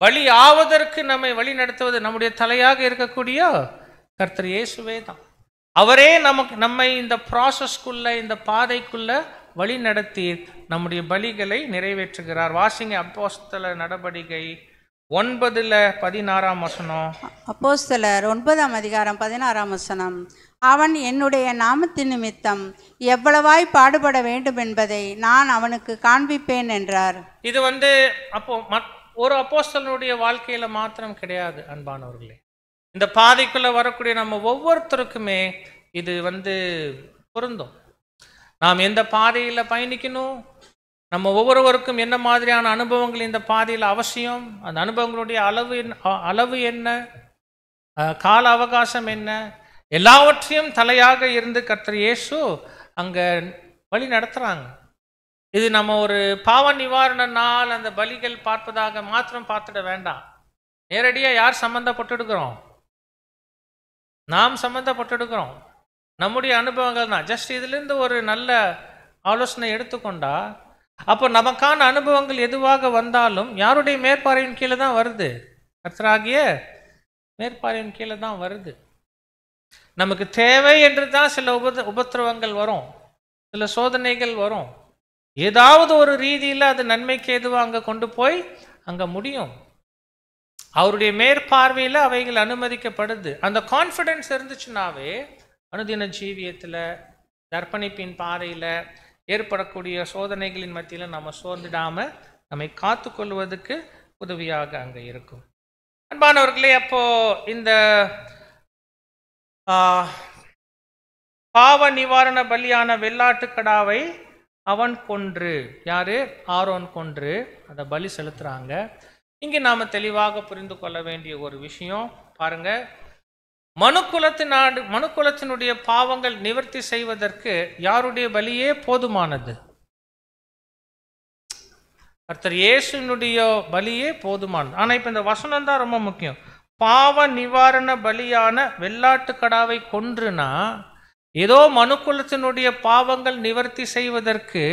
வழி ஆவதற்கு நம்மை வழி நடத்துவது நம்முடைய தலையாக இருக்கக்கூடிய கர்த்தர் இயேசுவே தான். அவரே நம்மை இந்த ப்ராசஸ்க்குள்ள, இந்த பாதைக்குள்ள வழி நடத்தி நம்முடைய பலிகளை நிறைவேற்றுகிறார். வாசிங்க அப்போஸ்தலர் நடபடிகை 9:16. அப்போஸ்தலர் 9:16. அவன் என்னுடைய நாமத்தின் நிமித்தம் எவ்வளவாய் பாடுபட வேண்டும் என்பதை நான் அவனுக்கு காண்பிப்பேன் என்றார். இது அப்போ ஒரு அப்போஸ்தலனுடைய வாழ்க்கையில மாத்திரம் கிடையாது அன்பானவர்களே. இந்த பாதைக்குள்ள வரக்கூடிய நம்ம ஒவ்வொருத்தருக்குமே இது பொருந்தும். நாம் எந்த பாதையில் பயணிக்கணும், நம்ம ஒவ்வொருவருக்கும் என்ன மாதிரியான அனுபவங்கள் இந்த பாதையில் அவசியம், அந்த அனுபவங்களுடைய அளவு என்ன, கால அவகாசம் என்ன, எல்லாவற்றையும் தலையாக இருந்து கர்த்தர் இயேசு அங்கே வழி நடத்துகிறாங்க. இது நம்ம ஒரு பாவ நிவாரண நாள் அந்த பலிகள் பார்ப்பதாக மாத்திரம் பார்த்துட வேண்டாம். நேரடியாக யார் சம்மந்தப்பட்டுடுக்கிறோம்? நாம் சம்மந்தப்பட்டுடுக்கிறோம். நம்முடைய அனுபவங்கள் தான். ஜஸ்ட் இதிலிருந்து ஒரு நல்ல ஆலோசனை எடுத்துக்கொண்டா, அப்போ நமக்கான அனுபவங்கள் எதுவாக வந்தாலும் யாருடைய மேற்பார்வையின் கீழே தான் வருது? கர்த்தராகிய மேற்பார்வையின் கீழே தான் வருது. நமக்கு தேவை என்று தான் சில உபத்திரவங்கள் வரும், சில சோதனைகள் வரும். ஏதாவது ஒரு ரீதியில் அது நன்மைக்கு எதுவாக அங்கே கொண்டு போய் அங்கே முடியும். அவருடைய மேற்பார்வையில் அவைகள் அனுமதிக்கப்படுது. அந்த கான்ஃபிடென்ஸ் இருந்துச்சுன்னாவே அனுதின ஜீவியத்தில், தர்ப்பணிப்பின் பாதையில் ஏற்படக்கூடிய சோதனைகளின் மத்தியில் நம்ம சோர்ந்துடாமல் நம்மை காத்து கொள்வதற்கு உதவியாக அங்கே இருக்கும். அன்பானவர்களே, அப்போ இந்த பாவ நிவாரண பலியான வெள்ளாட்டுக்கடாவை அவன் கொன்று, யாரு? ஆரோன் கொன்று அதை பலி செலுத்துறாங்க. இங்கே நாம் தெளிவாக புரிந்து கொள்ள வேண்டிய ஒரு விஷயம் பாருங்க. மனுக்குலத்தினுடைய பாவங்கள் நிவர்த்தி செய்வதற்கு யாருடைய பலியே போதுமானது? கர்த்தர் இயேசுனுடைய பலியே போதுமானது. ஆனால் இப்போ இந்த வசனம் தான் ரொம்ப முக்கியம். பாவ நிவாரண பலியான வெள்ளாட்டுக்கடாவை கொன்றுனா ஏதோ மனுக்குலத்தினுடைய பாவங்கள் நிவர்த்தி செய்வதற்கு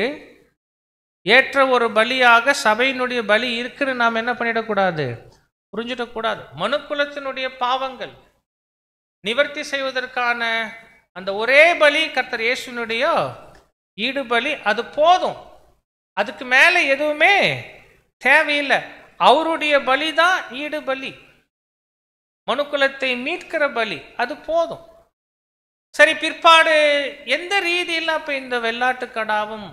ஏற்ற ஒரு பலியாக சபையினுடைய பலி இருக்குன்னு நாம் என்ன பண்ணிடக்கூடாது? புரிஞ்சிடக்கூடாது. மனுக்குலத்தினுடைய பாவங்கள் நிவர்த்தி செய்வதற்கான அந்த ஒரே பலி கர்த்தர் இயேசுனுடைய ஈடு பலி, அது போதும். அதுக்கு மேலே எதுவுமே தேவையில்லை. அவருடைய பலி தான் ஈடு பலி, மனுக்குலத்தை மீட்கிற பலி, அது போதும். சரி, பிற்பாடு எந்த ரீதியில் அப்போ இந்த வெள்ளாட்டுக்கடாவும்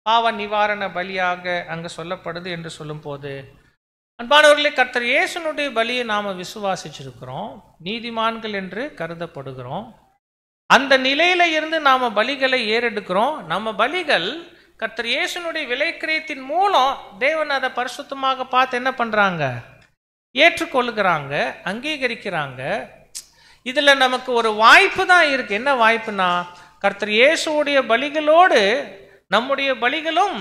பாவ நிவாரண பலியாக அங்கே சொல்லப்படுது என்று சொல்லும் போது, அன்பானவர்களே, கர்த்தர் இயேசுனுடைய பலியை நாம் விசுவாசிச்சிருக்கிறோம், நீதிமான்கள் என்று கருதப்படுகிறோம். அந்த நிலையில இருந்து நாம் பலிகளை ஏறெடுக்கிறோம். நம்ம பலிகள் கர்த்தர் இயேசுனுடைய விலைக்கிரயத்தின் மூலம் தேவன் அதை பரிசுத்தமாக பார்த்து என்ன பண்ணுறாங்க? ஏற்றுக்கொள்ளுகிறாங்க, அங்கீகரிக்கிறாங்க. இதில் நமக்கு ஒரு வாய்ப்பு தான் இருக்குது. என்ன வாய்ப்புனா, கர்த்தர் இயேசுடைய பலிகளோடு நம்முடைய பலிகளும்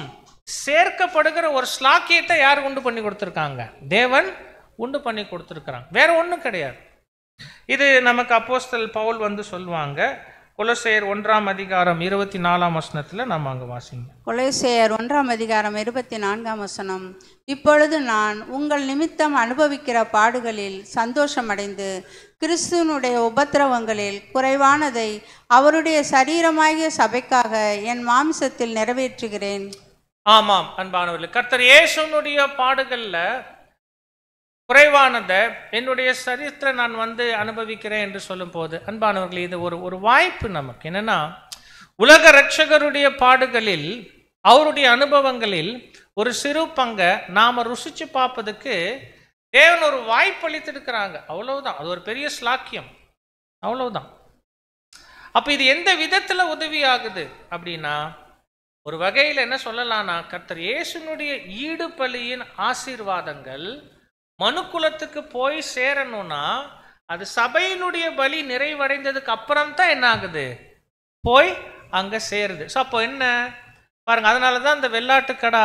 சேர்க்கப்படுகிற ஒரு ஸ்லாக்கியத்தை யார் உண்டு பண்ணி கொடுத்துருக்காங்க? தேவன் உண்டு பண்ணி கொடுத்துருக்குறாங்க. வேற ஒன்றும் கிடையாது. இது நமக்கு அப்போஸ்தலர் பவுல் சொல்லுவாங்க, கொலோசையர் 1:24 நம்ம அங்க வாசிங்க. கொலோசையர் 1:24 இப்பொழுது நான் உங்கள் நிமித்தம் அனுபவிக்கிற பாடுகளில் சந்தோஷமடைந்து கிறிஸ்துவனுடைய உபத்திரவங்களில் குறைவானதை அவருடைய சரீரமாகிய சபைக்காக என் மாம்சத்தில் நிறைவேற்றுகிறேன். ஆமாம் அன்பானவர்களே, கர்த்தர் இயேசுனுடைய பாடுகள்ல குறைவானதை என்னுடைய சரீரத்தில் நான் அனுபவிக்கிறேன் என்று சொல்லும் போது அன்பானவர்களே, இது ஒரு வாய்ப்பு நமக்கு. என்னன்னா, உலக இரட்சகருடைய பாடுகளில் அவருடைய அனுபவங்களில் ஒரு சிறு பங்கை நாம ருசிச்சு பார்ப்பதுக்கு தேவன் ஒரு வாய்ப்பு அளித்திருக்கிறாங்க. அவ்வளவுதான். அது ஒரு பெரிய ஸ்லாக்கியம். அவ்வளவுதான். அப்ப இது எந்த விதத்துல உதவி ஆகுது அப்படின்னா, ஒரு வகையில் என்ன சொல்லலாம்னா, கர்த்தர் இயேசுனுடைய ஈடு பலியின் ஆசீர்வாதங்கள் மனுக்குலத்துக்கு போய் சேரணும்னா அது சபையினுடைய பலி நிறைவடைந்ததுக்கு அப்புறம் தான் என்ன ஆகுது, போய் அங்க சேருது. ஸோ அப்போ என்ன பாருங்க, அதனால தான் இந்த வெள்ளாட்டுக்கடா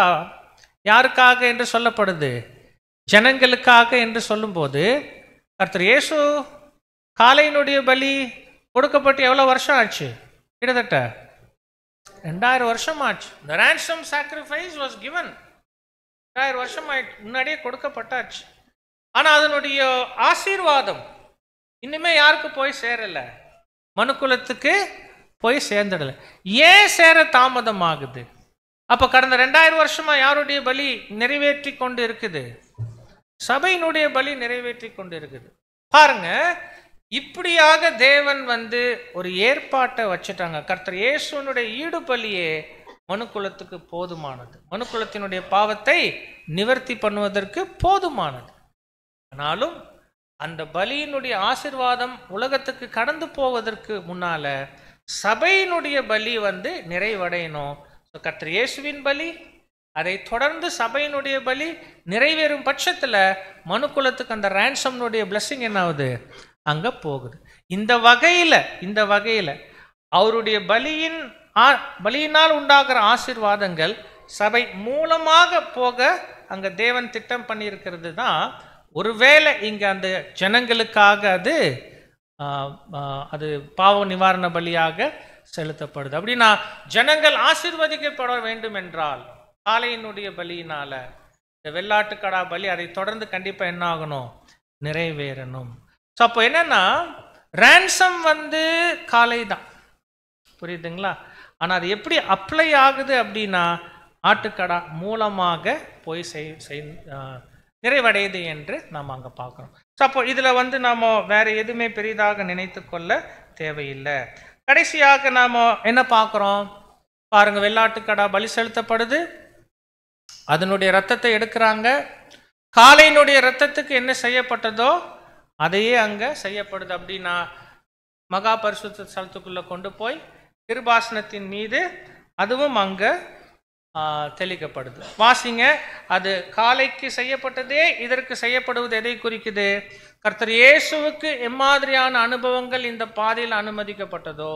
யாருக்காக என்று சொல்லப்படுது, ஜனங்களுக்காக என்று சொல்லும்போது, கர்த்தர் இயேசு காளையினுடைய பலி கொடுக்கப்பட்டு எவ்வளவு வருஷம் ஆச்சு? கிட்டத்தட்ட 2000 வருஷம் ஆச்சு. The ransom sacrifice was given. 2000 வருஷம் முன்னாடியே கொடுக்கப்பட்டாச்சு. ஆனா அதனுடைய ஆசீர்வாதம் இன்னுமே யாருக்கு போய் சேரல? மனுக்குலத்துக்கு போய் சேர்ந்துடல. ஏன் சேர தாமதம் ஆகுது? அப்ப கடந்த 2000 வருஷமா யாருடைய பலி நிறைவேற்றி கொண்டு இருக்குது? சபையினுடைய பலி நிறைவேற்றி கொண்டு இருக்குது. பாருங்க, இப்படியாக தேவன் ஒரு ஏற்பாட்டை வச்சுட்டாங்க. கர்த்தர் இயேசுனுடைய ஈடு பலியே மனுக்குலத்துக்கு போதுமானது, மனுக்குலத்தினுடைய பாவத்தை நிவர்த்தி பண்ணுவதற்கு போதுமானது. ஆனாலும் அந்த பலியினுடைய ஆசீர்வாதம் உலகத்துக்கு கடந்து போவதற்கு முன்னால சபையினுடைய பலி நிறைவடையணும். கர்த்தர் இயேசுவின் பலி, அதை தொடர்ந்து சபையினுடைய பலி நிறைவேறும் பட்சத்துல மனுக்குலத்துக்கு அந்த ரான்சம்னுடைய பிளஸிங் என்ன ஆகுது, அங்க போகுது. இந்த வகையில அவருடைய பலியினால் உண்டாகிற ஆசீர்வாதங்கள் சபை மூலமாக போக அங்க தேவன் திட்டம் பண்ணி இருக்கிறது தான். ஒருவேளை இங்க அந்த ஜனங்களுக்காக அது பாவ நிவாரண பலியாக செலுத்தப்படுது. அப்படின்னா ஜனங்கள் ஆசீர்வதிக்கப்பட வேண்டும் என்றால் காளையினுடைய பலியினால இந்த வெள்ளாட்டுக்கடா பலி அதை தொடர்ந்து கண்டிப்பா என்ன ஆகணும், நிறைவேறணும். ஸோ அப்போ என்னன்னா, ரான்சம் காளை தான், புரியுதுங்களா? ஆனா அது எப்படி அப்ளை ஆகுது அப்படின்னா, ஆட்டுக்கடா மூலமாக போய் நிறைவடையுது என்று நாம் அங்க பார்க்கிறோம். ஸோ அப்போ இதுல நாம வேற எதுவுமே பெரிதாக நினைத்து கொள்ள தேவையில்லை. கடைசியாக நாம என்ன பார்க்கிறோம் பாருங்க, வெள்ளாட்டுக்கடா பலி செலுத்தப்படுது, அதனுடைய ரத்தத்தை எடுக்கிறாங்க. காளையினுடைய ரத்தத்துக்கு என்ன செய்யப்பட்டதோ அதையே அங்க செய்யப்படுது. அப்படின்னா மகா பரிசுத்த ஸ்தலத்துக்குள்ள கொண்டு போய் கிருபாசனத்தின் மீது அதுவும் அங்க தெளிக்கப்படுது. வாசிங்க, அது காளைக்கு செய்யப்பட்டதே இதற்கு செய்யப்படுவது எதை குறிக்குது? கர்த்தர் இயேசுவுக்கு எம்மாதிரியான அனுபவங்கள் இந்த பாதையில் அனுமதிக்கப்பட்டதோ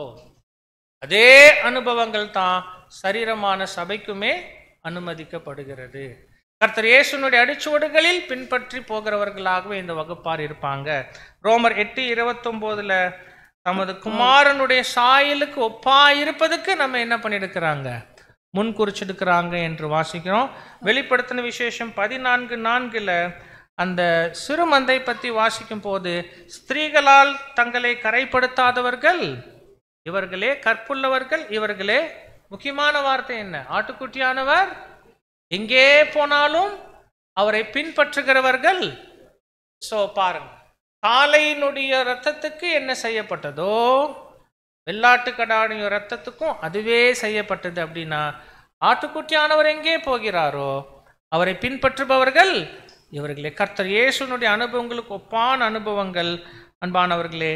அதே அனுபவங்கள் தான் சரீரமான சபைக்குமே அனுமதிக்கப்படுகிறது. கர்த்தர் இயேசுனுடைய அடிச்சுவடுகளில் பின்பற்றி போகிறவர்களாகவே இந்த வகுப்பார் இருப்பாங்க. ரோமர் 8:29 தமது குமாரனுடைய சாயலுக்கு ஒப்பா இருப்பதுக்கு நம்ம என்ன பண்ணிருக்கிறாங்க, முன் குறிச்சிருக்கிறாங்க என்று வாசிக்கிறோம். வெளிப்படுத்தின விசேஷம் 14:4 அந்த சிறு மந்தை பற்றி வாசிக்கும் போது, ஸ்திரீகளால் தங்களை கரைப்படுத்தாதவர்கள் இவர்களே, கற்புள்ளவர்கள் இவர்களே. முக்கியமான வார்த்தை என்ன? ஆட்டுக்குட்டியானவர் எங்கே போனாலும் அவரை பின்பற்றுகிறவர்கள். சோ பாருங்க, காளையினுடைய ரத்தத்துக்கு என்ன செய்யப்பட்டதோ வெள்ளாட்டுக்கடாடைய ரத்தத்துக்கும் அதுவே செய்யப்பட்டது. அப்படின்னா ஆட்டுக்குட்டியானவர் எங்கே போகிறாரோ அவரை பின்பற்றுபவர்கள் இவர்களே. கர்த்தர் இயேசுனுடைய அனுபவங்களுக்கு ஒப்பான அனுபவங்கள் அன்பானவர்களே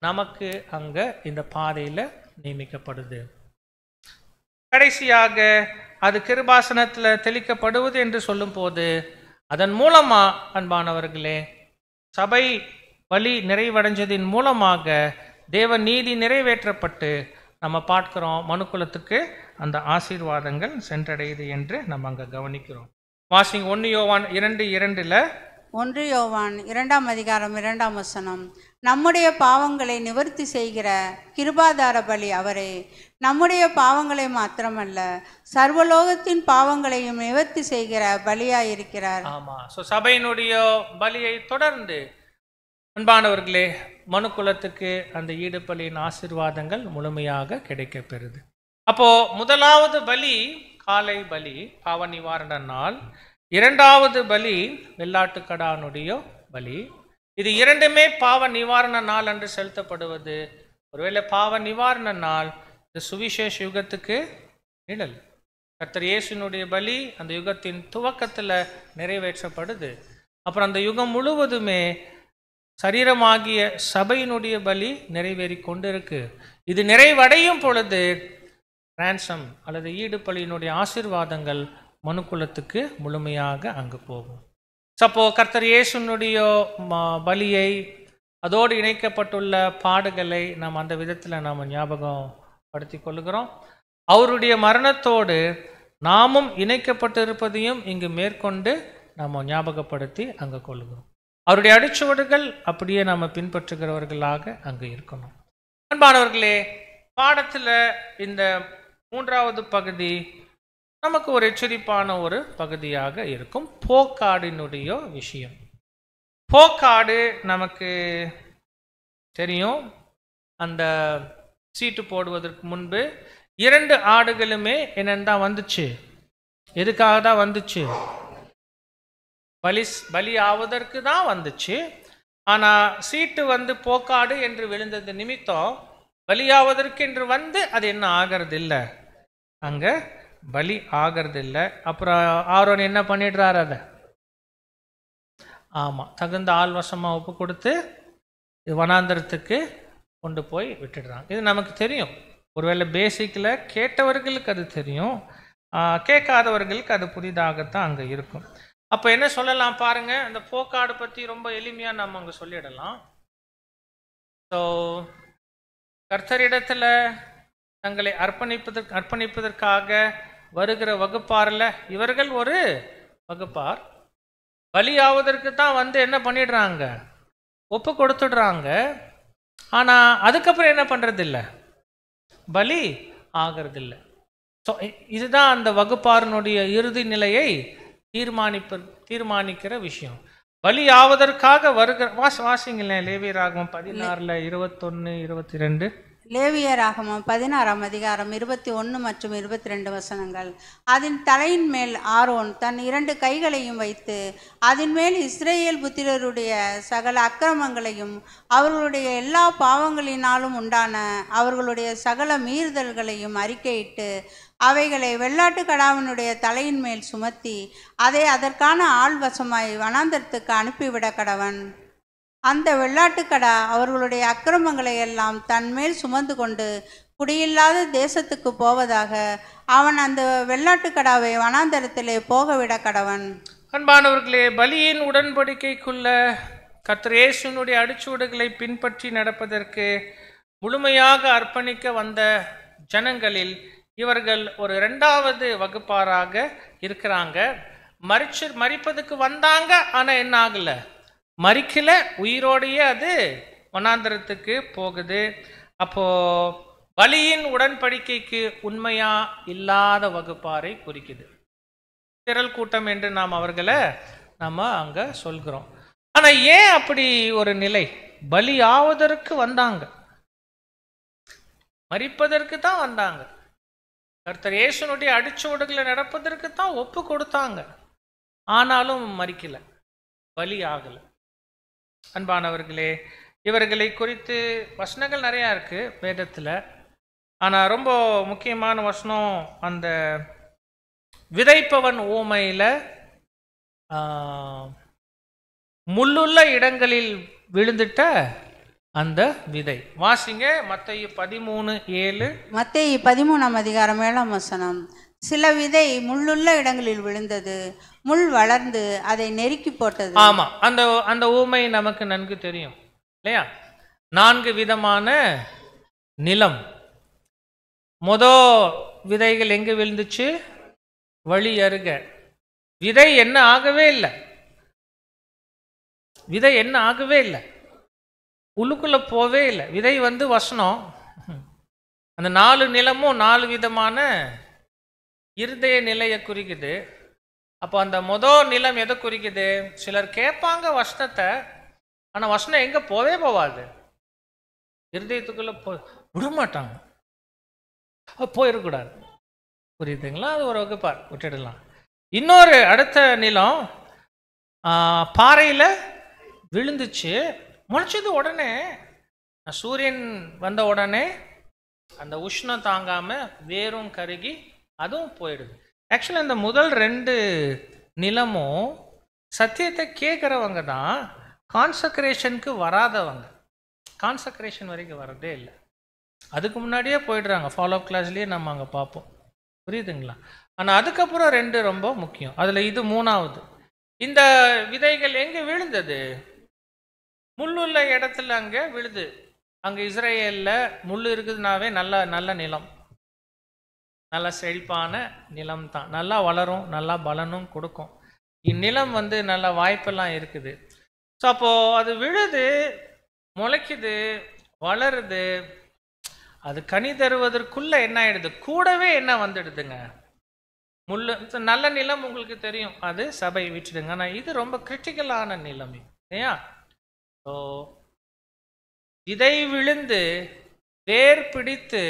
நமக்கு அங்க இந்த பாதையில நியமிக்கப்படுது. கடைசியாக அது கிருபாசனத்துல தெளிக்கப்படுவது என்று சொல்லும் போது, அதன் மூலமா அன்பானவர்களே சபை பலி நிறைவடைஞ்சதின் மூலமாக தேவ நீதி நிறைவேற்றப்பட்டு நம்ம பார்க்கிறோம் மனுக்குலத்துக்கு அந்த ஆசீர்வாதங்கள் சென்றடையுது என்று நம்ம அங்க கவனிக்கிறோம். வாசிங் 1 யோவான் 2:2 1 யோவான் 2:2 நம்முடைய பாவங்களை நிவர்த்தி செய்கிற கிருபாதார பலி அவரே. நம்முடைய பாவங்களை மாத்திரமல்ல, சர்வலோகத்தின் பாவங்களையும் நிவர்த்தி செய்கிற பலியாயிருக்கிறார். ஆமா. சபையினுடைய பலியை தொடர்ந்து அன்பானவர்களே, மனுக்குலத்துக்கு அந்த ஈடுபலியின் ஆசீர்வாதங்கள் முழுமையாக கிடைக்கப் பெறுது. அப்போ முதலாவது பலி காலை பலி, பாவ நிவாரண நாள். இரண்டாவது பலி வெள்ளாட்டுக்கடானுடைய பலி. இது இரண்டுமே பாவ நிவாரண நாள் என்று செலுத்தப்படுவது. ஒருவேளை பாவ நிவாரண நாள் இந்த சுவிசேஷ யுகத்துக்கு நிழல். கர்த்தர் இயேசுனுடைய பலி அந்த யுகத்தின் துவக்கத்தில் நிறைவேற்றப்படுது. அப்புறம் அந்த யுகம் முழுவதுமே சரீரமாகிய சபையினுடைய பலி நிறைவேறி கொண்டிருக்கு. இது நிறைவடையும் பொழுது ரான்சம் அல்லது ஈடுபலியினுடைய ஆசீர்வாதங்கள் மனுக்குலத்துக்கு முழுமையாக அங்கு போகும். அப்போ கர்த்தர் இயேசுனுடைய பலியை, அதோடு இணைக்கப்பட்டுள்ள பாடுகளை நாம் அந்த விதத்தில் நாம் ஞாபகம் படுத்தி கொள்கிறோம். அவருடைய மரணத்தோடு நாமும் இணைக்கப்பட்டிருப்பதையும் இங்கு மேற்கொண்டு நாம் ஞாபகப்படுத்தி அங்கு கொள்கிறோம். அவருடைய அடிச்சுவடுகள் அப்படியே நாம் பின்பற்றுகிறவர்களாக அங்கு இருக்கணும். அன்பானவர்களே, பாடத்தில் இந்த மூன்றாவது பகுதி நமக்கு ஒரு எச்சரிப்பான ஒரு பகுதியாக இருக்கும். போக்காடினுடைய விஷயம். போக்காடு நமக்கு தெரியும். அந்த சீட்டு போடுவதற்கு முன்பு 2 ஆடுகளுமே என்னென்ன வந்துச்சு? எதுக்காக தான் வந்துச்சு? பலி ஆவதற்கு தான் வந்துச்சு. ஆனால் சீட்டு போக்காடு என்று விழுந்தது நிமித்தம் பலியாவதற்கு என்று அது என்ன ஆகிறது இல்லை, அங்கே பலி ஆகிறது இல்லை. அப்புறம் ஆரோன் என்ன பண்ணிடுறாரு? அதை ஆமாம், தகுந்த ஆள்வசமாக ஒப்பு கொடுத்து வனாந்தரத்துக்கு கொண்டு போய் விட்டுடுறாங்க. இது நமக்கு தெரியும். ஒருவேளை பேசிக்கில் கேட்டவர்களுக்கு அது தெரியும், கேட்காதவர்களுக்கு அது புதிதாகத்தான் அங்கே இருக்கும். அப்போ என்ன சொல்லலாம் பாருங்க, அந்த போக்காடு பற்றி ரொம்ப எளிமையாக நம்ம அங்கே சொல்லிடலாம். ஸோ கர்த்தரிடத்தில் தங்களை அர்ப்பணிப்பதற்காக வருகிற வகுப்பாரில் இவர்கள் ஒரு வகுப்பார். பலியாவதற்கு தான் என்ன பண்ணிடுறாங்க? ஒப்பு கொடுத்துடுறாங்க. ஆனால் அதுக்கப்புறம் என்ன பண்ணுறதில்ல? பலி ஆகிறதில்லை. ஸோ இதுதான் அந்த வகுப்பாரனுடைய இறுதி நிலையை தீர்மானிக்கிற விஷயம். பலி ஆவதற்காக வருகிற வாசிங்களேன். லேவியராகமம் 16 21 22. லேவியராகமம் 16ஆம் அதிகாரம் 21 மற்றும் 22 வசனங்கள். அதன் தலையின் மேல் ஆரோன் தன் 2 கைகளையும் வைத்து அதன் மேல் இஸ்ரேல் புத்திரருடைய சகல அக்கிரமங்களையும் அவர்களுடைய எல்லா பாவங்களினாலும் உண்டான அவர்களுடைய சகல மீறுதல்களையும் அறிக்கையிட்டு அவைகளை வெள்ளாட்டு கடாவினுடைய தலையின் மேல் சுமத்தி அதை அதற்கான ஆள்வசமாய் வனாந்தரத்துக்கு அனுப்பிவிட கடவன். அந்த வெள்ளாட்டுக்கடா அவர்களுடைய அக்கிரமங்களை எல்லாம் தன்மேல் சுமந்து கொண்டு குடியில்லாத தேசத்துக்கு போவதாக அவன் அந்த வெள்ளாட்டுக்கடாவை வனாந்தரத்திலே போகவிட கடவன். அன்பானவர்களே, பலியின் உடன்படிக்கைக்குள்ள கர்த்தர் இயேசுவினுடைய அடிச்சுவடுகளை பின்பற்றி நடப்பதற்கு முழுமையாக அர்ப்பணிக்க வந்த ஜனங்களில் இவர்கள் ஒரு 2வது வகுப்பாராக இருக்கிறாங்க. மரிப்பதுக்கு வந்தாங்க, ஆனால் என்ன ஆகல? மரிக்கல, உயிரோடையே அது வனாந்தரத்துக்கு போகுது. அப்போ பலியின் உடன்படிக்கைக்கு உண்மையா இல்லாத வகுப்பாரை குறிக்குது. திரள் கூட்டம் என்று நாம் அவர்களை அங்க சொல்கிறோம். ஆனா ஏன் அப்படி ஒரு நிலை? பலி ஆவதற்கு வந்தாங்க, மரிப்பதற்கு தான் வந்தாங்க. கர்த்தர் இயேசுனுடைய அடிச்சுவடுகளை நடப்பதற்கு தான் ஒப்பு கொடுத்தாங்க. ஆனாலும் மரிக்கல, பலி ஆகலை. அன்பானவர்களே, இவர்களை குறித்து வசனங்கள் நிறையா இருக்கு வேதத்தில். ஆனால் ரொம்ப முக்கியமான வசனம் அந்த விதைப்பவன் ஊமையில் முள்ளுள்ள இடங்களில் விழுந்துட்ட அந்த விதை. வாசிங்க மத்தேயு 13:7. மத்தேயு 13ஆம் அதிகாரம் 7ஆம் வசனம். சில விதை முள்ளுள்ள இடங்களில் விழுந்தது, முள் வளர்ந்து அதை நெருக்கி போட்டது. ஆமா, அந்த ஊமை நமக்கு நன்கு தெரியும் இல்லையா? 4 விதமான நிலம். விதைகள் எங்க விழுந்துச்சு? வழி அருக. விதை என்ன ஆகவே இல்லை. உள்ளுக்குள்ள போவே இல்லை. விதை வந்து வசனம். அந்த 4 நிலமும் 4 விதமான இருதய நிலையை குறிக்குது. அப்போ அந்த நிலம் எதை குறிக்குது? சிலர் கேட்பாங்க வசனத்தை, ஆனா வசனம் எங்க போவே போவாது, இருதயத்துக்குள்ள விட மாட்டாங்க. போயிடக்கூடாது. புரியுதுங்களா? அது ஒரு வகுப்பார், விட்டுடலாம். இன்னொரு அடுத்த நிலம் பாறையில் விழுந்துச்சு, முளைச்சது. உடனே சூரியன் வந்த உடனே அந்த உஷ்ணம் தாங்காம வேரும் கருகி அதுவும் போயிடுது. ஆக்சுவலாக இந்த முதல் 2 நிலமும் சத்தியத்தை கேட்குறவங்க தான், கான்சக்ரேஷனுக்கு வராதவங்க. கான்சக்ரேஷன் வரைக்கும் வரதே இல்லை, அதுக்கு முன்னாடியே போயிடுறாங்க. ஃபாலோ கிளாஸ்லேயே நம்ம அங்கே பார்ப்போம். புரியுதுங்களா? ஆனால் அதுக்கப்புறம் 2 ரொம்ப முக்கியம். அதில் இது 3வது. இந்த விதைகள் எங்கே விழுந்தது? முள்ளுள்ள இடத்துல அங்கே விழுது. அங்கே இஸ்ரேலில் முள் இருக்குதுனாவே நல்ல நல்ல நிலம், நல்ல செழிப்பான நிலம் தான். நல்லா வளரும், நல்லா பலனும் கொடுக்கும். இந்நிலம் வந்து நல்ல வாய்ப்பெல்லாம் இருக்குது. ஸோ அப்போது அது விழுது, முளைக்குது, வளருது. அது கனி தருவதற்குள்ள என்ன ஆயிடுது? கூடவே என்ன வந்துடுதுங்க? முள்ளு. நல்ல நிலம் உங்களுக்கு தெரியும், அது சபை விட்டுடுங்க. ஆனால் இது ரொம்ப கிரிட்டிக்கலான நிலைமை இல்லையா? ஸோ விதை விழுந்து வேர் பிடித்து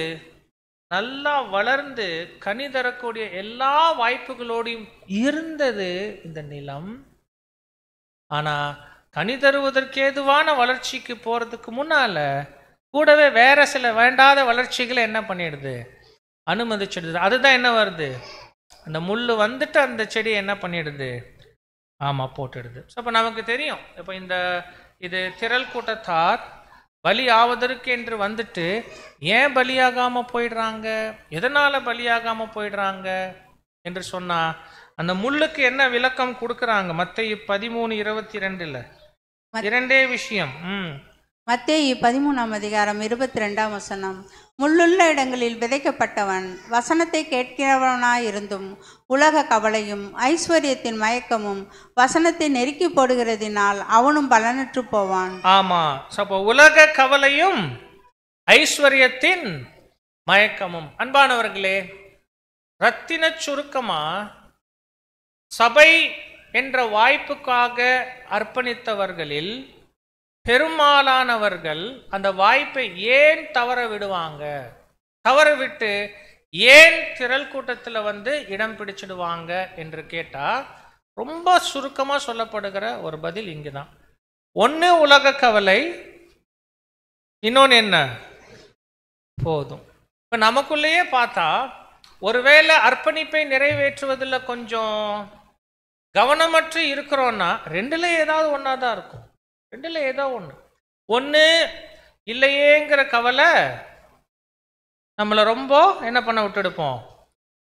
நல்லா வளர்ந்து கனி தரக்கூடிய எல்லா வாய்ப்புகளோடையும் இருந்தது இந்த நிலம். ஆனா கனி தருவதற்கு ஏதுவான வளர்ச்சிக்கு போறதுக்கு முன்னால கூடவே வேற சில வேண்டாத வளர்ச்சிகளை என்ன பண்ணிடுது? அனுமதிச்சிடுது. அதுதான் என்ன வருது? அந்த முள் வந்துட்டு அந்த செடி என்ன பண்ணிடுது? ஆமா, போட்டுடுது. ஸோ அப்போ நமக்கு தெரியும், இப்போ இது திரள் கூட்டத்தார் பலி ஆவதற்கு என்று வந்துட்டு ஏன் பலியாகாம போயிடுறாங்க, எதனால பலியாகாம போயிடுறாங்க என்று சொன்னா, அந்த முள்ளுக்கு என்ன விளக்கம் கொடுக்குறாங்க? மத்தேயு 13:22 இரண்டே விஷயம். மத்தேயு 13:22 முள்ளுள்ள இடங்களில் விதைக்கப்பட்டவன் வசனத்தை கேட்கிறவனாயிருந்தும் உலக கவலையும் ஐஸ்வர்யத்தின் மயக்கமும் வசனத்தை நெருக்கி போடுகிறதினால் அவனும் பலனற்று போவான். ஆமா. அப்போ உலக கவலையும் ஐஸ்வர்யத்தின் மயக்கமும். அன்பானவர்களே, ரத்தின சுருக்கமா சபை என்ற வாய்ப்புக்காக அர்ப்பணித்தவர்களில் பெரும்பாலானவர்கள் அந்த வாய்ப்பை ஏன் தவற விடுவாங்க? தவற விட்டு ஏன் திரள் கூட்டத்தில் வந்து இடம் பிடிச்சிடுவாங்க என்று கேட்டா, ரொம்ப சுருக்கமா சொல்லப்படுகிற ஒரு பதில் இங்குதான். ஒன்று உலக கவலை, இன்னொன்று என்ன? போதும். இப்போ நமக்குள்ளேயே பார்த்தா, ஒருவேளை அர்ப்பணிப்பை நிறைவேற்றுவதில் கொஞ்சம் கவனமற்று இருக்கிறோன்னா 2ல ஏதாவது ஒன்றா தான் இருக்கும். 2ல ஏதோ ஒன்று இல்லையேங்கிற கவலை நம்மளை ரொம்ப என்ன பண்ண விட்டுடுப்போம்?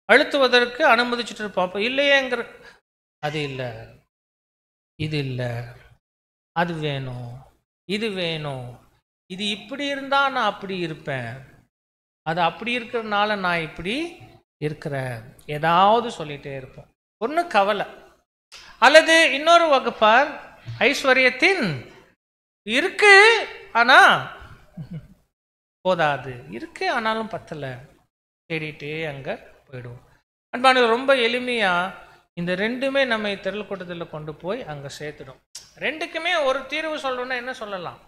அழுத்துவதற்கு அனுமதிச்சுட்டு இருப்போம். அப்போ இல்லையேங்கிற, அது இல்லை, இது இல்லை, அது வேணும், இது வேணும், இது இப்படி இருந்தால் நான் அப்படி இருப்பேன், அது அப்படி இருக்கிறதுனால நான் இப்படி இருக்கிறேன், ஏதாவது சொல்லிகிட்டே இருப்போம். ஒன்று கவலை, அல்லது இன்னொரு வகுப்பார் ஐஸ்வர்யத்தின் இருக்கு ஆனா போதாது, இருக்கு ஆனாலும் பத்தலை, தேடிட்டே அங்கே போயிடுவோம். அன்பானது, ரொம்ப எளிமையா இந்த 2மே நம்ம திரள் கூட்டத்தில் கொண்டு போய் அங்கே சேர்த்துடும். 2க்குமே ஒரு தீர்வு சொல்லணும்னா என்ன சொல்லலாம்?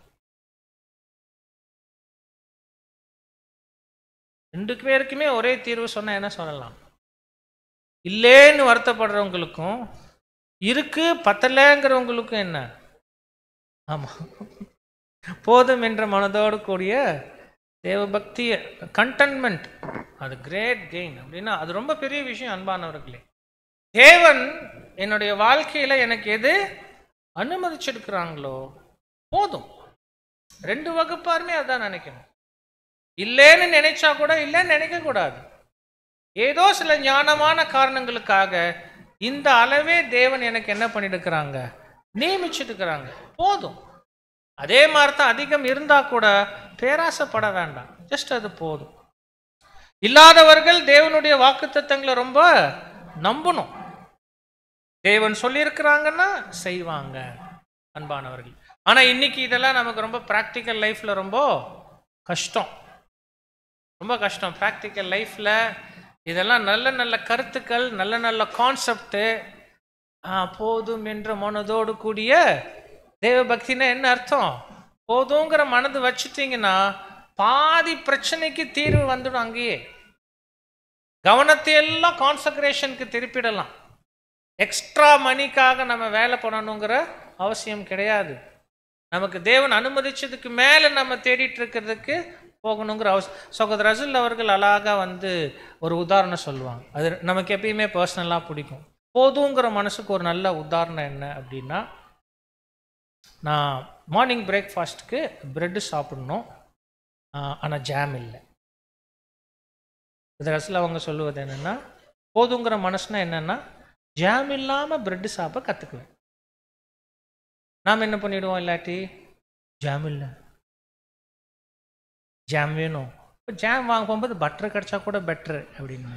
2 பேருக்குமே ஒரே தீர்வு சொன்னா என்ன சொல்லலாம்? இல்லேன்னு வருத்தப்படுறவங்களுக்கும் இருக்கு பத்தலைங்கிறவங்களுக்கும் என்ன? ஆமா, போதும் என்ற மனதோடு கூடிய தேவபக்தி, கண்டென்ட்மெண்ட், அது கிரேட் கெயின் அப்படின்னா அது ரொம்ப பெரிய விஷயம். அன்பானவர்களே, தேவன் என்னுடைய வாழ்க்கையில எனக்கு எது அனுமதிச்சிருக்கிறாங்களோ போதும். 2 வகுப்பாருமே அதான் நினைக்கணும். இல்லைன்னு நினைச்சா கூட இல்லைன்னு நினைக்க கூடாது. ஏதோ சில ஞானமான காரணங்களுக்காக இந்த அளவே தேவன் எனக்கு என்ன பண்ணிட்டு நியமிச்சுட்டு இருக்கிறாங்க, போதும். அதே மாதிரி தான் அதிகம் இருந்தா கூட பேராசைப்பட வேண்டாம், ஜஸ்ட் அது போதும். இல்லாதவர்கள் தேவனுடைய வாக்குத்தத்தங்களை ரொம்ப நம்பணும். தேவன் சொல்லியிருக்கிறாங்கன்னா செய்வாங்க. அன்பானவர்கள், ஆனால் இன்னைக்கு இதெல்லாம் நமக்கு ரொம்ப ப்ராக்டிக்கல் லைஃப்பில் ரொம்ப கஷ்டம், ரொம்ப கஷ்டம். ப்ராக்டிக்கல் லைஃப்பில் இதெல்லாம் நல்ல நல்ல கருத்துக்கள், நல்ல நல்ல கான்செப்டு, போதும் என்ற மனதோடு கூடிய தேவ பக்தினா என்ன அர்த்தம்? போதுங்கிற மனது வச்சுட்டீங்கன்னா பாதி பிரச்சனைக்கு தீர்வு வந்துடும். அங்கேயே கவனத்தை எல்லாம் கான்சக்ரேஷனுக்கு திருப்பிடலாம். எக்ஸ்ட்ரா மணிக்காக நம்ம வேலை பண்ணணுங்கிற அவசியம் கிடையாது. நமக்கு தேவன் அனுமதிச்சதுக்கு மேலே நம்ம தேடிட்டு இருக்கிறதுக்கு போகணுங்கிற அவசியம். சகோதரர் ரசூல் அவர்கள் அழகாக ஒரு உதாரணம் சொல்லுவாங்க. அது நமக்கு எப்பயுமே பர்சனலாக பிடிக்கும். போதுங்கிற மனசுக்கு ஒரு நல்ல உதாரணம் என்ன அப்படின்னா, நான் மார்னிங் பிரேக்ஃபாஸ்ட்டுக்கு ப்ரெட்டு சாப்பிட்ணும், ஆனால் ஜாம் இல்லை. இது ரசூல் அவங்க சொல்லுவது என்னென்னா, போதுங்கிற மனசுனா என்னென்னா, ஜாம் இல்லாமல் ப்ரெட்டு சாப்பிட கற்றுக்குவேன். நாம் என்ன பண்ணிவிடுவோம், இல்லாட்டி ஜாம் இல்லை, ஜாம் வேணும், இப்போ ஜாம் வாங்க போகும்போது பட்டர் கிடச்சா கூட பெட்ரு அப்படின்னு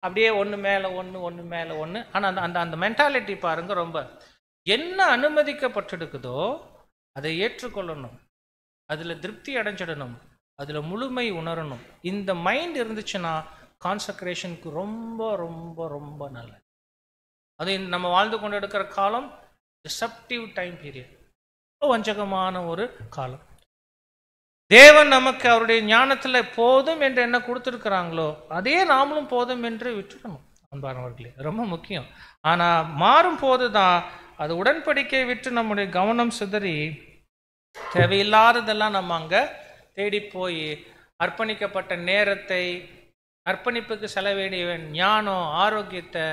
அப்படியே ஒன்று மேலே ஒன்று, ஒன்று மேலே ஒன்று. ஆனால் அந்த அந்த அந்த மென்டாலிட்டி பாருங்கள், ரொம்ப என்ன அனுமதிக்கப்பட்டிருக்குதோ அதை ஏற்றுக்கொள்ளணும், அதில் திருப்தி அடைஞ்சிடணும், அதில் முழுமை உணரணும். இந்த மைண்ட் இருந்துச்சுன்னா கான்சக்ரேஷனுக்கு ரொம்ப ரொம்ப ரொம்ப நல்லது. அது நம்ம வாழ்ந்து கொண்டு இருக்கிற காலம் டிசப்டிவ் டைம் பீரியட், வஞ்சகமான ஒரு காலம். தேவன் நமக்கு அவருடைய ஞானத்தில் போதும் என்று என்ன கொடுத்துருக்குறாங்களோ அதே நாமளும் போதும் என்று விட்டுடணும் அன்பானவர்களே, ரொம்ப முக்கியம். ஆனால் மாறும் போது தான் அது உடன்படிக்கை விட்டு நம்முடைய கவனம் சிதறி தேவையில்லாததெல்லாம் நம்ம அங்கே தேடி போய் அர்ப்பணிக்கப்பட்ட நேரத்தை, அர்ப்பணிப்புக்கு செலவேண்டிய ஞானம், ஆரோக்கியத்தை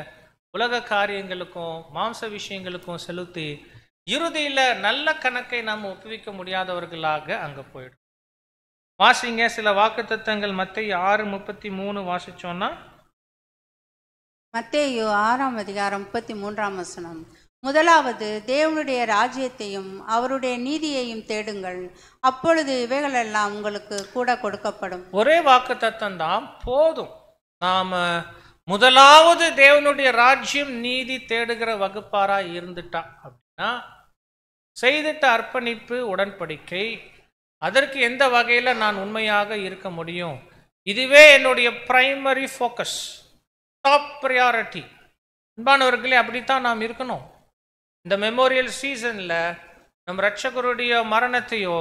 உலக காரியங்களுக்கும் மாம்ச விஷயங்களுக்கும் செலுத்தி இறுதியில் நல்ல கணக்கை நாம் ஒப்புவிக்க முடியாதவர்களாக அங்கே போயிடும். வாசிங்க சில வாக்குத்தத்தங்கள். மத்தேயு 6:33 வாசிச்சோன்னா, மத்தேயு 6:33. முதலாவது தேவனுடைய ராஜ்யத்தையும் அவருடைய நீதியையும் தேடுங்கள், அப்பொழுது இவைகளெல்லாம் உங்களுக்கு கூட கொடுக்கப்படும். ஒரே வாக்குத்தத்தம் தான் போதும். நாம முதலாவது தேவனுடைய ராஜ்யம் நீதி தேடுகிற வகுப்பாரா இருந்துட்டா அப்படின்னா, செய்துட்ட அர்ப்பணிப்பு உடன்படிக்கை, அதற்கு எந்த வகையில் நான் உண்மையாக இருக்க முடியும், இதுவே என்னுடைய பிரைமரி ஃபோக்கஸ், டாப் ப்ரையாரிட்டி. அன்பானவர்களே, அப்படித்தான் நாம் இருக்கணும். இந்த மெமோரியல் சீசனில் நம் இரட்சகருடைய மரணத்தையோ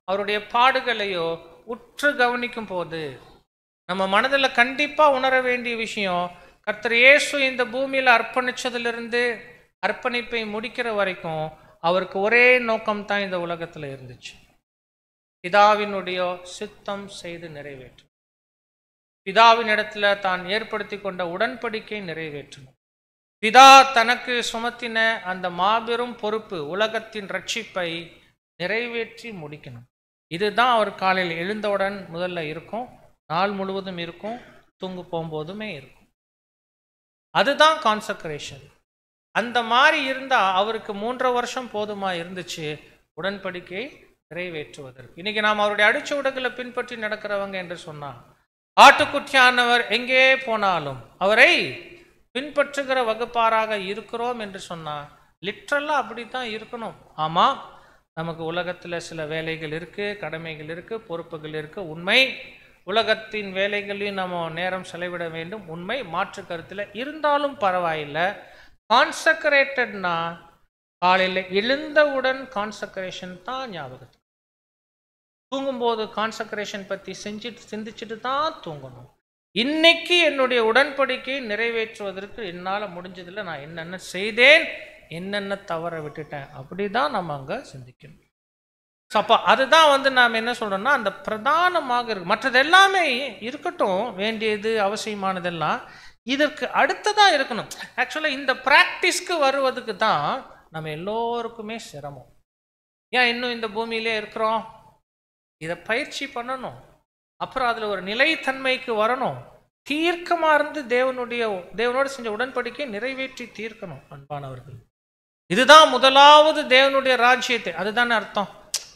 அவருடைய பாடுகளையோ உற்று கவனிக்கும் போது நம்ம மனதில் கண்டிப்பாக உணர வேண்டிய விஷயம், கர்த்தர் இயேசு இந்த பூமியில் அர்ப்பணித்ததிலிருந்து அர்ப்பணிப்பை முடிக்கிற வரைக்கும் அவருக்கு ஒரே நோக்கம்தான் இந்த உலகத்தில் இருந்துச்சு, பிதாவினுடைய சித்தம் செய்து நிறைவேற்றும், பிதாவின் இடத்துல தான் ஏற்படுத்தி கொண்ட உடன்படிக்கை நிறைவேற்றணும், பிதா தனக்கு சுமத்தின அந்த மாபெரும் பொறுப்பு உலகத்தின் ரட்சிப்பை நிறைவேற்றி முடிக்கணும். இதுதான் அவர் காலையில் எழுந்தவுடன் முதல்ல இருக்கும், நாள் முழுவதும் இருக்கும், தூங்கு போகும்போதுமே இருக்கும். அதுதான் கான்சக்ரேஷன். அந்த மாதிரி இருந்தால் அவருக்கு 3.5 வருஷம் போதுமா இருந்துச்சு உடன்படிக்கை நிறைவேற்றுவதற்கு. இன்னைக்கு நாம் அவருடைய அடிச்சுவடுகளை பின்பற்றி நடக்கிறவங்க என்று சொன்னார். ஆட்டுக்குட்டியானவர் எங்கே போனாலும் அவரை பின்பற்றுகிற வகுப்பாராக இருக்கிறோம் என்று சொன்னார். லிட்ரலாக அப்படித்தான் இருக்கணும். ஆமாம், நமக்கு உலகத்தில் சில வேலைகள் இருக்குது, கடமைகள் இருக்குது, பொறுப்புகள் இருக்குது, உண்மை. உலகத்தின் வேலைகளையும் நம்ம நேரம் செலவிட வேண்டும், உண்மை, மாற்று கருத்தில் இருந்தாலும் பரவாயில்லை. கான்சக்ரேட்டட்னா காலையில் எழுந்தவுடன் கான்சக்ரேஷன் தான் ஞாபகத்துக்கு, தூங்கும்போது கான்சக்ரேஷன் பற்றி சிந்திச்சுட்டு தான் தூங்கணும். இன்னைக்கு என்னுடைய உடன்படிக்கையை நிறைவேற்றுவதற்கு என்னால் முடிஞ்சதில்லை, நான் என்னென்ன செய்தேன், என்னென்ன தவற விட்டுட்டேன், அப்படி தான் நம்ம அங்கே சிந்திக்கணும். ஸோ அப்போ அதுதான் நாம் என்ன சொல்கிறோம்னா, அந்த பிரதானமாக இருக்கு. மற்றது எல்லாமே இருக்கட்டும், வேண்டியது அவசியமானதெல்லாம் இதற்கு அடுத்ததாக இருக்கணும். ஆக்சுவலாக இந்த ப்ராக்டிஸ்க்கு வருவதுக்கு தான் நம்ம எல்லோருக்குமே சிரமம். ஏன் இன்னும் இந்த பூமியிலே இருக்கிறோம்? இதை பயிற்சி பண்ணணும், அப்புறம் அதில் ஒரு நிலைத்தன்மைக்கு வரணும், தீர்க்கமாக இருந்து தேவனோடு செஞ்ச உடன்படிக்கை நிறைவேற்றி தீர்க்கணும். அன்பானவர்கள், இதுதான் முதலாவது தேவனுடைய ராஜ்யத்தை. அதுதானே அர்த்தம்.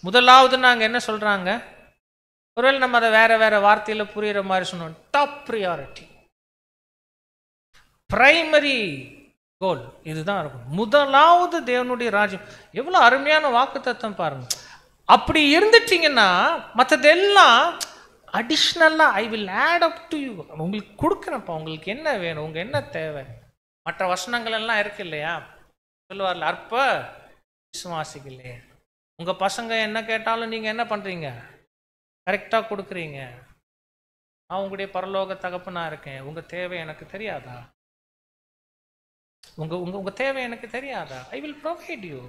முதலாவது நாங்கள் என்ன சொல்கிறாங்க, ஒருவேளை நம்ம அதை வேற வேற வார்த்தையில் புரிகிற மாதிரி சொன்னோம். டாப் ப்ரியாரிட்டி, பிரைமரி கோல் இதுதான் இருக்கும். முதலாவது தேவனுடைய ராஜ்யம். எவ்வளோ அருமையான வாக்குத்தத்தம் பாருங்க. அப்படி இருந்துட்டீங்கன்னா மற்றதெல்லாம் அடிஷ்னலாக I will add up to you. உங்களுக்கு கொடுக்குறேன்ப்பா, உங்களுக்கு என்ன வேணும், உங்கள் என்ன தேவை. மற்ற வசனங்கள் எல்லாம் இருக்கு இல்லையா, சொல்லுவார்ல, அற்ப விசுவாசிக்கலையே. உங்கள் பசங்க என்ன கேட்டாலும் நீங்கள் என்ன பண்ணுறீங்க, கரெக்டாக கொடுக்குறீங்க. நான் உங்களுடைய பரலோக தகப்பனா இருக்கேன், உங்கள் தேவை எனக்கு தெரியாதா, உங்கள் தேவை எனக்கு தெரியாதா? I will provide you.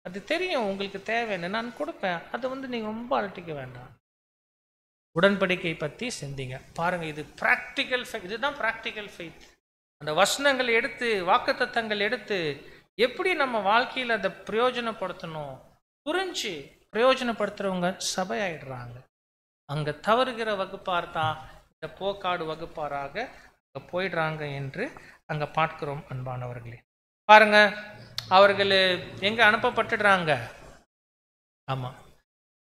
அது தெரியும் உங்களுக்கு தேவைன்னு, நான் கொடுப்பேன். அதை நீங்கள் ரொம்ப அலட்டிக்க வேண்டாம். உடன்படிக்கை பற்றி சிந்திங்க. பாருங்கள், இது ப்ராக்டிக்கல் ஃபெய்த். இதுதான் ப்ராக்டிக்கல் ஃபெய்த். அந்த வசனங்கள் எடுத்து, வாக்குத்தத்தங்கள் எடுத்து எப்படி நம்ம வாழ்க்கையில் அதை பிரயோஜனப்படுத்தணும் புரிஞ்சு பிரயோஜனப்படுத்துகிறவங்க சபையாயிடுறாங்க. அங்கே தவறுகிற வகுப்பார் தான் இந்த போக்காடு வகுப்பாராக அங்கே போயிடுறாங்க என்று அங்கே பார்க்கிறோம். அன்பானவர்களே, பாருங்க, அவர்கள் எங்கே அனுப்பப்பட்டுடுறாங்க? ஆமாம்,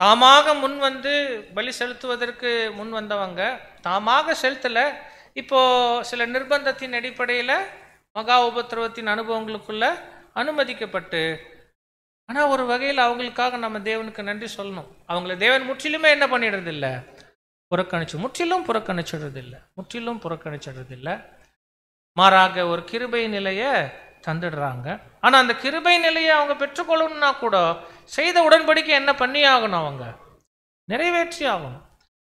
தாமாக முன் வந்து பலி செலுத்துவதற்கு முன் வந்தவங்க தாமாக செலுத்தலை. இப்போ சில நிர்பந்தத்தின் அடிப்படையில் மகா உபத்திரவத்தின் அனுபவங்களுக்குள்ள அனுமதிக்கப்பட்டு, ஆனால் ஒரு வகையில் அவங்களுக்காக நம்ம தேவனுக்கு நன்றி சொல்லணும். அவங்கள தேவன் முற்றிலுமே என்ன பண்ணிடுறது இல்லை, முற்றிலும் புறக்கணிச்சிடுறது இல்லை. மாறாக ஒரு கிருபை நிலையை தந்துடுறாங்க. ஆனால் அந்த கிருபை நிலையை அவங்க பெற்றுக்கொள்ளணும்னா கூட செய்த உடன்படிக்கை என்ன பண்ணி ஆகணும், அவங்க நிறைவேற்றி ஆகணும்.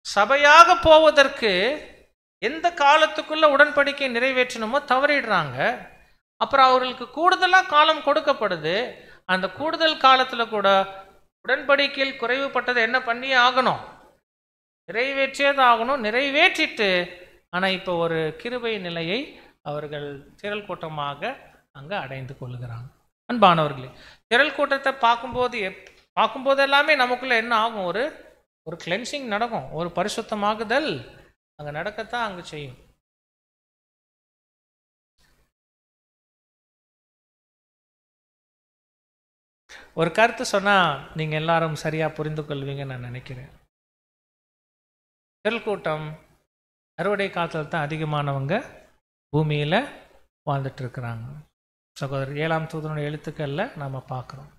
சபையாக போவதற்கு எந்த காலத்துக்குள்ள உடன்படிக்கை நிறைவேற்றணுமோ தவறிடுறாங்க. அப்புறம் அவர்களுக்கு கூடுதலாக காலம் கொடுக்கப்படுது. அந்த கூடுதல் காலத்தில் கூட உடன்படிக்கையில் குறைவுபட்டதை என்ன பண்ணி ஆகணும், நிறைவேற்றியதான் ஆகணும். நிறைவேற்றிட்டு ஆனால் இப்போ ஒரு கிருபை நிலையை அவர்கள் திரள் கூட்டமாக அங்கே அடைந்து கொள்ளுகிறாங்க. அன்பானவர்களே, திரள் கூட்டத்தை பார்க்கும்போது எல்லாமே நமக்குள்ள என்ன ஆகும், ஒரு கிளென்சிங் நடக்கும், ஒரு பரிசுத்தமாகுதல் அங்கே நடக்கத்தான் அங்கே செய்யும். ஒரு கருத்து சொன்னால் நீங்கள் எல்லாரும் சரியாக புரிந்து கொள்வீங்கன்னு நான் நினைக்கிறேன். திரள் கூட்டம் அறுவடை காலத்தில் தான் அதிகமானவங்க பூமியில் வாழ்ந்துட்டு இருக்கிறாங்க. சகோதரர் 7ஆம் தூதனுடைய எழுத்துக்களில் நம்ம பார்க்குறோம்.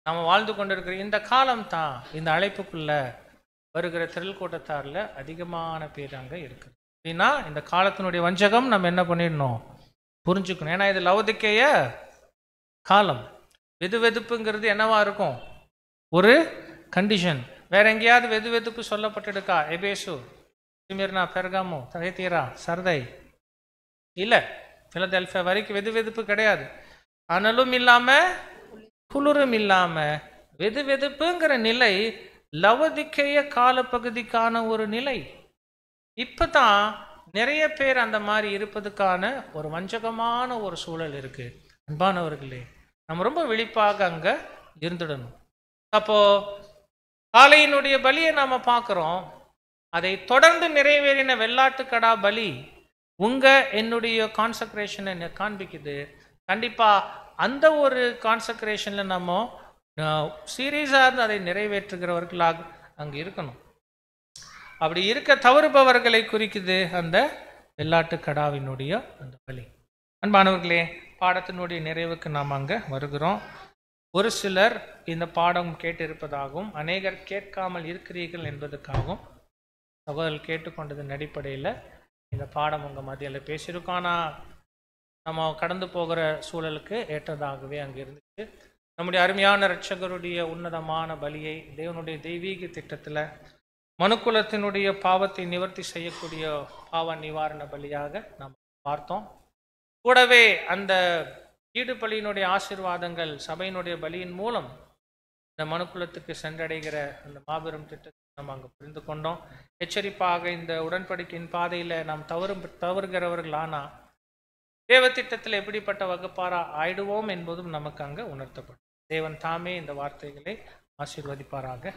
நம்ம வாழ்ந்து கொண்டிருக்கிற இந்த காலம் தான் இந்த அழைப்புக்குள்ள வருகிற திரள் கூட்டத்தாரில் அதிகமான பேர் அங்கே இருக்குது. அப்படின்னா இந்த காலத்தினுடைய வஞ்சகம் நம்ம என்ன பண்ணிடணும், புரிஞ்சுக்கணும். ஏன்னா இது லவுதிக்கேய காலம். வெதுவெதுப்புங்கிறது என்னவா இருக்கும், ஒரு கண்டிஷன். வேற எங்கேயாவது வெதுவெதுப்பு சொல்லப்பட்டிருக்கா? எபேசு, சிமிர்னா, பெர்காமோ, தயத்தீரா, சர்தை இல்லை. பிலதெல்பியா வரைக்கும் வெதுவெதுப்பு கிடையாது. அனலும் இல்லாம குளிரும் இல்லாம வெதுவெதுப்புங்கிற நிலை லவதிக்கேய காலப்பகுதிக்கான ஒரு நிலை. இப்பதான் நிறைய பேர் அந்த மாதிரி இருப்பதுக்கான ஒரு வஞ்சகமான ஒரு சூழல் இருக்கு. அன்பானவர்களே, நம்ம ரொம்ப விழிப்பாக அங்க இருந்துடணும். அப்போ காளையினுடைய பலியை நாம பார்க்கிறோம். அதை தொடர்ந்து நிறைவேறின வெள்ளாட்டுக்கடா பலி என்னுடைய கான்சக்ரேஷனை காண்பிக்குது. கண்டிப்பா அந்த ஒரு கான்சக்ரேஷன்ல நம்ம சீரியஸாக இருந்து அதை நிறைவேற்றுகிறவர்களாக அங்கே இருக்கணும். அப்படி இருக்க தவறுபவர்களை குறிக்குது அந்த வெள்ளாட்டுக்கடாவினுடைய அந்த பலி. அன்பானவர்களே, பாடத்தினுடைய நிறைவுக்கு நாம் அங்கே வருகிறோம். ஒரு சிலர் இந்த பாடம் கேட்டிருப்பதாகவும் அநேகர் கேட்காமல் இருக்கிறீர்கள் என்பதற்காகவும் சகோதரர்கள் கேட்டுக்கொண்டதன் அடிப்படையில் இந்த பாடம் உங்கள் மத்தியில் பேசியிருக்கோம். ஆனால் நம்ம கடந்து போகிற சூழலுக்கு ஏற்றதாகவே அங்கே இருந்துச்சு. நம்முடைய அருமையான இரட்சகருடைய உன்னதமான பலியை தேவனுடைய தெய்வீக திட்டத்தில் மனுக்குலத்தினுடைய பாவத்தை நிவர்த்தி செய்யக்கூடிய பாவ நிவாரண பலியாக நாம் பார்த்தோம். கூடவே அந்த ஈடு பலியினுடைய ஆசீர்வாதங்கள் சபையினுடைய பலியின் மூலம் இந்த மனுக்குலத்துக்கு சென்றடைகிற அந்த மாபெரும் திட்டத்தை நம்ம அங்கே புரிந்து கொண்டோம். எச்சரிப்பாக இந்த உடன்படிக்கையின் பாதையில் நாம் தவறுகிறவர்கள் ஆனால் தேவ திட்டத்தில் எப்படிப்பட்ட வகுப்பாரா ஆயிடுவோம் என்பதும் நமக்கு அங்கே உணர்த்தப்படும். தேவன் தாமே இந்த வார்த்தைகளை ஆசீர்வதிப்பாராக.